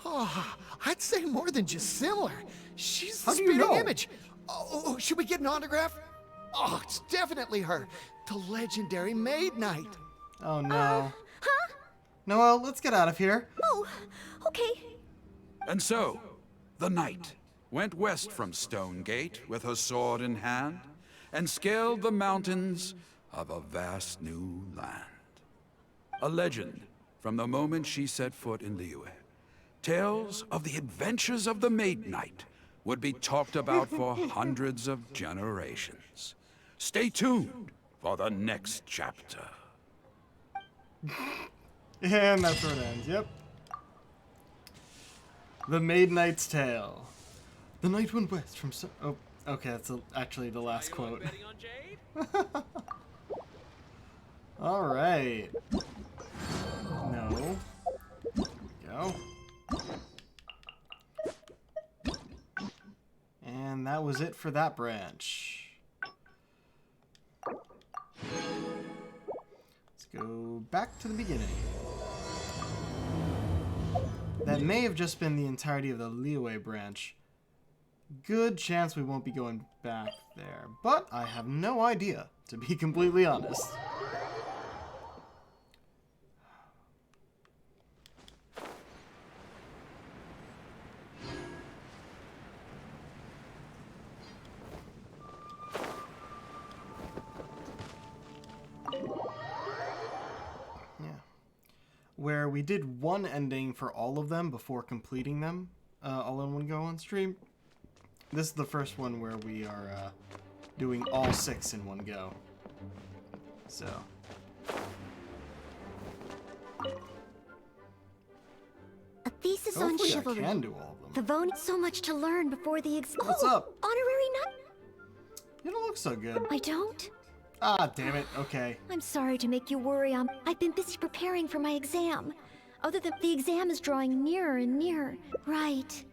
Oh, I'd say more than just similar. She's the How do you spitting know? image. Oh, should we get an autograph? Oh, it's definitely her. The legendary Maid Knight. Oh no. Noel, let's get out of here. Oh, okay. And so, the knight went west from Stonegate with her sword in hand and scaled the mountains of a vast new land. A legend from the moment she set foot in Liyue, tales of the adventures of the Maid Knight would be talked about for hundreds of generations. Stay tuned for the next chapter. And that's where it ends, yep. The Maid Knight's Tale. The night went west from oh, okay, that's actually the last quote. Alright. No. Go. And that was it for that branch. Let's go back to the beginning. That may have just been the entirety of the Leeway branch. Good chance we won't be going back there, but I have no idea, to be completely honest. Where we did one ending for all of them before completing them all in one go on stream. This is the first one where we are doing all 6 in one go. So. A thesis on Hopefully chivalry. I can do all of them. Pavone, so much to learn before the What's up? Honorary knight? You don't look so good. I don't? Ah, damn it. Okay. I'm sorry to make you worry. I've been busy preparing for my exam. Other than the exam is drawing nearer and nearer. Right.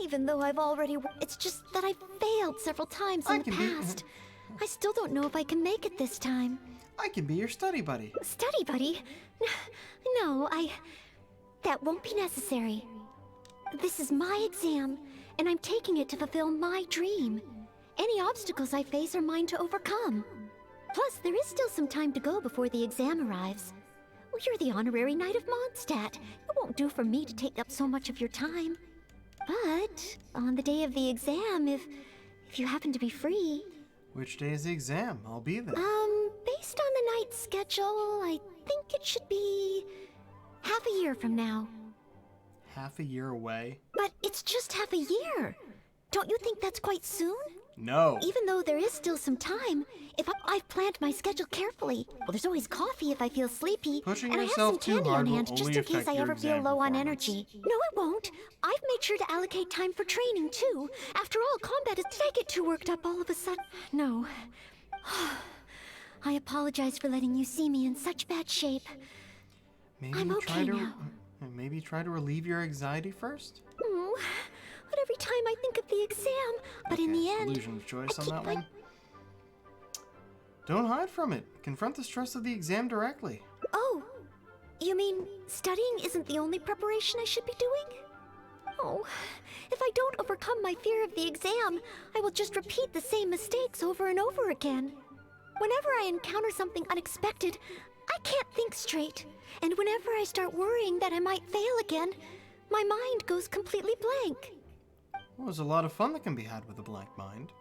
Even though I've already... It's just that I've failed several times in the past. I still don't know if I can make it this time. I can be your study buddy. Study buddy? No, that won't be necessary. This is my exam, and I'm taking it to fulfill my dream. Any obstacles I face are mine to overcome. Plus, there is still some time to go before the exam arrives. Well, you're the honorary knight of Mondstadt. It won't do for me to take up so much of your time. But on the day of the exam, if you happen to be free... Which day is the exam? I'll be there. Based on the night's schedule, I think it should be half a year from now. Half a year away? But it's just half a year. Don't you think that's quite soon? No. Even though there is still some time, if I've planned my schedule carefully. Well, there's always coffee if I feel sleepy. Pushing and I have yourself some too candy hard on will hand just only in case affect I your ever feel exam low on performance. energy. No, it won't. I've made sure to allocate time for training, too. After all, combat is... Did I get too worked up all of a sudden? No. I apologize for letting you see me in such bad shape. Maybe I'm okay now. Maybe try to relieve your anxiety first? Oh, but every time I think of the exam, but in the end... Illusion of choice on that one. Don't hide from it. Confront the stress of the exam directly. Oh, you mean studying isn't the only preparation I should be doing? Oh, if I don't overcome my fear of the exam, I will just repeat the same mistakes over and over again. Whenever I encounter something unexpected, I can't think straight. And whenever I start worrying that I might fail again, my mind goes completely blank. Well, there's a lot of fun that can be had with a blank mind.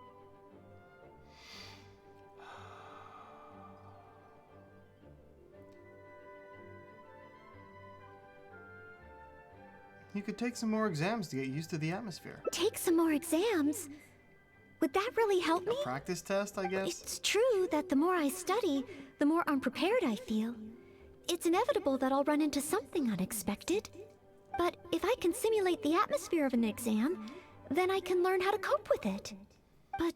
You could take some more exams to get used to the atmosphere. Take some more exams? Would that really help me? A practice test, I guess? It's true that the more I study, the more unprepared I feel. It's inevitable that I'll run into something unexpected. But if I can simulate the atmosphere of an exam, then I can learn how to cope with it. But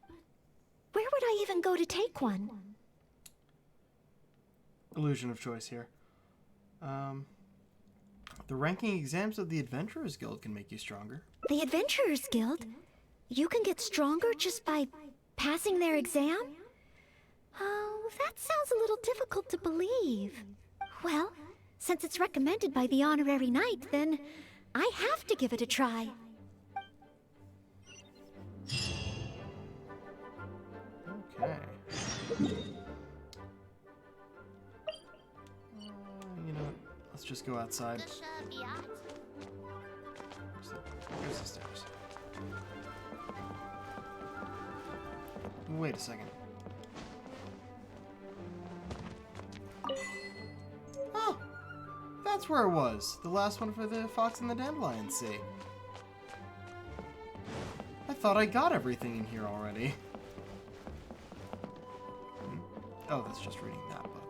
where would I even go to take one? Illusion of choice here. The ranking exams of the Adventurers Guild can make you stronger. The Adventurers Guild? You can get stronger just by passing their exam? Oh, that sounds a little difficult to believe. Well, since it's recommended by the Honorary Knight, then I have to give it a try. Okay. You know what? Let's just go outside. Here's the stairs. Wait a second. that's where it was. The last one for the Fox and the Dandelion Sea. I thought I got everything in here already. Oh, that's just reading that book.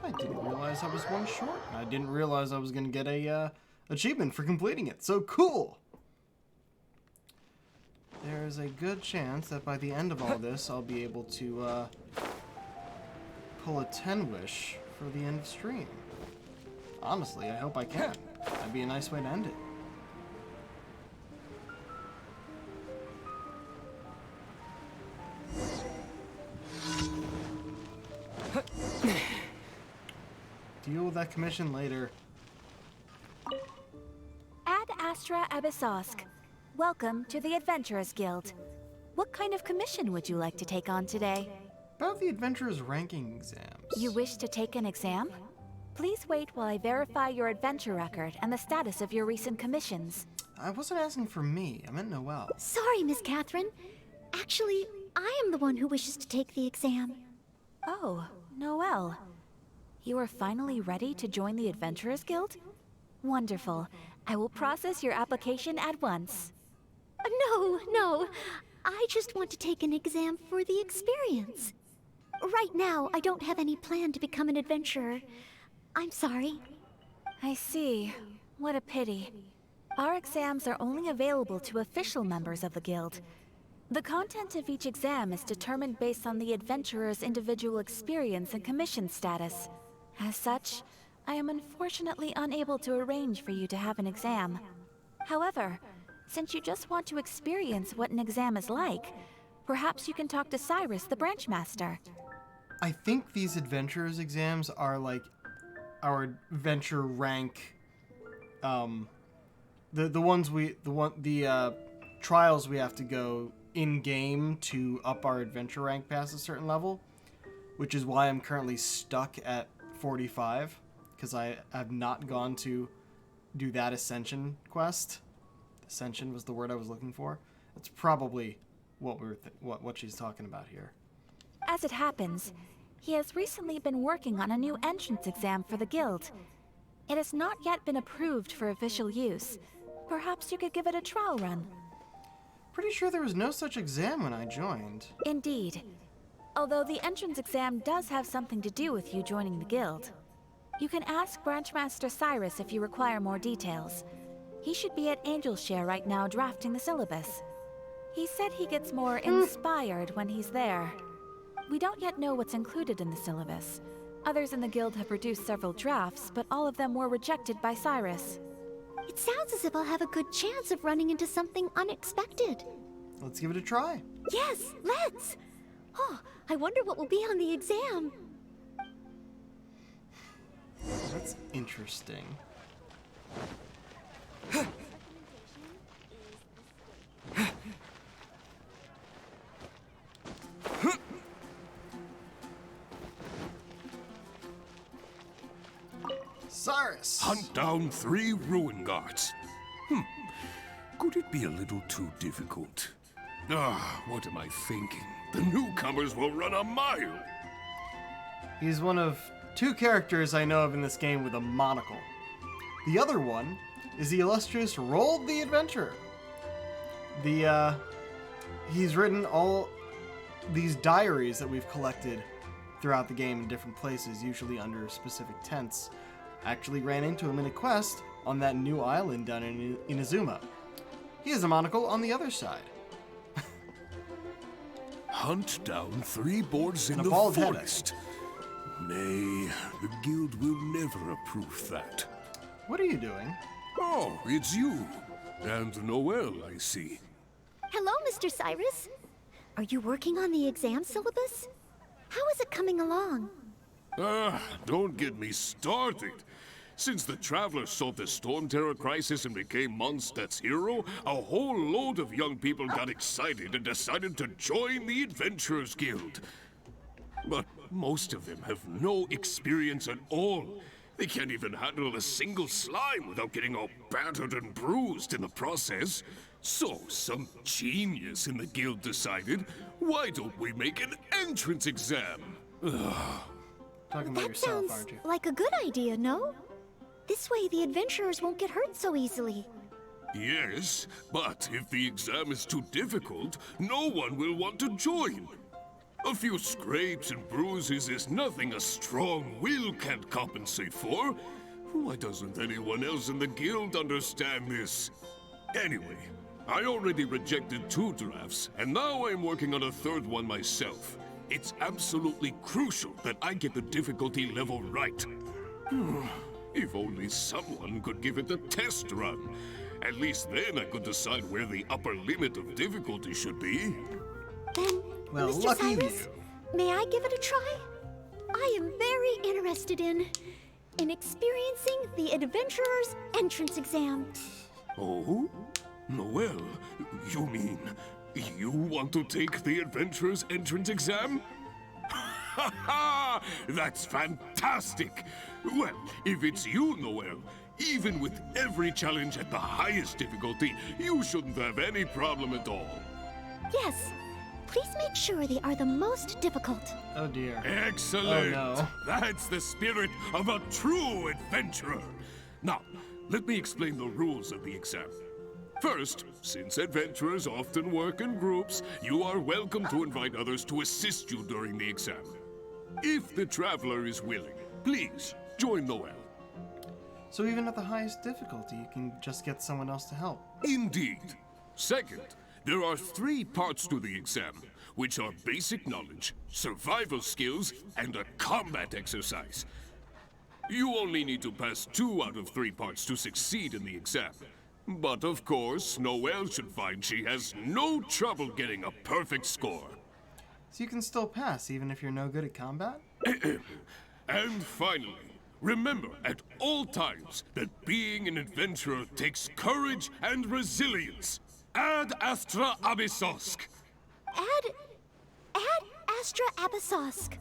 I didn't realize I was one short. I didn't realize I was going to get a achievement for completing it. So cool! There's a good chance that by the end of all this, I'll be able to pull a 10 wish for the end of stream. Honestly, I hope I can. That'd be a nice way to end it. Deal with that commission later. Ad Astra Abyssosk. Welcome to the Adventurers Guild. What kind of commission would you like to take on today? About the Adventurers ranking exams. You wish to take an exam? Please wait while I verify your adventure record and the status of your recent commissions. I wasn't asking for me. I meant Noelle. Sorry, Miss Catherine. Actually, I am the one who wishes to take the exam. Oh, Noelle. You are finally ready to join the Adventurers Guild? Wonderful. I will process your application at once. No. I just want to take an exam for the experience. Right now, I don't have any plan to become an adventurer. I'm sorry. I see. What a pity. Our exams are only available to official members of the Guild. The content of each exam is determined based on the adventurer's individual experience and commission status. As such, I am unfortunately unable to arrange for you to have an exam. However, since you just want to experience what an exam is like, perhaps you can talk to Cyrus, the branch master. I think these adventurers exams are like our adventure rank, the trials we have to go in game to up our adventure rank past a certain level, which is why I'm currently stuck at 45, because I have not gone to do that Ascension Quest. Ascension was the word I was looking for. That's probably what what she's talking about here. As it happens, he has recently been working on a new entrance exam for the Guild. It has not yet been approved for official use. Perhaps you could give it a trial run. Pretty sure there was no such exam when I joined. Indeed. Although the entrance exam does have something to do with you joining the Guild. You can ask Branchmaster Cyrus if you require more details. He should be at Angel's Share right now drafting the syllabus. He said he gets more inspired when he's there. We don't yet know what's included in the syllabus. Others in the Guild have produced several drafts, but all of them were rejected by Cyrus. It sounds as if I'll have a good chance of running into something unexpected. Let's give it a try. Yes, let's! Oh, I wonder what will be on the exam. That's interesting. Cyrus! Hunt down 3 ruin guards. Could it be a little too difficult? What am I thinking? The newcomers will run a mile. He's one of 2 characters I know of in this game with a monocle. The other one is the illustrious Roald the Adventurer. He's written all these diaries that we've collected throughout the game in different places, usually under specific tents. Actually ran into him in a quest on that new island down in Inazuma. He has a monocle on the other side. Hunt down 3 boards in And a the bald head. forest. Nay, the guild will never approve that. What are you doing? Oh, it's you. And Noelle, I see. Hello, Mr. Cyrus. Are you working on the exam syllabus? How is it coming along? Don't get me started. Since the Travelers solved the Storm Terror crisis and became Mondstadt's hero, a whole load of young people got excited and decided to join the Adventurers Guild. But most of them have no experience at all. They can't even handle a single slime without getting all battered and bruised in the process. So some genius in the guild decided, why don't we make an entrance exam? Talking about That yourself, sounds aren't you? like a good idea, no? This way the adventurers won't get hurt so easily. Yes, but if the exam is too difficult, no one will want to join. A few scrapes and bruises is nothing a strong will can't compensate for. Why doesn't anyone else in the guild understand this? Anyway, I already rejected 2 drafts, and now I'm working on a 3rd one myself. It's absolutely crucial that I get the difficulty level right. If only someone could give it a test run. At least then I could decide where the upper limit of difficulty should be. Then, Well, Mr. lucky Cyrus, may I give it a try? I am very interested in experiencing the adventurer's entrance exam. Oh? Noel, you mean you want to take the adventurer's entrance exam? Ha ha! That's fantastic! Well, if it's you, Noel, even with every challenge at the highest difficulty, you shouldn't have any problem at all. Yes, please make sure they are the most difficult. Oh dear. Excellent! Oh no. That's the spirit of a true adventurer. Now, let me explain the rules of the exam. First, since adventurers often work in groups, you are welcome to invite others to assist you during the exam. If the traveler is willing, please join Noel. So even at the highest difficulty, you can just get someone else to help. Indeed. Second, there are 3 parts to the exam, which are basic knowledge, survival skills, and a combat exercise. You only need to pass 2 out of 3 parts to succeed in the exam. But of course, Noel should find she has no trouble getting a perfect score. So you can still pass even if you're no good at combat? And finally, remember at all times that being an adventurer takes courage and resilience. Ad Astra Abyssosk. Ad Astra Abyssosk.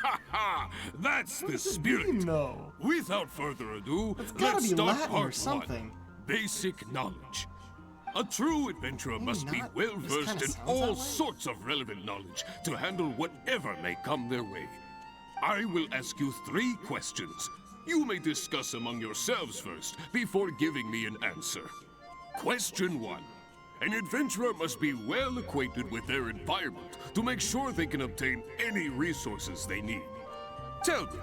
Ha ha! That's the does it spirit. mean, though? Without further ado, gotta let's be start Latin part or something. 1. Basic knowledge. A true adventurer must be not. well This versed kinda in sounds all that way. sorts of relevant knowledge to handle whatever may come their way. I will ask you 3 questions. You may discuss among yourselves first before giving me an answer. Question 1. An adventurer must be well acquainted with their environment to make sure they can obtain any resources they need. Tell me,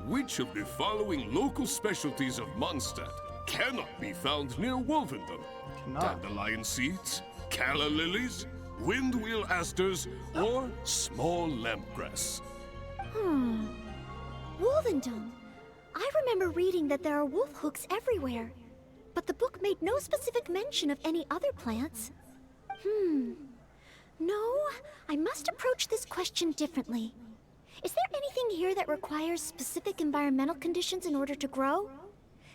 which of the following local specialties of Mondstadt cannot be found near Wolvendom? Dandelion seeds, calla lilies, windwheel asters, or small lampgrass? Wolvendom. I remember reading that there are wolf hooks everywhere, but the book made no specific mention of any other plants. No, I must approach this question differently. Is there anything here that requires specific environmental conditions in order to grow?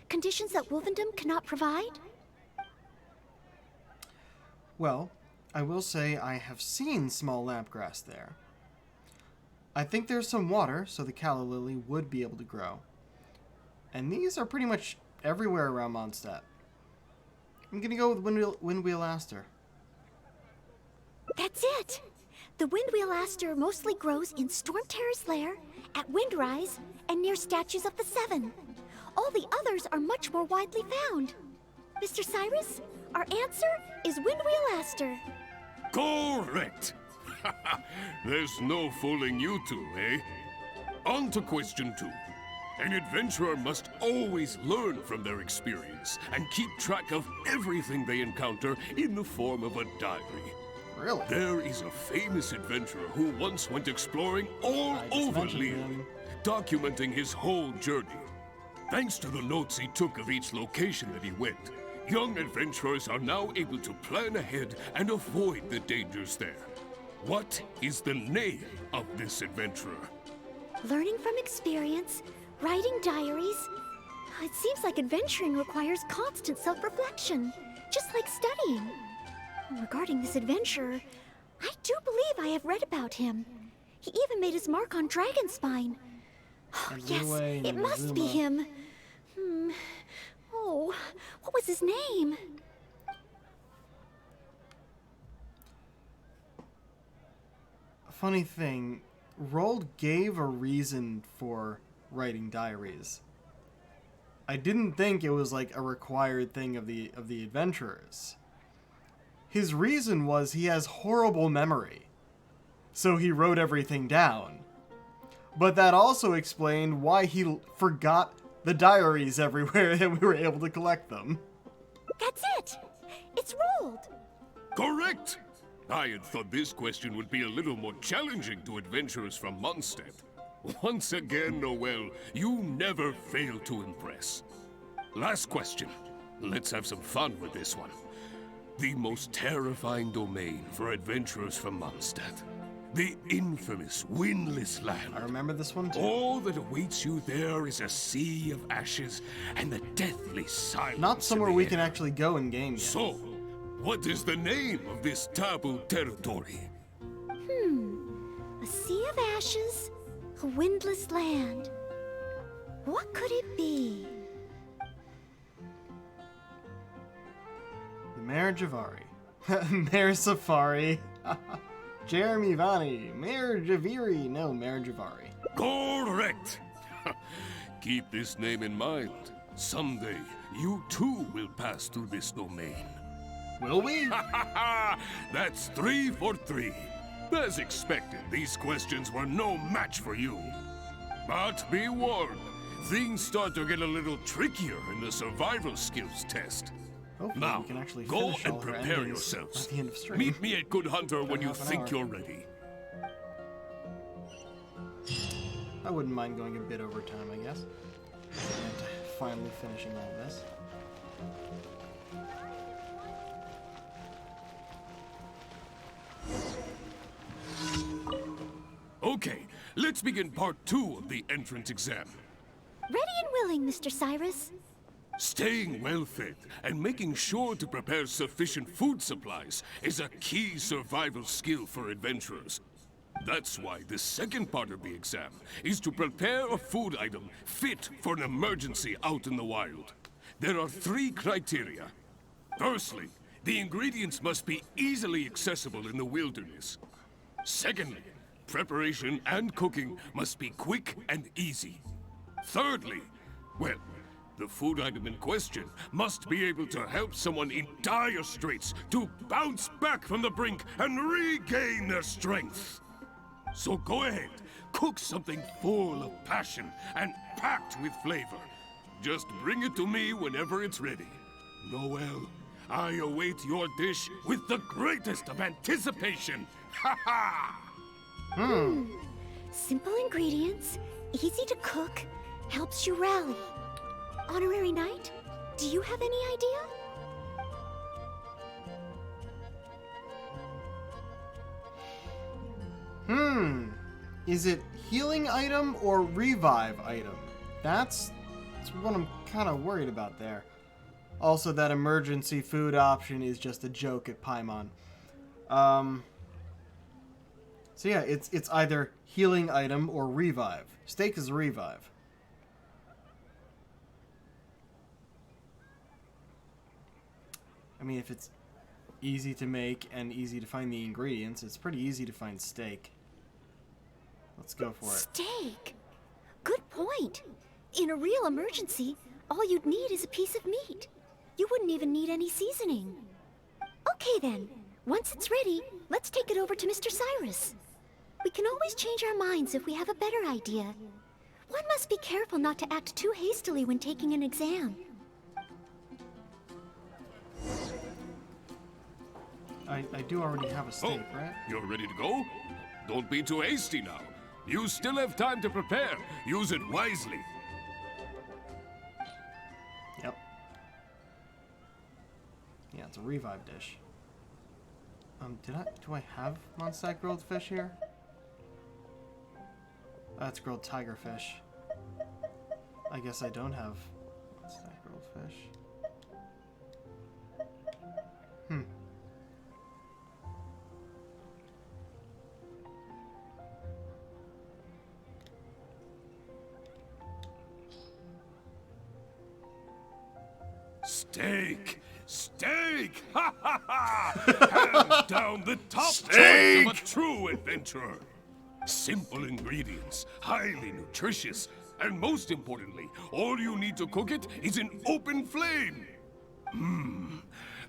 Conditions that Wolvendom cannot provide? Well, I will say I have seen small lampgrass there. I think there's some water, so the calla lily would be able to grow. And these are pretty much everywhere around Mondstadt. I'm gonna go with windwheel aster. That's it! The windwheel aster mostly grows in Storm Terror's lair, at Windrise, and near statues of the Seven. All the others are much more widely found. Mr. Cyrus, our answer is windwheel aster. Correct! There's no fooling you two, eh? On to question 2. An adventurer must always learn from their experience and keep track of everything they encounter in the form of a diary. Really? There is a famous adventurer who once went exploring all over Lear, documenting his whole journey. Thanks to the notes he took of each location that he went, young adventurers are now able to plan ahead and avoid the dangers there. What is the name of this adventurer? Learning from experience, writing diaries. It seems like adventuring requires constant self-reflection, just like studying. Regarding this adventurer, I do believe I have read about him. He even made his mark on Dragonspine. Oh, yes, it must be him. Oh, what was his name? Funny thing, Roald gave a reason for writing diaries. I didn't think it was like a required thing of the adventurers. His reason was he has horrible memory, so he wrote everything down. But that also explained why he forgot the diaries everywhere and we were able to collect them. That's it! It's Roald! Correct! I had thought this question would be a little more challenging to adventurers from Mondstadt. Once again, Noel, you never fail to impress. Last question. Let's have some fun with this one. The most terrifying domain for adventurers from Mondstadt. The infamous Windless Land. I remember this one too. All that awaits you there is a sea of ashes and the deathly silence. Not somewhere we can actually go in game yet. So, what is the name of this taboo territory? A sea of ashes, a windless land. What could it be? The Mayor Javari. Mayor Safari. Jeremy Vani. Mayor Javiri. No, Mayor Javari. Correct! Keep this name in mind. Someday, you too will pass through this domain. Will we? That's 3 for 3. As expected, these questions were no match for you. But be warned, things start to get a little trickier in the survival skills test. Hopefully Now, we can actually go finish and all our prepare endings yourselves. at the end of stream. Meet me at Good Hunter when you half an think hour. you're ready. I wouldn't mind going a bit over time, I guess. And finally finishing all this. Okay, let's begin part 2 of the entrance exam. Ready and willing, Mr. Cyrus. Staying well-fed and making sure to prepare sufficient food supplies is a key survival skill for adventurers. That's why the second part of the exam is to prepare a food item fit for an emergency out in the wild. There are 3 criteria. Firstly, the ingredients must be easily accessible in the wilderness. Secondly, preparation and cooking must be quick and easy. Thirdly, well, the food item in question must be able to help someone in dire straits to bounce back from the brink and regain their strength. So go ahead, cook something full of passion and packed with flavor. Just bring it to me whenever it's ready. Noel, I await your dish with the greatest of anticipation. Ha ha! Simple ingredients, easy to cook, helps you rally. Honorary Knight, do you have any idea? Is it healing item or revive item? That's what I'm kind of worried about there. Also, that emergency food option is just a joke at Paimon. So yeah, it's either healing item or revive. Steak is a revive. I mean, if it's easy to make and easy to find the ingredients, it's pretty easy to find steak. Let's go for it. Steak? Good point. In a real emergency, all you'd need is a piece of meat. You wouldn't even need any seasoning. Okay then, once it's ready, let's take it over to Mr. Cyrus. We can always change our minds if we have a better idea. One must be careful not to act too hastily when taking an exam. I do already have a steak, right? You're ready to go? Don't be too hasty now. You still have time to prepare. Use it wisely. Yep. Yeah, it's a revive dish. Do I have Mondstadt grilled fish here? That's grilled tiger fish. I guess I don't have Mondstadt grilled fish. Steak! Steak! Ha ha ha! Hands down the top choice of a true adventurer. Simple ingredients, highly nutritious, and most importantly, all you need to cook it is an open flame.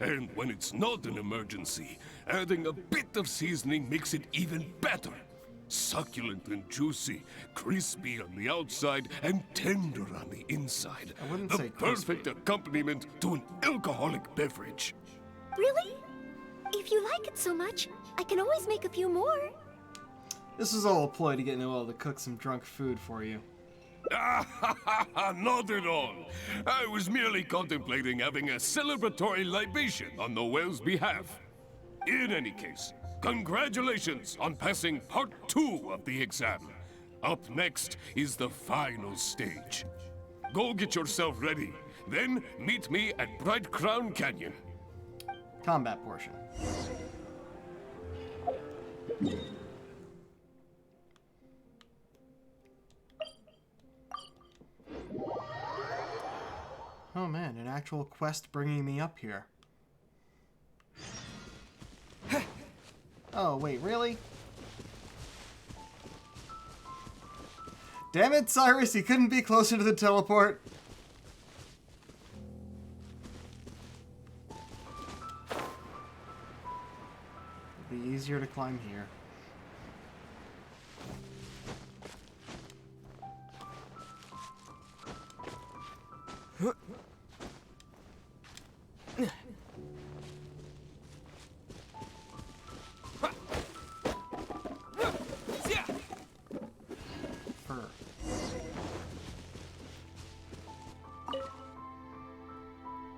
And when it's not an emergency, adding a bit of seasoning makes it even better. Succulent and juicy, crispy on the outside and tender on the inside. I wouldn't the say perfect accompaniment to an alcoholic beverage. Really? If you like it so much, I can always make a few more. This is all a ploy to get Noelle to cook some drunk food for you. Not at all. I was merely contemplating having a celebratory libation on Noelle's behalf. In any case, congratulations on passing part 2 of the exam. Up next is the final stage. Go get yourself ready, then meet me at Bright Crown Canyon. Combat portion. Oh man, an actual quest bringing me up here. Oh wait, really? Damn it, Cyrus, you couldn't be closer to the teleport. It'll be easier to climb here.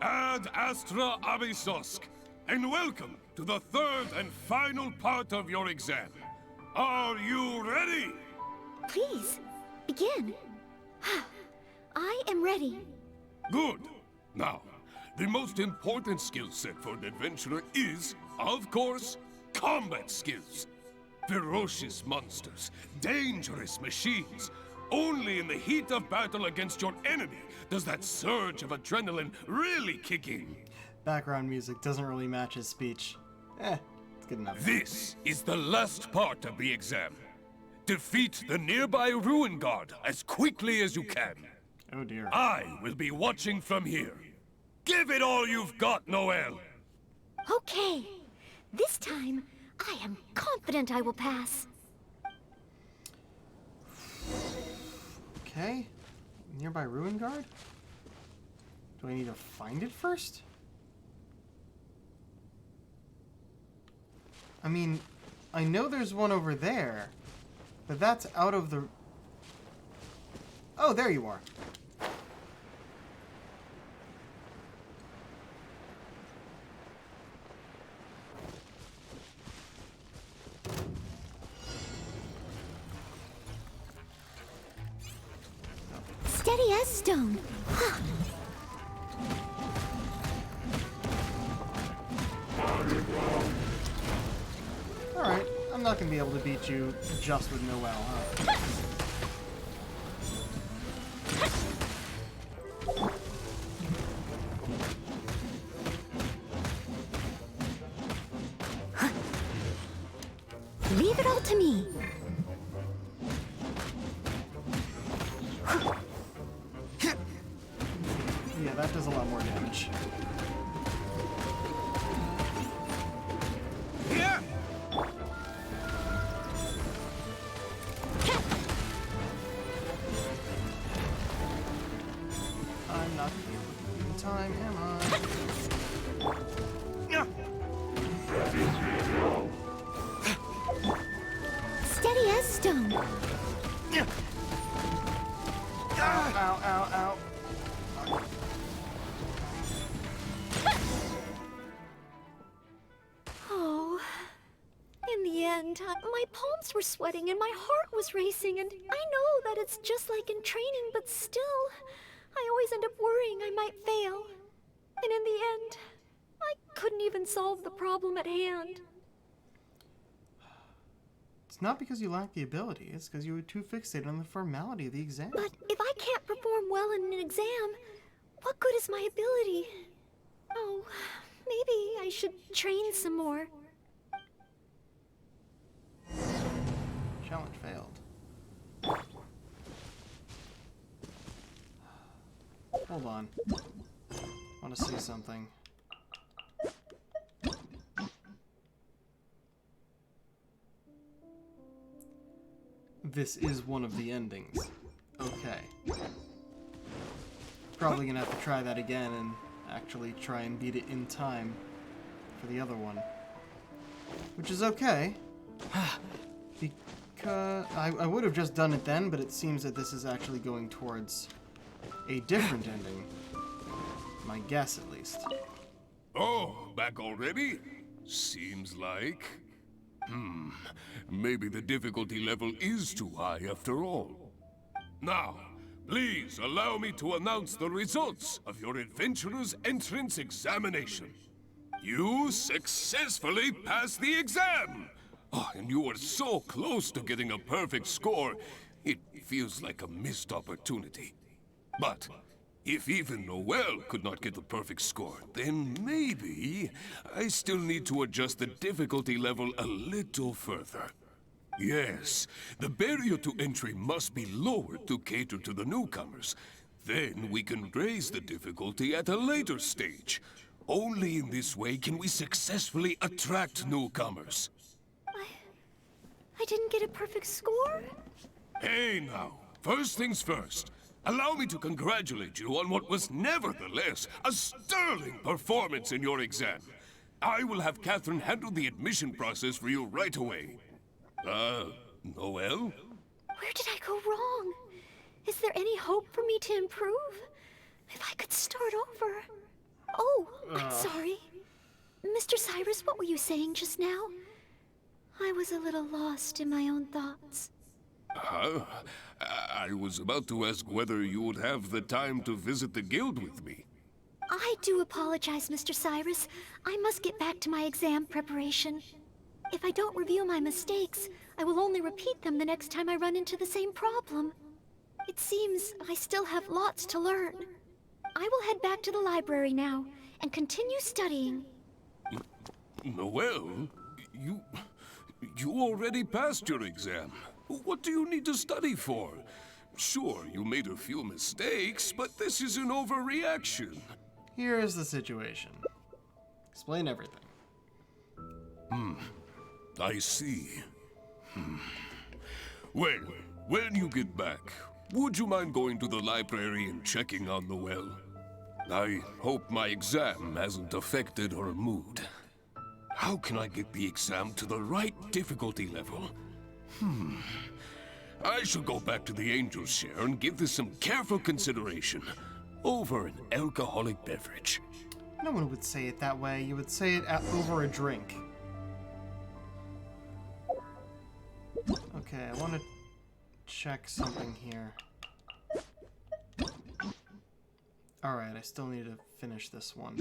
Ad Astra Abysosk, and welcome to the third and final part of your exam. Are you ready? Please, begin. I am ready. Good. Now, the most important skill set for an adventurer is, of course, combat skills. Ferocious monsters, dangerous machines. Only in the heat of battle against your enemy does that surge of adrenaline really kick in. Background music doesn't really match his speech. It's good enough. This is the last part of the exam. Defeat the nearby Ruin Guard as quickly as you can. Oh dear. I will be watching from here. Give it all you've got, Noelle. Okay. This time, I am confident I will pass. Okay. Nearby Ruin Guard? Do I need to find it first? I mean, I know there's one over there, but that's out of the... Oh, there you are. Steady as stone. Alright, I'm not gonna be able to beat you just with Noelle, huh? Leave it all to me. Yeah, that does a lot more damage. I'm not gonna be able to do in time, am I? Steady as stone. Ow, ow, ow, ow. Oh, in the end, my palms were sweating and my heart was racing, and I know that it's just like in training, but still, I always end up worrying I might fail. And in the end, I couldn't even solve the problem at hand. It's not because you lack the ability, it's because you were too fixated on the formality of the exam. But if I can't perform well in an exam, what good is my ability? Oh, maybe I should train some more. Challenge failed. Hold on. I want to see something. This is one of the endings. Okay. Probably gonna have to try that again and actually try and beat it in time for the other one. Which is okay. Because I would have just done it then, but it seems that this is actually going towards a different ending. My guess, at least. Oh, back already? Seems like. Maybe the difficulty level is too high after all. Now, please allow me to announce the results of your adventurer's entrance examination. You successfully passed the exam! Oh, and you were so close to getting a perfect score, it feels like a missed opportunity. But if even Noel could not get the perfect score, then maybe I still need to adjust the difficulty level a little further. Yes, the barrier to entry must be lowered to cater to the newcomers. Then we can raise the difficulty at a later stage. Only in this way can we successfully attract newcomers. I didn't get a perfect score? Hey now, first things first. Allow me to congratulate you on what was nevertheless a sterling performance in your exam. I will have Catherine handle the admission process for you right away. Noel? Where did I go wrong? Is there any hope for me to improve? If I could start over. Oh, I'm sorry. Mr. Cyrus, what were you saying just now? I was a little lost in my own thoughts. I was about to ask whether you would have the time to visit the guild with me. I do apologize, Mr. Cyrus. I must get back to my exam preparation. If I don't review my mistakes, I will only repeat them the next time I run into the same problem. It seems I still have lots to learn. I will head back to the library now and continue studying. Noel, you already passed your exam. What do you need to study for? Sure, you made a few mistakes, but this is an overreaction. Here is the situation. Explain everything. I see. Well, when you get back, would you mind going to the library and checking on Noel? I hope my exam hasn't affected her mood. How can I get the exam to the right difficulty level? I should go back to the Angel's Share and give this some careful consideration over an alcoholic beverage. No one would say it that way. You would say it over a drink. Okay, I want to check something here. Alright, I still need to finish this one.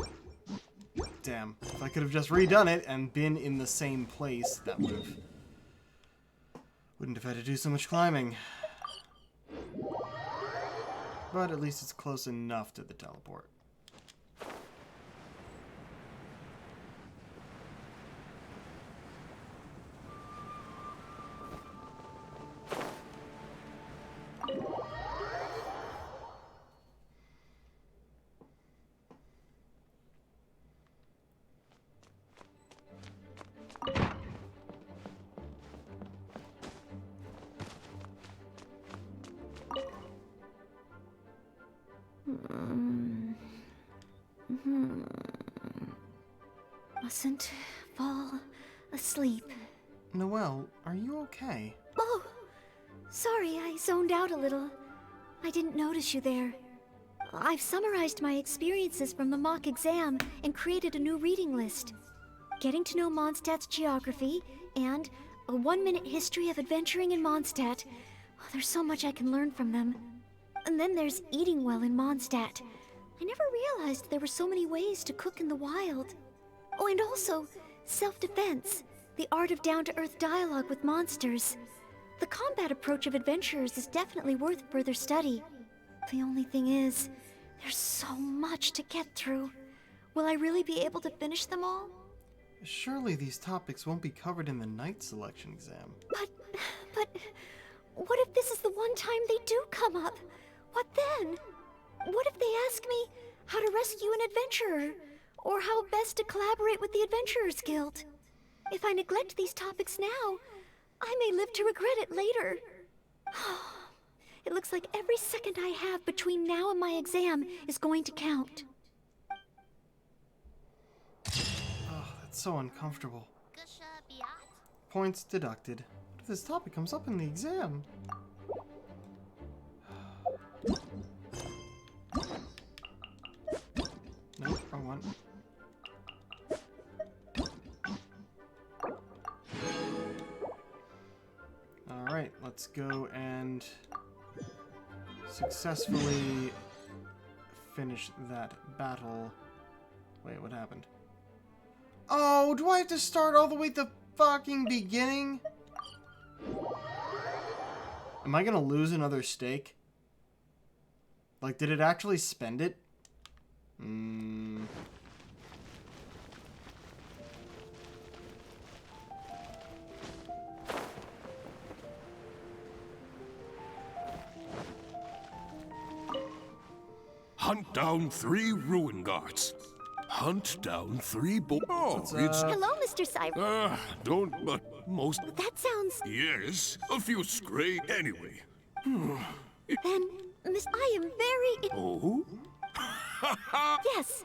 Damn. If I could have just redone it and been in the same place, that wouldn't have had to do so much climbing. But at least it's close enough to the teleport. Mustn't fall asleep. Noel, are you okay? Oh, sorry, I zoned out a little. I didn't notice you there. I've summarized my experiences from the mock exam and created a new reading list. Getting to know Mondstadt's geography and a 1-minute history of adventuring in Mondstadt. Oh, there's so much I can learn from them. And then there's eating well in Mondstadt. I never realized there were so many ways to cook in the wild. Oh, and also, self-defense, the art of down-to-earth dialogue with monsters. The combat approach of adventurers is definitely worth further study. The only thing is, there's so much to get through. Will I really be able to finish them all? Surely these topics won't be covered in the night selection exam. But, what if this is the one time they do come up? What then? What if they ask me how to rescue an adventurer? Or how best to collaborate with the Adventurers Guild? If I neglect these topics now, I may live to regret it later. It looks like every second I have between now and my exam is going to count. Oh, that's so uncomfortable. Points deducted. What if this topic comes up in the exam? Nope, wrong one. Alright, let's go and successfully finish that battle. Wait, what happened? Oh, do I have to start all the way at the fucking beginning? Am I gonna lose another stake? Like, did it actually spend it? Hunt down 3 ruin guards. Hunt down 3 Oh, it's... Hello, Mr. Cyrus. Don't, but most... That sounds... Yes, a few stray anyway. Then, Miss, I am very... Oh? Yes.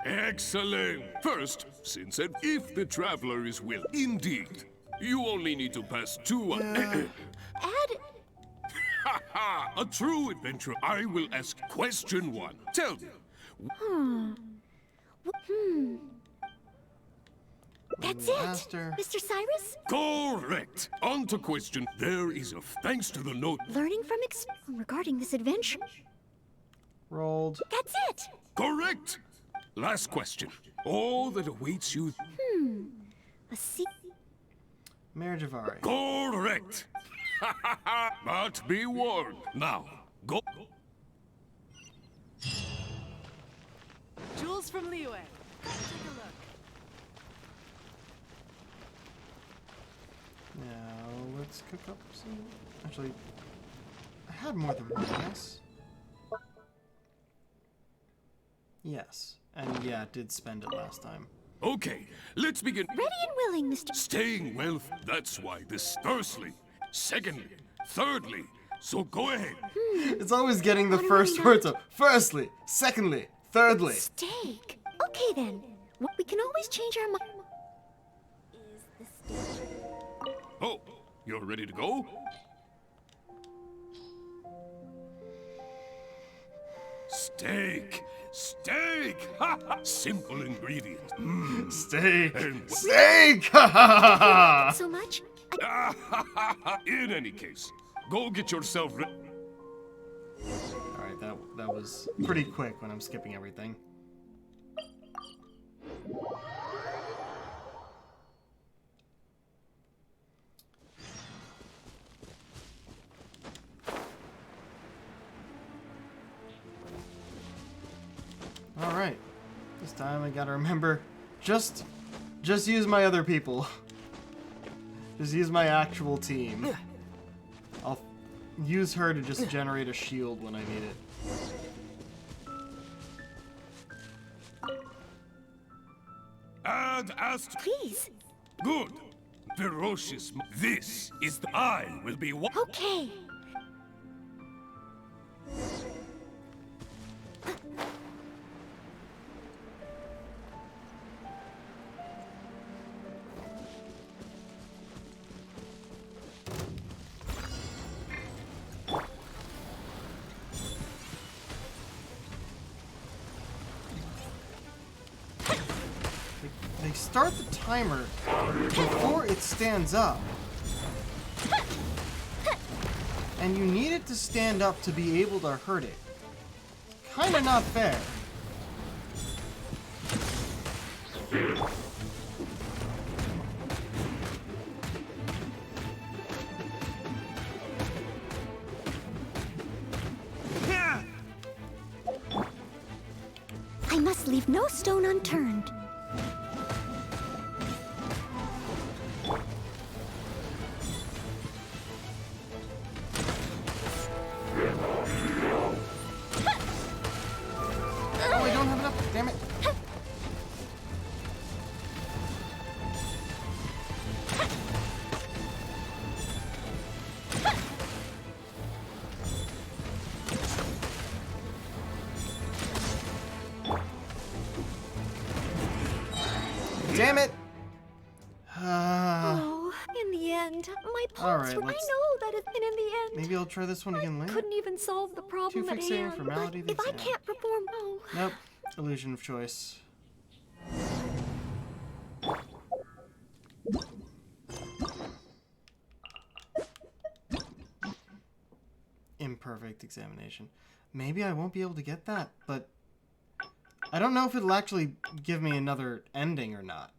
Excellent. First, since and if the traveler is will, indeed, you only need to pass 2... Add... A true adventurer. I will ask question 1. Tell me. That's it, Mr. Cyrus? Correct. On to question. There is a thanks to the note. Learning from regarding this adventure. Rolled. That's it. Correct. Last question. All that awaits you. A sea. Marriage of Ari. Correct. But be warned. Now, go. Jules from Liyue. Come take a look. Now, let's cook up some... Actually, I had more than one, yes? Yes. And yeah, it did spend it last time. Okay, let's begin. Ready and willing, Mr. Staying well, that's why this. Firstly, secondly, thirdly. So go ahead. It's always getting the first words up. Firstly, secondly, thirdly. Steak. Okay then. We can always change our mind. Oh, you're ready to go? Steak. Steak! Simple ingredient. Steak. And Steak! So much? In any case, go get yourself ready. Alright, that was pretty quick when I'm skipping everything. Alright. This time I gotta remember, just use my other people. Just use my actual team. I'll use her to just generate a shield when I need it. And asked. Please. Good. Ferocious. This is the I will be one. Okay. They start the timer before it stands up. And you need it to stand up to be able to hurt it. Kinda not fair. I must leave no stone unturned. Damn it! Oh, in the end, my palms were. I know that it's been in the end. Maybe I'll try this one again later. Couldn't even solve the problem at hand. Formality But if I can't perform, oh. Nope. Illusion of choice. Imperfect examination. Maybe I won't be able to get that, but I don't know if it'll actually give me another ending or not.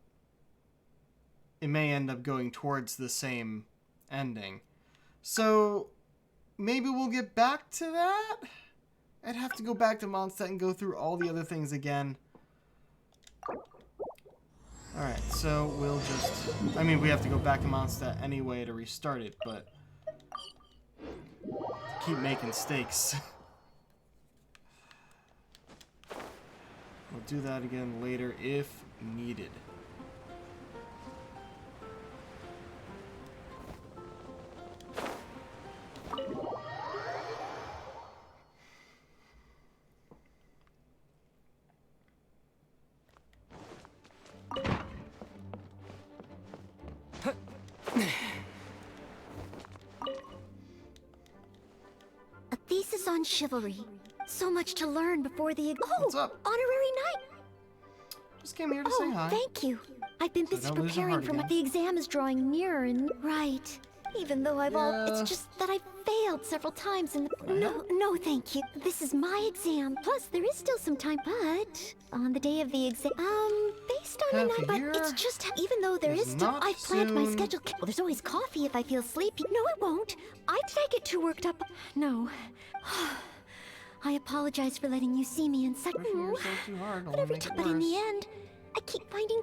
It may end up going towards the same ending. So maybe we'll get back to that? I'd have to go back to Mondstadt and go through all the other things again. Alright, so we'll just... I mean, we have to go back to Mondstadt anyway to restart it, but... keep making stakes. We'll do that again later if needed. A thesis on chivalry. So much to learn before the... What's up? Honorary knight! Just came here to say hi. Thank you. I've been busy preparing for the exam is drawing nearer and... Right. Even though I've It's just that I've failed several times in the... No, thank you. This is my exam. Plus, there is still some time, but... On the day of the exam... based on the night, but it's just... Even though there is still... I've planned my schedule... Well, there's always coffee if I feel sleepy. No, it won't. Did I get too worked up? No. I apologize for letting you see me in such... Too hard. But every time... But in the end, I keep finding...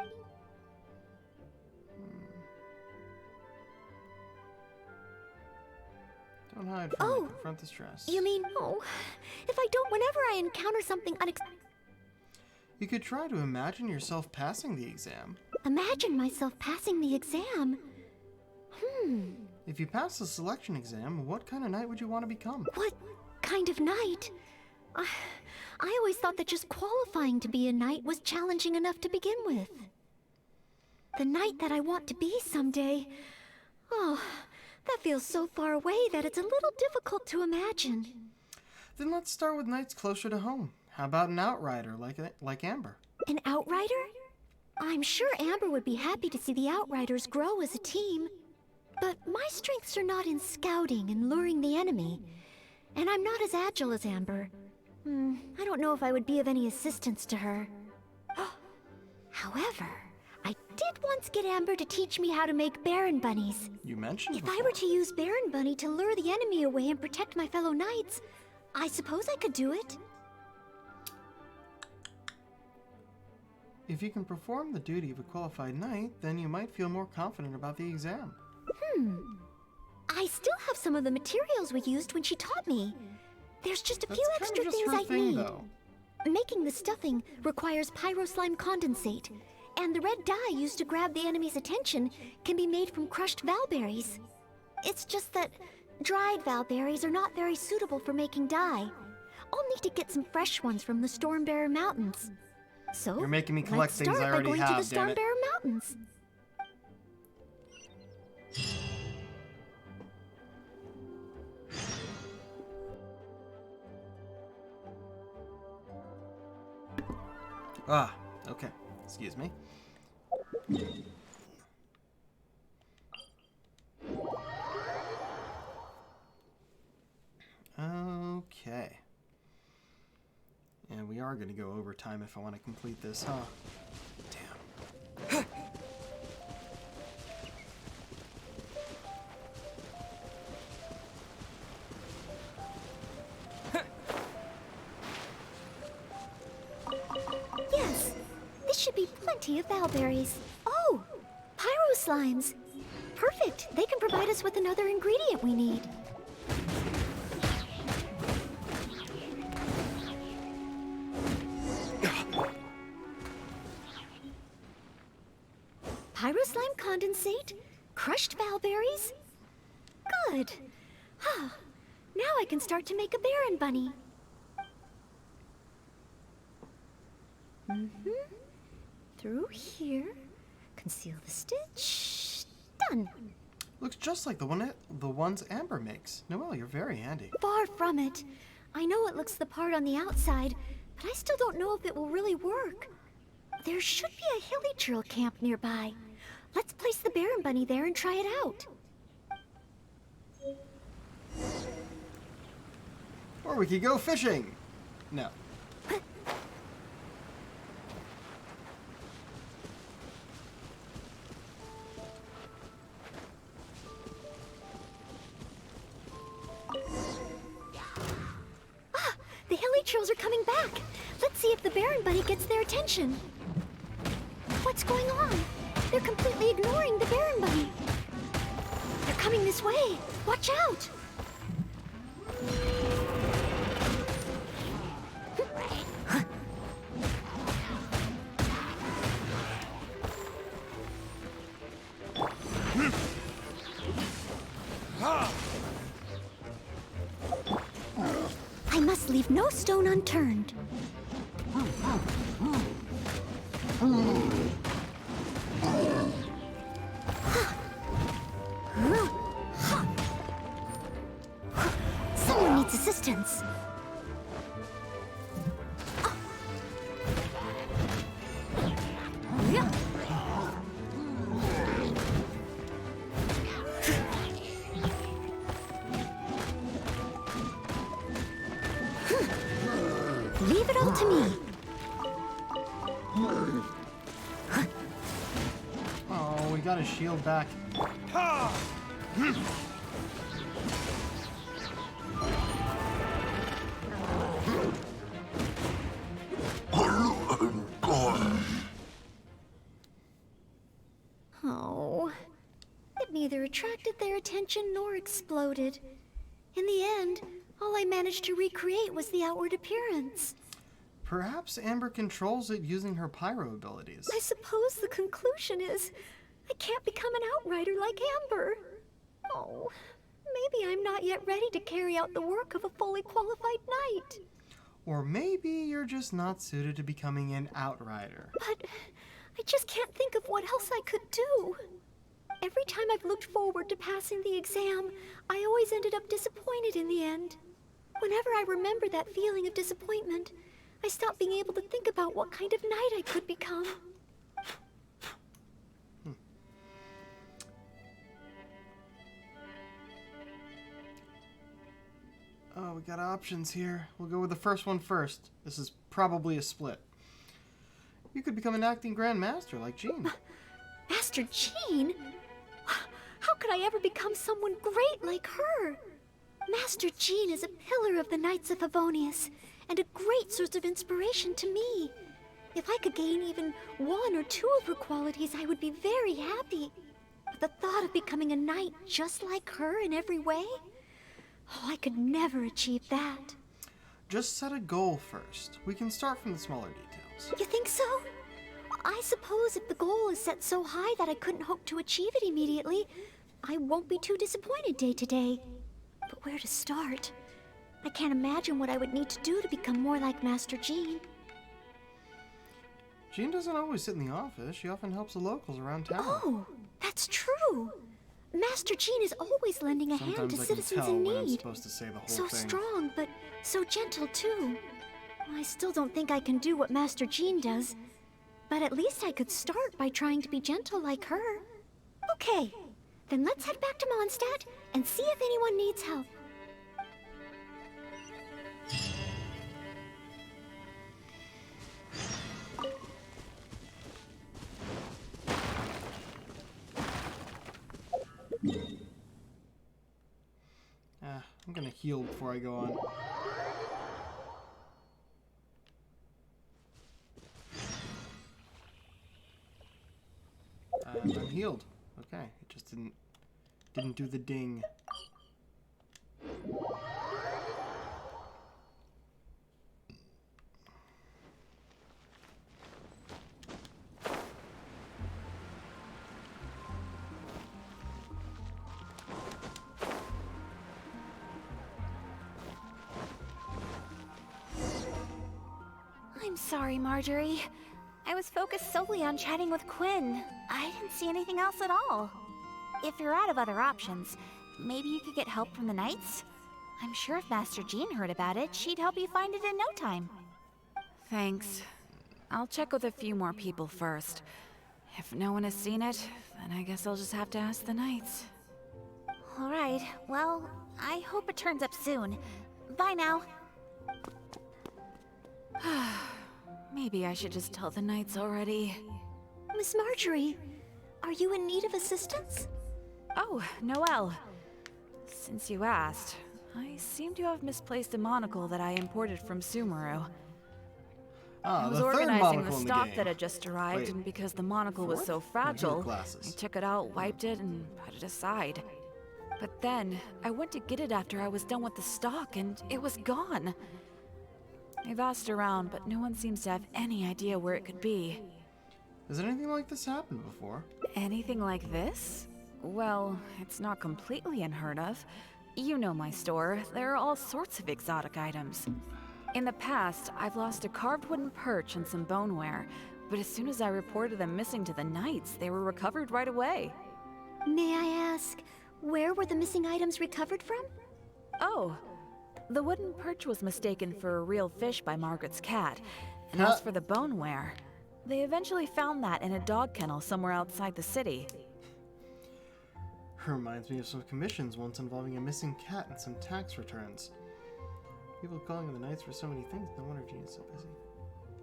Don't hide from it. Confront the stress. You mean... if I don't... Whenever I encounter something unexpected... You could try to imagine yourself passing the exam. Imagine myself passing the exam? If you pass the selection exam, what kind of knight would you want to become? What kind of knight? I always thought that just qualifying to be a knight was challenging enough to begin with. The knight that I want to be someday... Oh, that feels so far away that it's a little difficult to imagine. Then let's start with knights closer to home. How about an outrider like Amber? An outrider? I'm sure Amber would be happy to see the outriders grow as a team. But my strengths are not in scouting and luring the enemy. And I'm not as agile as Amber. I don't know if I would be of any assistance to her. However, I did once get Amber to teach me how to make Baron Bunnies. You mentioned If I were to use Baron Bunny to lure the enemy away and protect my fellow knights, I suppose I could do it. If you can perform the duty of a qualified knight, then you might feel more confident about the exam. I still have some of the materials we used when she taught me. There's just a few extra things I need. Though. Making the stuffing requires pyroslime condensate, and the red dye used to grab the enemy's attention can be made from crushed valberries. It's just that dried valberries are not very suitable for making dye. I'll need to get some fresh ones from the Stormbearer Mountains. So, you're making me collect things I already have, let's start by going to the Stormbearer Mountains. Okay. Excuse me. Okay. And we are going to go overtime if I want to complete this, huh? Damn. Yes, this should be plenty of valberries. Oh, pyroslimes. Perfect. They can provide us with another ingredient we need. Pyroslime condensate, crushed valberries. Good. Now I can start to make a Baron Bunny. Through here, Conceal the stitch. Done. Looks just like the ones Amber makes. Noelle, you're very handy. Far from it. I know it looks the part on the outside, but I still don't know if it will really work. There should be a hilly drill camp nearby. Let's place the Baron Bunny there and try it out. Or we could go fishing. No. The hilly trills are coming back. Let's see if the Baron Bunny gets their attention. What's going on? They're completely ignoring the Baron Bunny. They're coming this way. Watch out! I must leave no stone unturned. Someone needs assistance. Leave it all to me. Oh, we got his shield back. Oh, it neither attracted their attention nor exploded. In the end, all I managed to recreate was the outward appearance. Perhaps Amber controls it using her pyro abilities. I suppose the conclusion is I can't become an outrider like Amber. Oh, maybe I'm not yet ready to carry out the work of a fully qualified knight. Or maybe you're just not suited to becoming an outrider. But I just can't think of what else I could do. Every time I've looked forward to passing the exam, I always ended up disappointed in the end. Whenever I remember that feeling of disappointment, I stop being able to think about what kind of knight I could become. Oh, we got options here. We'll go with the first one first. This is probably a split. You could become an acting Grand Master like Jean. Master Jean? How could I ever become someone great like her? Master Jean is a pillar of the Knights of Favonius, and a great source of inspiration to me. If I could gain even one or two of her qualities, I would be very happy. But the thought of becoming a knight just like her in every way? Oh, I could never achieve that. Just set a goal first. We can start from the smaller details. You think so? I suppose if the goal is set so high that I couldn't hope to achieve it immediately, I won't be too disappointed day to day. But where to start? I can't imagine what I would need to do to become more like Master Jean. Jean doesn't always sit in the office. She often helps the locals around town. Oh, that's true. Master Jean is always lending a hand to citizens in need. I'm supposed to say the whole so thing. Strong, but so gentle too. I still don't think I can do what Master Jean does, but at least I could start by trying to be gentle like her. Okay, then let's head back to Mondstadt and see if anyone needs help. I'm gonna heal before I go on. I'm healed. Okay, it just didn't do the ding. I'm sorry, Marjorie. I was focused solely on chatting with Quinn. I didn't see anything else at all. If you're out of other options, maybe you could get help from the Knights? I'm sure if Master Jean heard about it, she'd help you find it in no time. Thanks. I'll check with a few more people first. If no one has seen it, then I guess I'll just have to ask the Knights. Alright, well, I hope it turns up soon. Bye now. Maybe I should just tell the Knights already. Miss Marjorie, are you in need of assistance? Oh, Noelle. Since you asked, I seem to have misplaced a monocle that I imported from Sumeru. I was organizing the stock that had just arrived, and because the monocle was so fragile, I took it out, wiped it, and put it aside. But then, I went to get it after I was done with the stock, and it was gone. I've asked around, but no one seems to have any idea where it could be. Has anything like this happened before? Anything like this? Well, it's not completely unheard of. You know my store. There are all sorts of exotic items. In the past, I've lost a carved wooden perch and some boneware, but as soon as I reported them missing to the Knights, they were recovered right away. May I ask, where were the missing items recovered from? Oh, the wooden perch was mistaken for a real fish by Margaret's cat, and as for the boneware, they eventually found that in a dog kennel somewhere outside the city. Reminds me of some commissions once involving a missing cat and some tax returns. People calling in the Knights for so many things, no wonder Jean is so busy.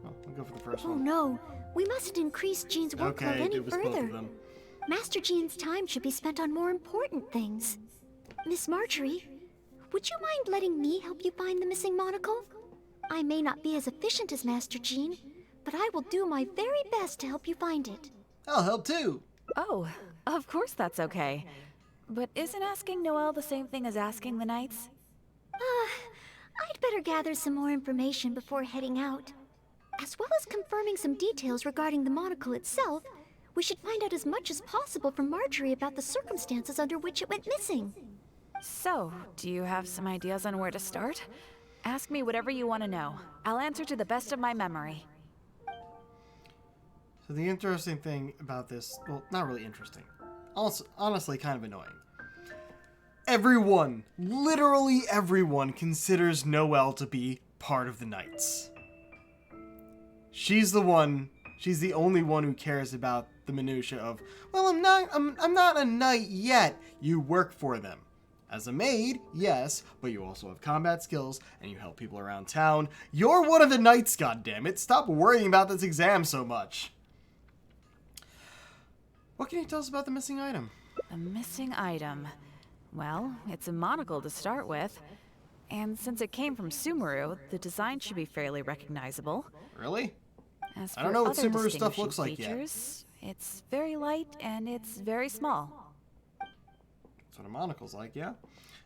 Well, we'll go for the first one. Oh no, we mustn't increase Jean's workload any further. Master Jean's time should be spent on more important things. Miss Marjorie, would you mind letting me help you find the missing monocle? I may not be as efficient as Master Jean, but I will do my very best to help you find it. I'll help too. Oh, of course that's okay. But isn't asking Noelle the same thing as asking the Knights? I'd better gather some more information before heading out. As well as confirming some details regarding the monocle itself, we should find out as much as possible from Marjorie about the circumstances under which it went missing. So, do you have some ideas on where to start? Ask me whatever you want to know. I'll answer to the best of my memory. So the interesting thing about this, well, not really interesting, also honestly kind of annoying. Everyone, literally everyone, considers Noelle to be part of the Knights. She's the only one who cares about the minutia of, well, I'm not a knight yet. You work for them. As a maid, yes, but you also have combat skills and you help people around town. You're one of the Knights, goddammit. Stop worrying about this exam so much. What can you tell us about the missing item? The missing item. Well, it's a monocle to start with. And since it came from Sumeru, the design should be fairly recognizable. Really? As I don't know what other Sumeru stuff looks distinguishing like features, it's very light and it's very small. That's what a monocle's like, yeah?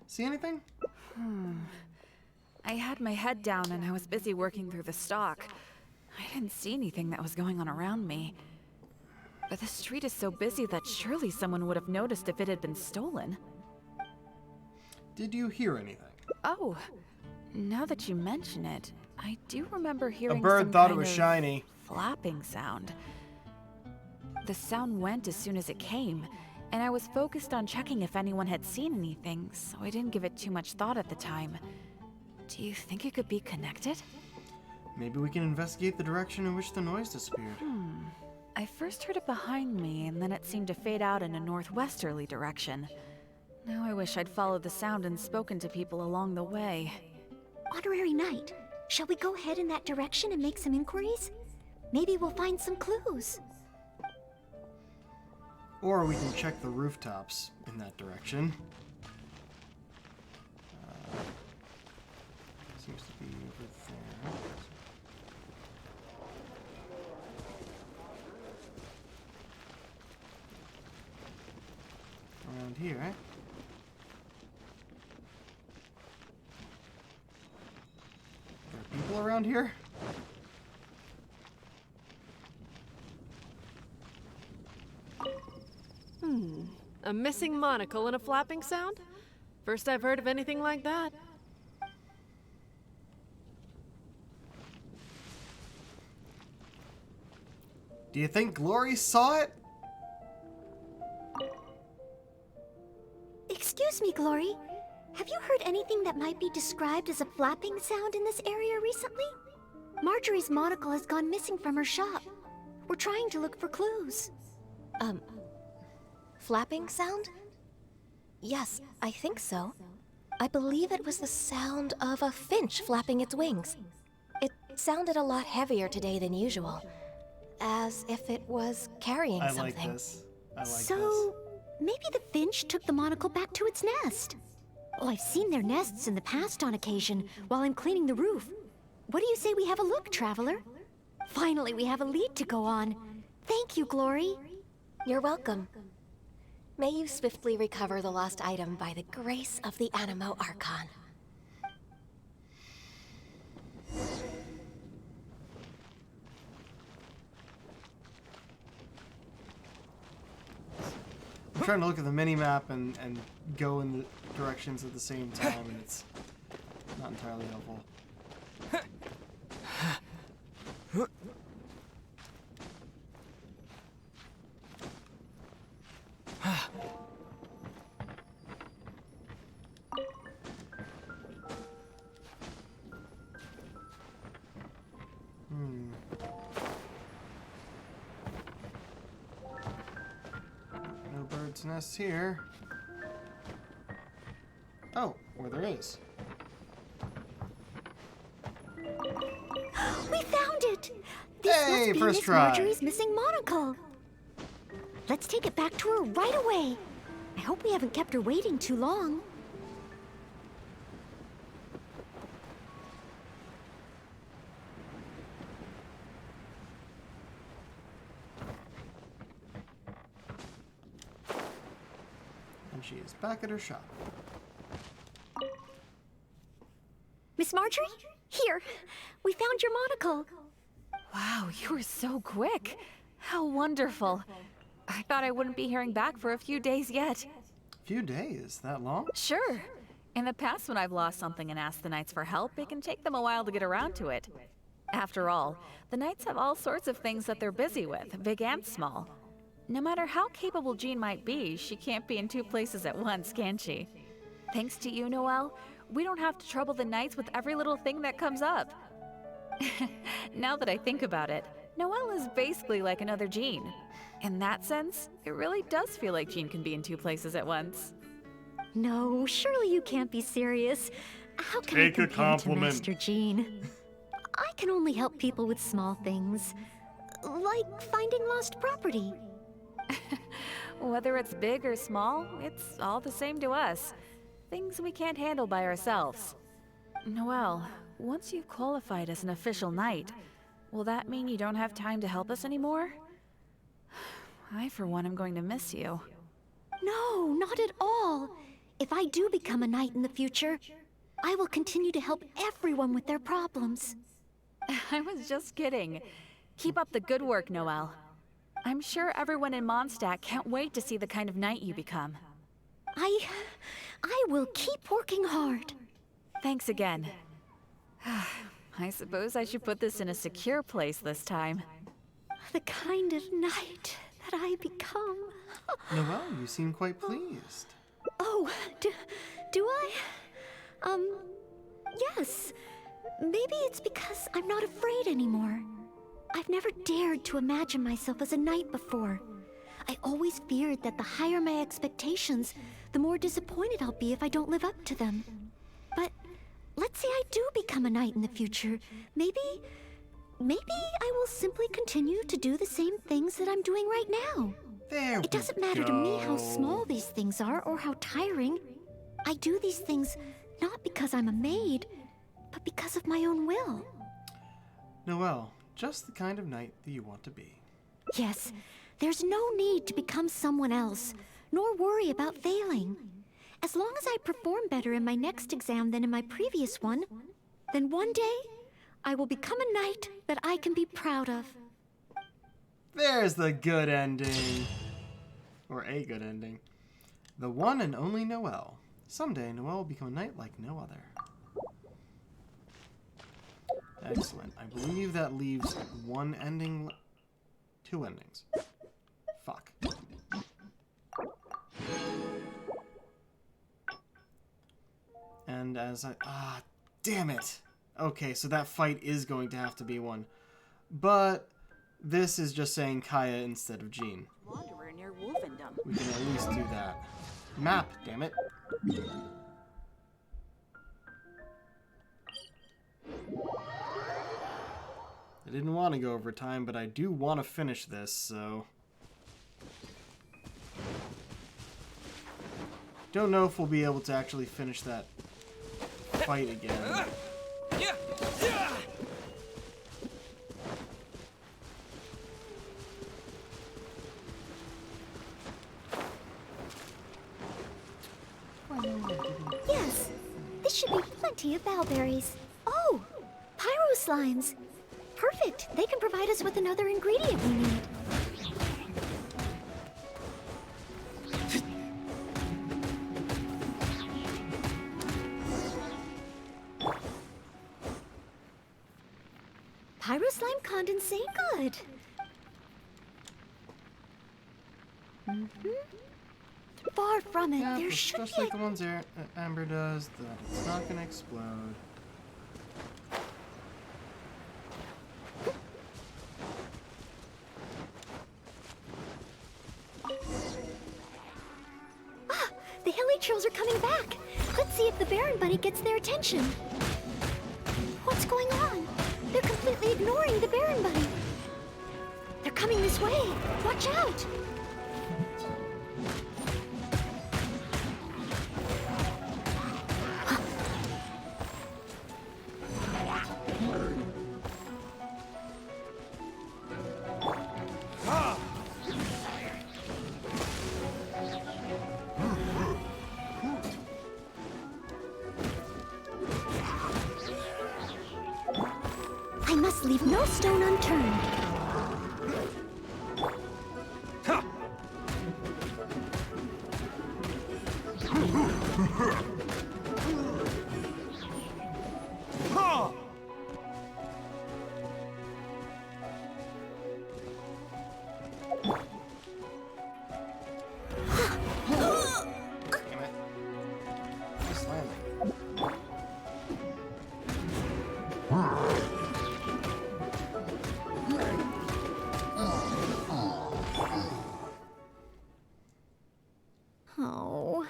See anything? I had my head down and I was busy working through the stock. I didn't see anything that was going on around me. But the street is so busy that surely someone would have noticed if it had been stolen. Did you hear anything? Oh, now that you mention it, I do remember hearing A bird some thought it kind was of shiny. flapping sound. The sound went as soon as it came, and I was focused on checking if anyone had seen anything, so I didn't give it too much thought at the time. Do you think it could be connected? Maybe we can investigate the direction in which the noise disappeared. I first heard it behind me, and then it seemed to fade out in a northwesterly direction. Now I wish I'd followed the sound and spoken to people along the way. Honorary Knight, shall we go ahead in that direction and make some inquiries? Maybe we'll find some clues. Or we can check the rooftops in that direction. Seems to be over there. Around here, eh? There are people around here? A missing monocle and a flapping sound? First I've heard of anything like that. Do you think Glory saw it? Excuse me, Glory. Have you heard anything that might be described as a flapping sound in this area recently? Marjorie's monocle has gone missing from her shop. We're trying to look for clues. Flapping sound? Yes, I think so. I believe it was the sound of a finch flapping its wings. It sounded a lot heavier today than usual, as if it was carrying something. I like this. So, maybe the finch took the monocle back to its nest. Oh, I've seen their nests in the past on occasion while I'm cleaning the roof. What do you say we have a look, Traveler? Finally, we have a lead to go on. Thank you, Glory. You're welcome. May you swiftly recover the lost item by the grace of the Animo Archon. I'm trying to look at the mini-map and go in the directions at the same time, and it's not entirely helpful. No bird's nests here. Oh, where there is. We found it! This Hey, must be first Miss try. Marjorie's missing monocle. Let's take it back to her right away. I hope we haven't kept her waiting too long. And she is back at her shop. Miss Marjorie? Here, we found your monocle. Wow, you were so quick. How wonderful. I thought I wouldn't be hearing back for a few days yet. Few days? That long? Sure. In the past, when I've lost something and asked the Knights for help, it can take them a while to get around to it. After all, the Knights have all sorts of things that they're busy with, big and small. No matter how capable Jean might be, she can't be in two places at once, can she? Thanks to you, Noelle, we don't have to trouble the Knights with every little thing that comes up. Now that I think about it, Noelle is basically like another Jean. In that sense, it really does feel like Jean can be in two places at once. No, surely you can't be serious. How can Take I a compare to compliment. Master Jean? I can only help people with small things, like finding lost property. Whether it's big or small, it's all the same to us. Things we can't handle by ourselves. Noelle, once you've qualified as an official knight, will that mean you don't have time to help us anymore? I, for one, am going to miss you. No, not at all. If I do become a knight in the future, I will continue to help everyone with their problems. I was just kidding. Keep up the good work, Noelle. I'm sure everyone in Mondstadt can't wait to see the kind of knight you become. I will keep working hard. Thanks again. I suppose I should put this in a secure place this time. The kind of knight that I become. Noelle, you seem quite pleased. Oh, do I? Yes. Maybe it's because I'm not afraid anymore. I've never dared to imagine myself as a knight before. I always feared that the higher my expectations, the more disappointed I'll be if I don't live up to them. But let's say I do become a knight in the future. Maybe I will simply continue to do the same things that I'm doing right now. It doesn't matter to me how small these things are or how tiring. I do these things not because I'm a maid, but because of my own will. Noelle, just the kind of knight that you want to be. Yes, there's no need to become someone else, nor worry about failing. As long as I perform better in my next exam than in my previous one, then one day, I will become a knight that I can be proud of. There's the good ending. Or a good ending. The one and only Noelle. Someday, Noelle will become a knight like no other. Excellent. I believe that leaves one ending. 2 endings. Fuck. And as I... Ah, damn it! Okay, so that fight is going to have to be one. But this is just saying Kaya instead of Jean. Wanderer near Wolfendom. We can at least do that. Map, damn it. I didn't want to go over time, but I do want to finish this, so... Don't know if we'll be able to actually finish that fight again. Yes, this should be plenty of bowberries. Oh, pyro slimes. Perfect. They can provide us with another ingredient we need. Pyro slime condensate, good. Far from it. Yeah, There it's should just be like the ones Amber does, that it's not gonna explode. Ah, the hilly trolls are coming back. Let's see if the Baron Bunny gets their attention. What's going on? They're completely ignoring the Baron Bunny. They're coming this way. Watch out! I must leave no stone unturned. Oh,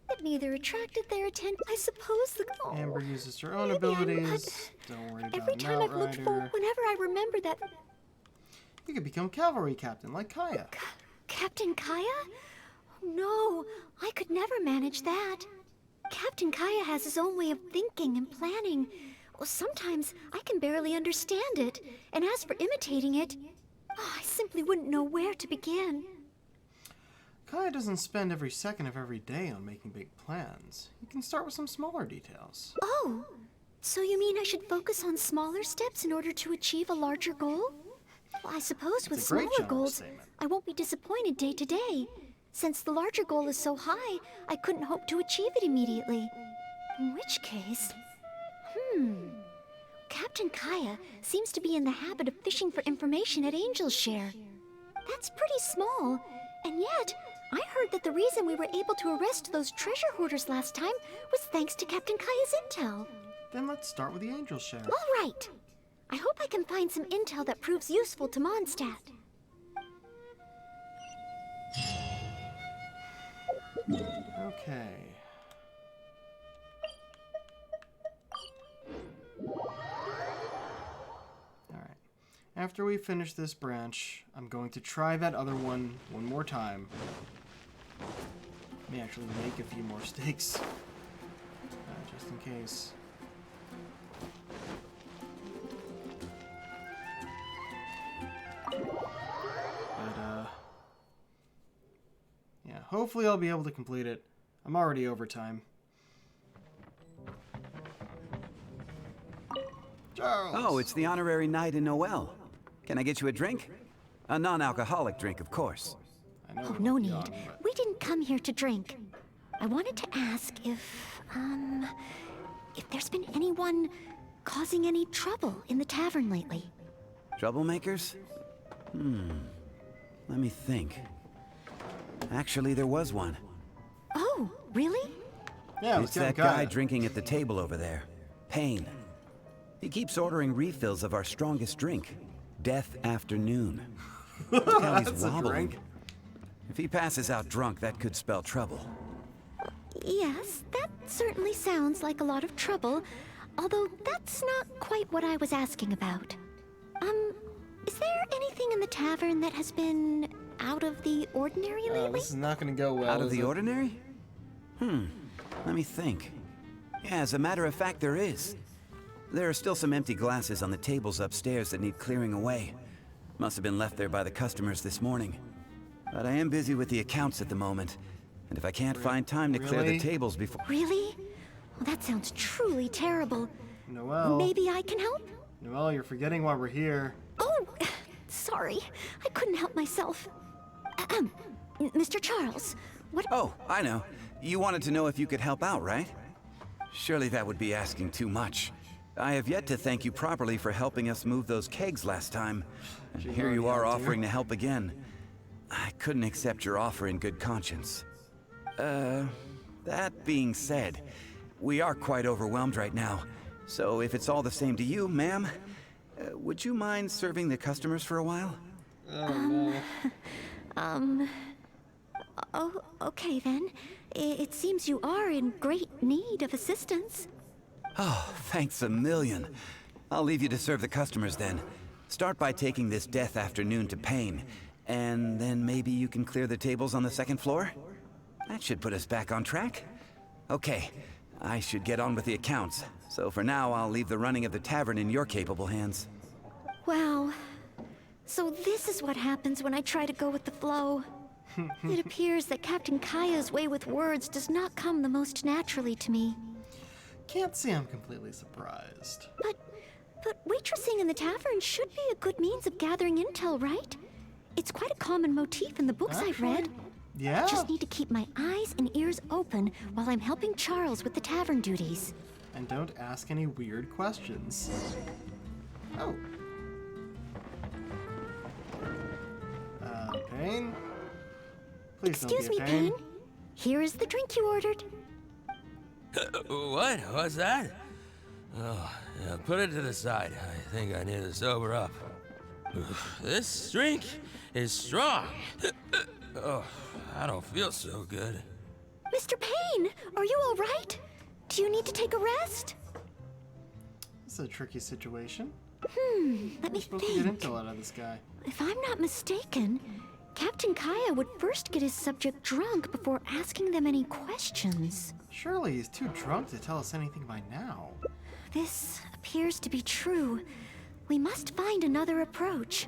it neither attracted their attention. I suppose the Amber uses her own abilities. Don't worry about every time I've looked for, whenever I remember that. You could become cavalry captain like Kaya. Captain Kaya? Oh, no, I could never manage that. Captain Kaya has his own way of thinking and planning. Well, sometimes I can barely understand it. And as for imitating it, I simply wouldn't know where to begin. Kaya doesn't spend every second of every day on making big plans. You can start with some smaller details. Oh, so you mean I should focus on smaller steps in order to achieve a larger goal? Well, I suppose with smaller goals, I won't be disappointed day to day. Since the larger goal is so high, I couldn't hope to achieve it immediately. In which case... Captain Kaya seems to be in the habit of fishing for information at Angel's Share. That's pretty small, and yet I heard that the reason we were able to arrest those treasure hoarders last time was thanks to Captain Kaya's intel. Then let's start with the Angel's Share. All right. I hope I can find some intel that proves useful to Mondstadt. Okay. Alright. After we finish this branch, I'm going to try that other one more time. May actually make a few more stakes. Just in case. But, yeah, hopefully I'll be able to complete it. I'm already over time. Charles! Oh, it's the honorary knight in Noel. Can I get you a drink? A non-alcoholic drink, of course. Oh, no need. We didn't come here to drink. I wanted to ask if there's been anyone causing any trouble in the tavern lately. Troublemakers? Let me think. Actually, there was one. Oh, really? Yeah, it's that guy drinking at the table over there. Payne. He keeps ordering refills of our strongest drink, Death Afternoon. Look how he's That's a wobbling. drink. If he passes out drunk, that could spell trouble. Yes, that certainly sounds like a lot of trouble, although that's not quite what I was asking about. Is there anything in the tavern that has been out of the ordinary lately? This is not gonna go well. Out of the ordinary? Let me think. Yeah, as a matter of fact, there is. There are still some empty glasses on the tables upstairs that need clearing away. Must have been left there by the customers this morning. But I am busy with the accounts at the moment, and if I can't find time to clear the tables before... Really? Well, that sounds truly terrible. Noelle. Maybe I can help? Noelle, you're forgetting why we're here. Oh, sorry. I couldn't help myself. Mr. Charles, what... Oh, I know. You wanted to know if you could help out, right? Surely that would be asking too much. I have yet to thank you properly for helping us move those kegs last time. And here you are offering to help again. I couldn't accept your offer in good conscience. That being said, we are quite overwhelmed right now. So if it's all the same to you, ma'am, would you mind serving the customers for a while? Oh, okay then. It seems you are in great need of assistance. Oh, thanks a million. I'll leave you to serve the customers then. Start by taking this Death Afternoon to Payne, and then maybe you can clear the tables on the second floor? That should put us back on track. Okay, I should get on with the accounts. So for now, I'll leave the running of the tavern in your capable hands. Wow. So this is what happens when I try to go with the flow. It appears that Captain Kaya's way with words does not come the most naturally to me. Can't say I'm completely surprised. But waitressing in the tavern should be a good means of gathering intel, right? It's quite a common motif in the books I've read. Yeah. I just need to keep my eyes and ears open while I'm helping Charles with the tavern duties. And don't ask any weird questions. Oh. Payne? Please Excuse don't be me, a pain. Payne. Here is the drink you ordered. What? What's that? Oh, yeah, put it to the side. I think I need to sober up. This drink is strong. Oh, I don't feel so good. Mr. Payne, are you all right? Do you need to take a rest? This is a tricky situation. Let me supposed to think. get intel out of this guy. If I'm not mistaken, Captain Kaya would first get his subject drunk before asking them any questions. Surely he's too drunk to tell us anything by now. This appears to be true. We must find another approach.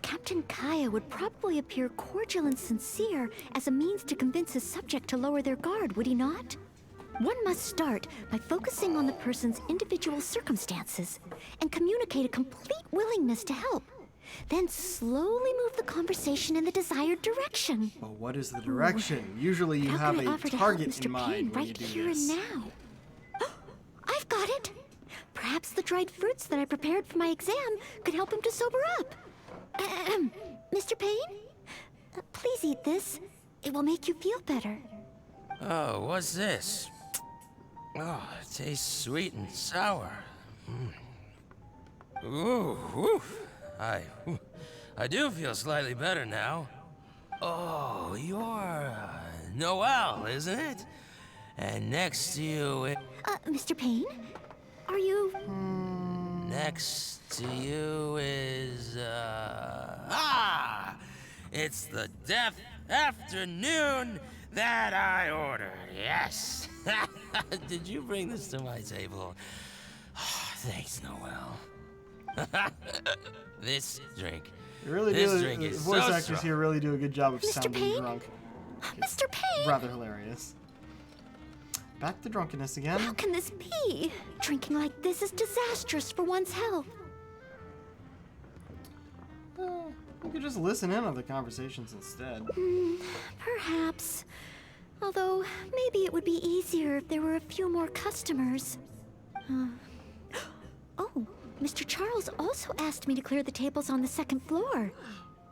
Captain Kaya would probably appear cordial and sincere as a means to convince his subject to lower their guard, would he not? One must start by focusing on the person's individual circumstances and communicate a complete willingness to help. Then slowly move the conversation in the desired direction. Well, what is the direction? Usually you How have can I a offer to target help Mr. in mind Payne when right you do here this. and now. I've got it. Perhaps the dried fruits that I prepared for my exam could help him to sober up. Mr. Payne? Please eat this. It will make you feel better. Oh, what's this? Oh, it tastes sweet and sour. Ooh, whew. I do feel slightly better now. Oh, you're Noelle, isn't it? And next to you, Mr. Payne? Are you... next to you is, it's the Death Afternoon that I ordered, yes. Did you bring this to my table? Oh, thanks, Noelle. This drink. You really this do. drink The is voice so actors strong. here really do a good job of Mr. sounding Payne? drunk. Mr. Payne! Rather hilarious. Back to drunkenness again. How can this be? Drinking like this is disastrous for one's health. You could just listen in on the conversations instead. Perhaps. Although, maybe it would be easier if there were a few more customers. Oh, Mr. Charles also asked me to clear the tables on the second floor.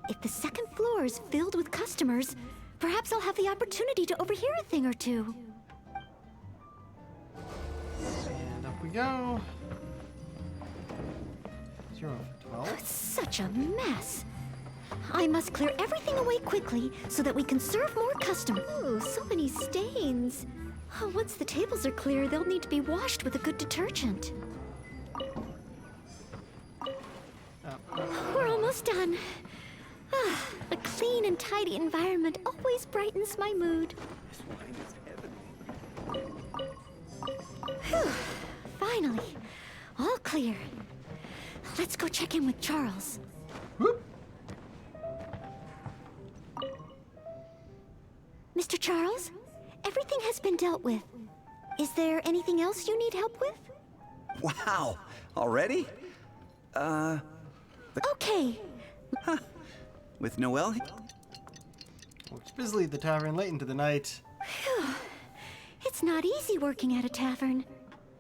If the second floor is filled with customers, perhaps I'll have the opportunity to overhear a thing or two. And up we go. 0 for 12. Such a mess. I must clear everything away quickly so that we can serve more customers. Ooh, so many stains. Oh, once the tables are clear, they'll need to be washed with a good detergent. We're almost done. A clean and tidy environment always brightens my mood. Whew. Finally, all clear. Let's go check in with Charles. Whoop. Mr. Charles, everything has been dealt with. Is there anything else you need help with? Wow, already? Okay. Huh. With Noelle? Works busily at the tavern late into the night. Phew. It's not easy working at a tavern,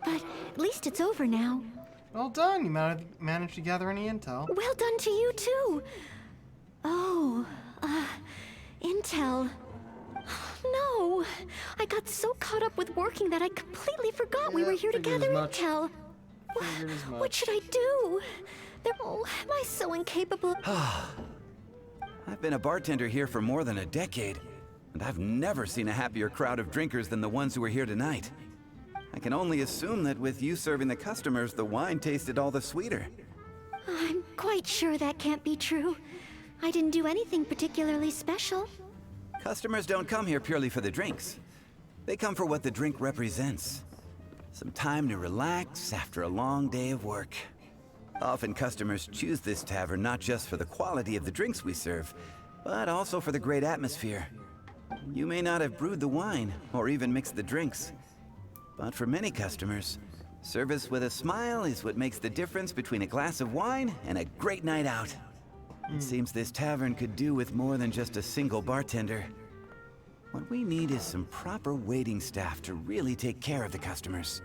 but at least it's over now. Well done. You managed to gather any intel. Well done to you, too. Oh, intel. No, I got so caught up with working that I completely forgot we were here to gather intel. What should I do? Oh, am I so incapable? I've been a bartender here for more than a decade, and I've never seen a happier crowd of drinkers than the ones who are here tonight. I can only assume that with you serving the customers, the wine tasted all the sweeter. I'm quite sure that can't be true. I didn't do anything particularly special. Customers don't come here purely for the drinks. They come for what the drink represents. Some time to relax after a long day of work. Often customers choose this tavern not just for the quality of the drinks we serve, but also for the great atmosphere. You may not have brewed the wine, or even mixed the drinks. But for many customers, service with a smile is what makes the difference between a glass of wine and a great night out. It seems this tavern could do with more than just a single bartender. What we need is some proper waiting staff to really take care of the customers.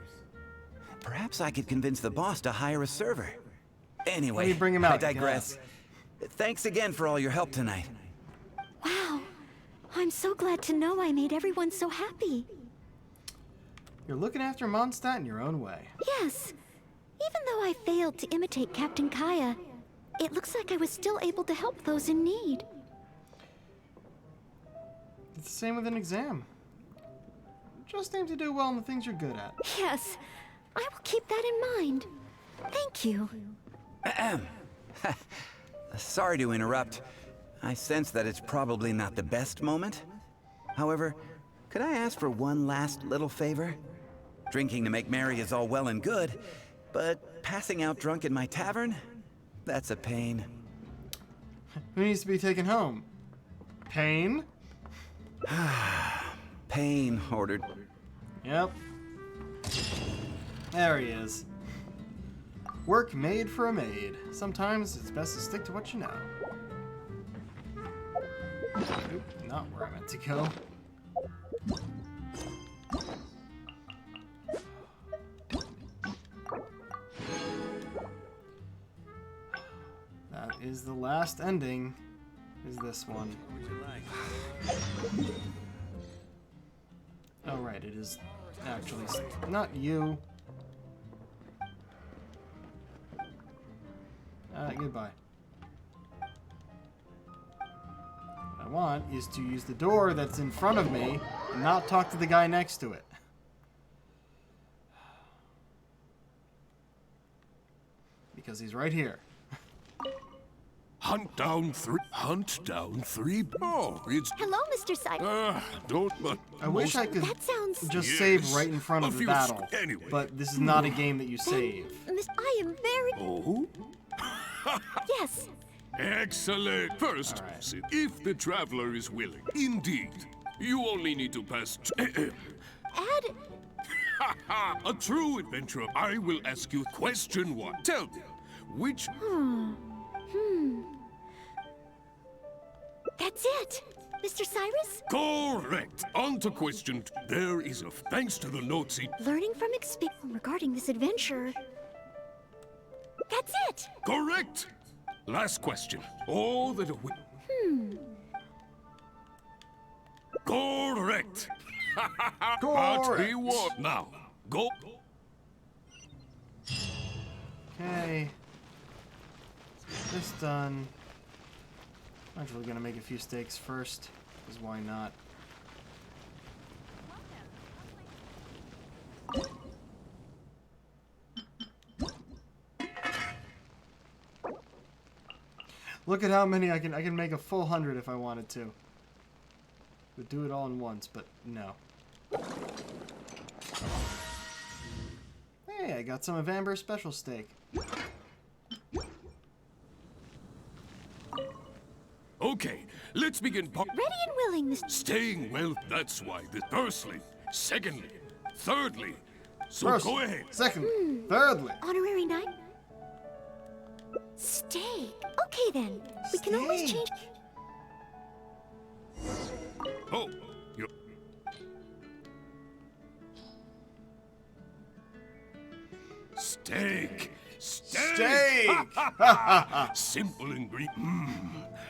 Perhaps I could convince the boss to hire a server. Anyway, bring him out. I digress. Thanks again for all your help tonight. Wow, I'm so glad to know I made everyone so happy. You're looking after Mondstadt in your own way. Yes, even though I failed to imitate Captain Kaya, it looks like I was still able to help those in need. It's the same with an exam. Just aim to do well in the things you're good at. Yes, I will keep that in mind. Thank you. Sorry to interrupt. I sense that it's probably not the best moment. However, could I ask for one last little favor? Drinking to make merry is all well and good, but passing out drunk in my tavern? That's a pain. Who needs to be taken home? Pain? Pain ordered. Yep. There he is. Work made for a maid. Sometimes it's best to stick to what you know. Oop, not where I meant to go. That is the last ending, is this one. Oh right, it is actually not you. Goodbye. What I want is to use the door that's in front of me and not talk to the guy next to it. Because he's right here. Hunt down three. Oh, it's. Hello, Mr. Cider. Don't but. I wish I could That sounds... just save right in front of the battle. Anyway. But this is not a game that you save. I am very... Oh? Yes. Excellent. First, if the traveler is willing, indeed, you only need to pass. Add... A true adventurer. I will ask you question 1. Tell me, which... That's it. Mr. Cyrus? Correct. On to question 2. There is thanks to the notes he... Learning from experience regarding this adventure. That's it! Correct! Last question. All that we... Correct! Part B1. Now, go. Okay. This done. I'm actually gonna make a few steaks first, because why not? Look at how many I can make a full 100 if I wanted to. Would do it all in once, but no. Hey, I got some of Amber's special steak. Okay, let's begin. Ready and willing, Mr. Staying well, that's why. Firstly, secondly, thirdly. So First, go ahead. Secondly, thirdly. Honorary knight? Steak. Okay then. We can always change. Oh, you. Steak. Steak. Simple ingredient.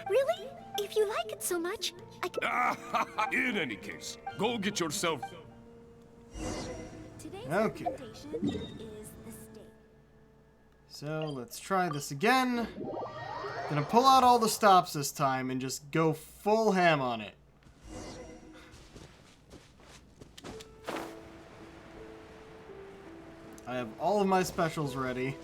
Really? If you like it so much, I can. In any case, go get yourself. Okay. So let's try this again. Gonna pull out all the stops this time and just go full ham on it. I have all of my specials ready.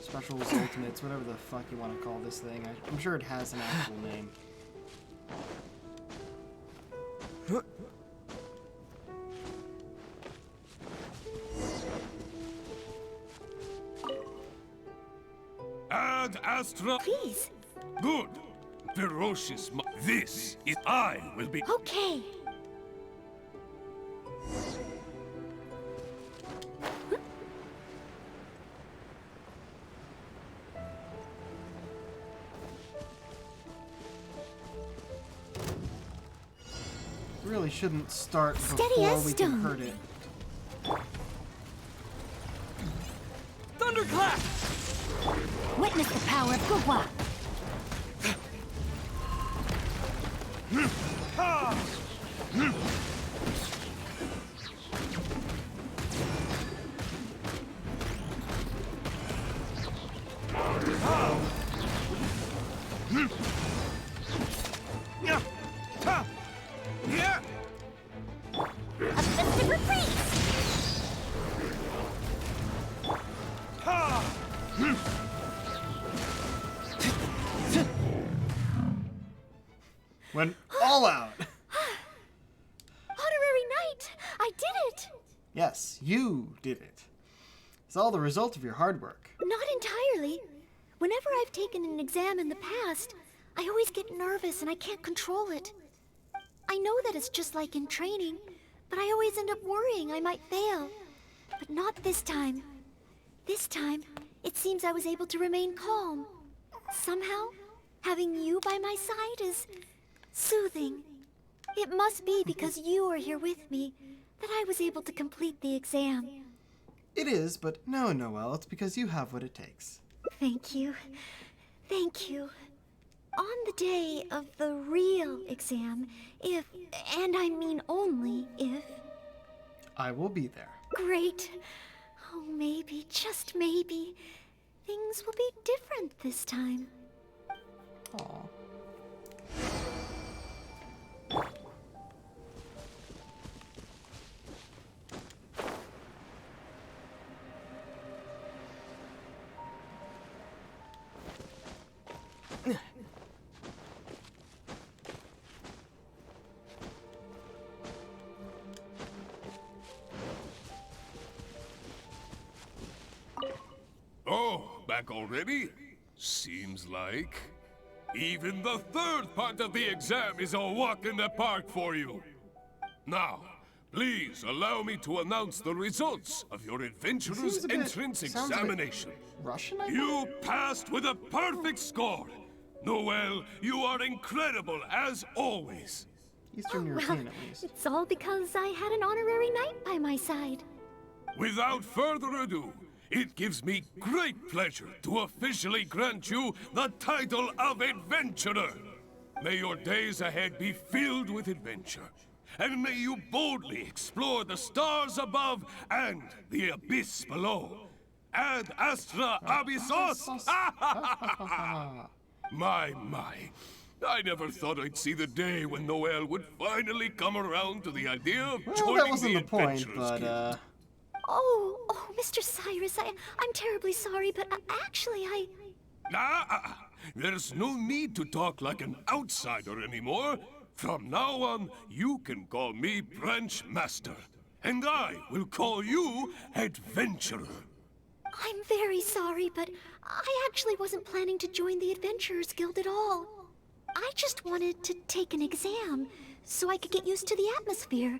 Specials, ultimates, whatever the fuck you want to call this thing. I'm sure it has an actual name. Ad Astra. Please. Good. Ferocious. This is I will be. Okay. Really shouldn't start Steady before as we can stone. hurt it. Thunderclap! Witness the power of Gugwa. A festive reprise. Went all out. Honorary knight, I did it. Yes, you did it. It's all the result of your hard work. Not entirely. Whenever I've taken an exam in the past, I always get nervous and I can't control it. I know that it's just like in training, but I always end up worrying I might fail. But not this time. This time, it seems I was able to remain calm. Somehow, having you by my side is soothing. It must be because you are here with me that I was able to complete the exam. It is, but no, Noelle, it's because you have what it takes. Thank you. Thank you. On the day of the real exam, if, and I mean only if... I will be there. Great. Oh, maybe, just maybe, things will be different this time. Aww. Oh, back already? Seems like. Even the third part of the exam is a walk in the park for you. Now, please allow me to announce the results of your adventurer's entrance examination. Russian, I You passed with a perfect score. Noelle, you are incredible as always. Eastern European, at least. It's all because I had an honorary knight by my side. Without further ado, it gives me great pleasure to officially grant you the title of Adventurer. May your days ahead be filled with adventure, and may you boldly explore the stars above and the abyss below. Ad astra abyssos! My. I never thought I'd see the day when Noel would finally come around to the idea of joining that wasn't the the point, Adventurers Guild. Oh, Mr. Cyrus, I'm terribly sorry, but actually There's no need to talk like an outsider anymore. From now on, you can call me Branch Master, and I will call you Adventurer. I'm very sorry, but I actually wasn't planning to join the Adventurers Guild at all. I just wanted to take an exam, so I could get used to the atmosphere.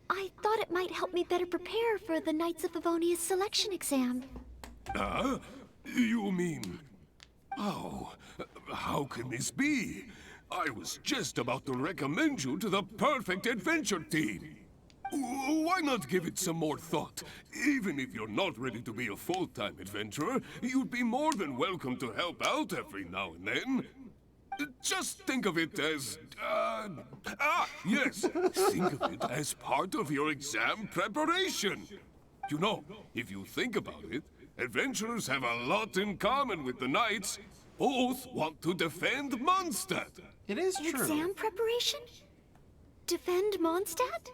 I thought it might help me better prepare for the Knights of Favonia's selection exam. You mean... Oh, how can this be? I was just about to recommend you to the perfect adventure team. Why not give it some more thought? Even if you're not ready to be a full-time adventurer, you'd be more than welcome to help out every now and then. Just think of it as... yes, think of it as part of your exam preparation. You know, if you think about it, adventurers have a lot in common with the knights. Both want to defend Mondstadt. It is true. Exam preparation? Defend Mondstadt?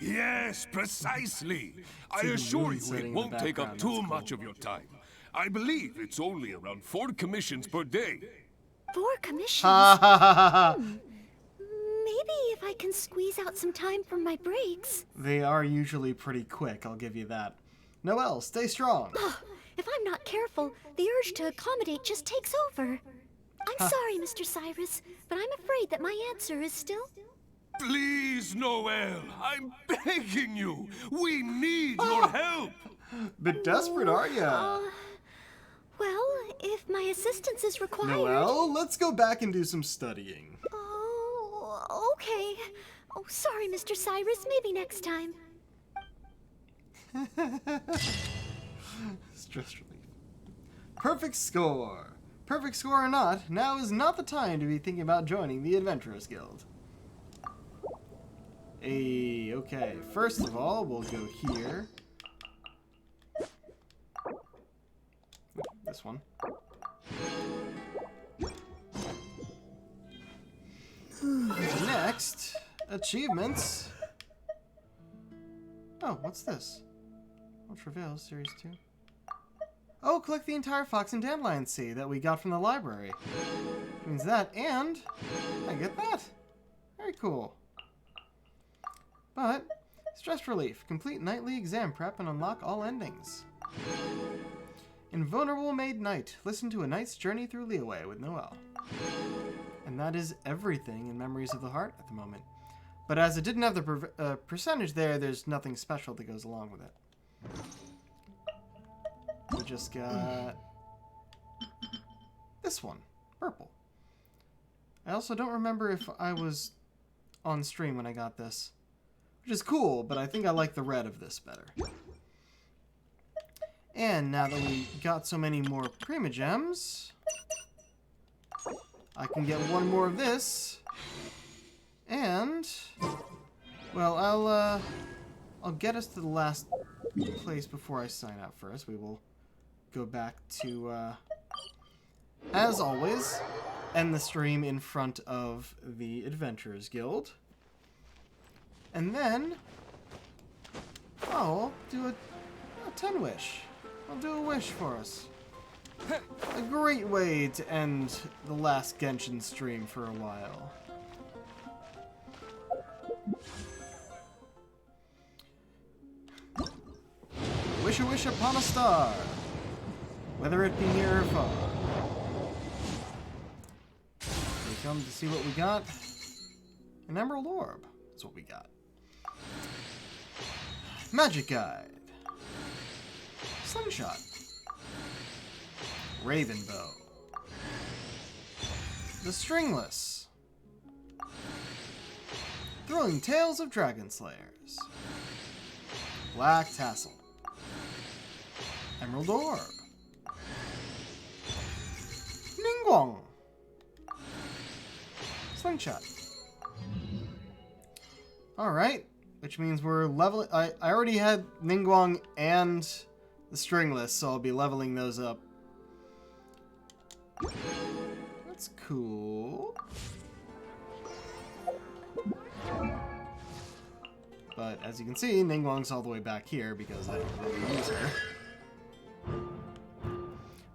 Yes, precisely. I assure you it won't take up too much of your time. I believe it's only around 4 commissions per day. 4 commissions? Maybe if I can squeeze out some time from my breaks. They are usually pretty quick, I'll give you that. Noelle, stay strong. If I'm not careful, the urge to accommodate just takes over. I'm sorry, Mr. Cyrus, but I'm afraid that my answer is still... Please, Noelle, I'm begging you. We need your help. Bit desperate, are ya? Well, if my assistance is required... Noelle, let's go back and do some studying. Oh, okay. Oh, sorry, Mr. Cyrus. Maybe next time. Stress relief. Perfect score. Perfect score or not, now is not the time to be thinking about joining the Adventurers Guild. Okay. First of all, we'll go here. This one. Next, achievements. Oh, what's this? Oh, Travails, Series 2. Oh, collect the entire Fox and Dandelion Sea that we got from the library. Means that, and I get that. Very cool. But, stress relief. Complete nightly exam prep and unlock all endings. Invulnerable Made Knight. Listen to a knight's journey through Leeway with Noelle. And that is everything in Memories of the Heart at the moment. But as it didn't have the percentage there, there's nothing special that goes along with it. We just got this one, purple. I also don't remember if I was on stream when I got this, which is cool, but I think I like the red of this better. And now that we got so many more Primogems, I can get one more of this, and, well, I'll get us to the last place before I sign out first. We will go back to, as always, end the stream in front of the Adventurers Guild. And then, I'll do a 10 wish. I'll do a wish for us. A great way to end the last Genshin stream for a while. Wish a wish upon a star, whether it be near or far. We come to see what we got. An Emerald Orb is what we got. Magic Guide. Slingshot. Raven Bow. The Stringless. Thrilling Tales of Dragon Slayers. Black Tassel. Emerald Orb. Ningguang. Slingshot. Alright, which means we're leveling... I already had Ningguang and the Stringless, so I'll be leveling those up. That's cool. But as you can see, Ningguang's all the way back here because I don't really use her.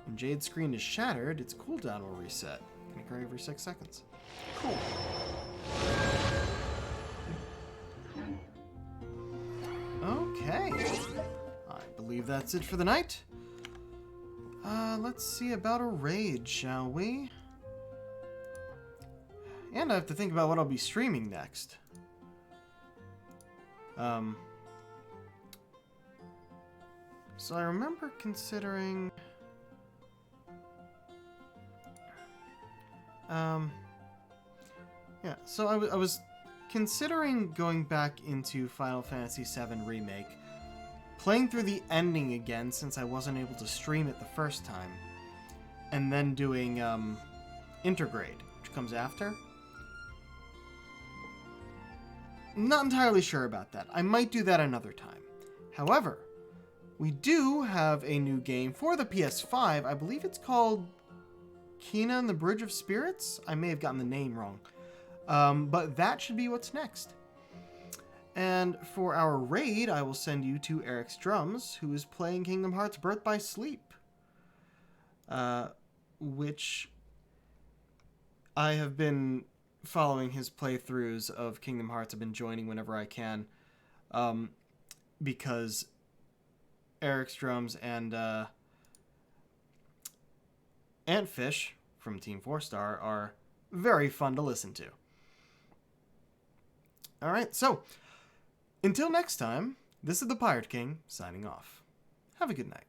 When Jade's screen is shattered, its cooldown will reset. Can occur every 6 seconds. Cool. Okay. I believe that's it for the night. Let's see about a raid, shall we? And I have to think about what I'll be streaming next. So I remember considering... yeah, so I was considering going back into Final Fantasy VII Remake, playing through the ending again since I wasn't able to stream it the first time, and then doing Intergrade, which comes after. Not entirely sure about that. I might do that another time. However, we do have a new game for the PS5. I believe it's called Kena and the Bridge of Spirits? I may have gotten the name wrong. But that should be what's next. And for our raid, I will send you to Eric's Drums, who is playing Kingdom Hearts Birth by Sleep. Which I have been following his playthroughs of Kingdom Hearts. I've been joining whenever I can. Because Eric's Drums and Antfish from Team 4-Star are very fun to listen to. Alright, so, until next time, this is the Pirate King, signing off. Have a good night.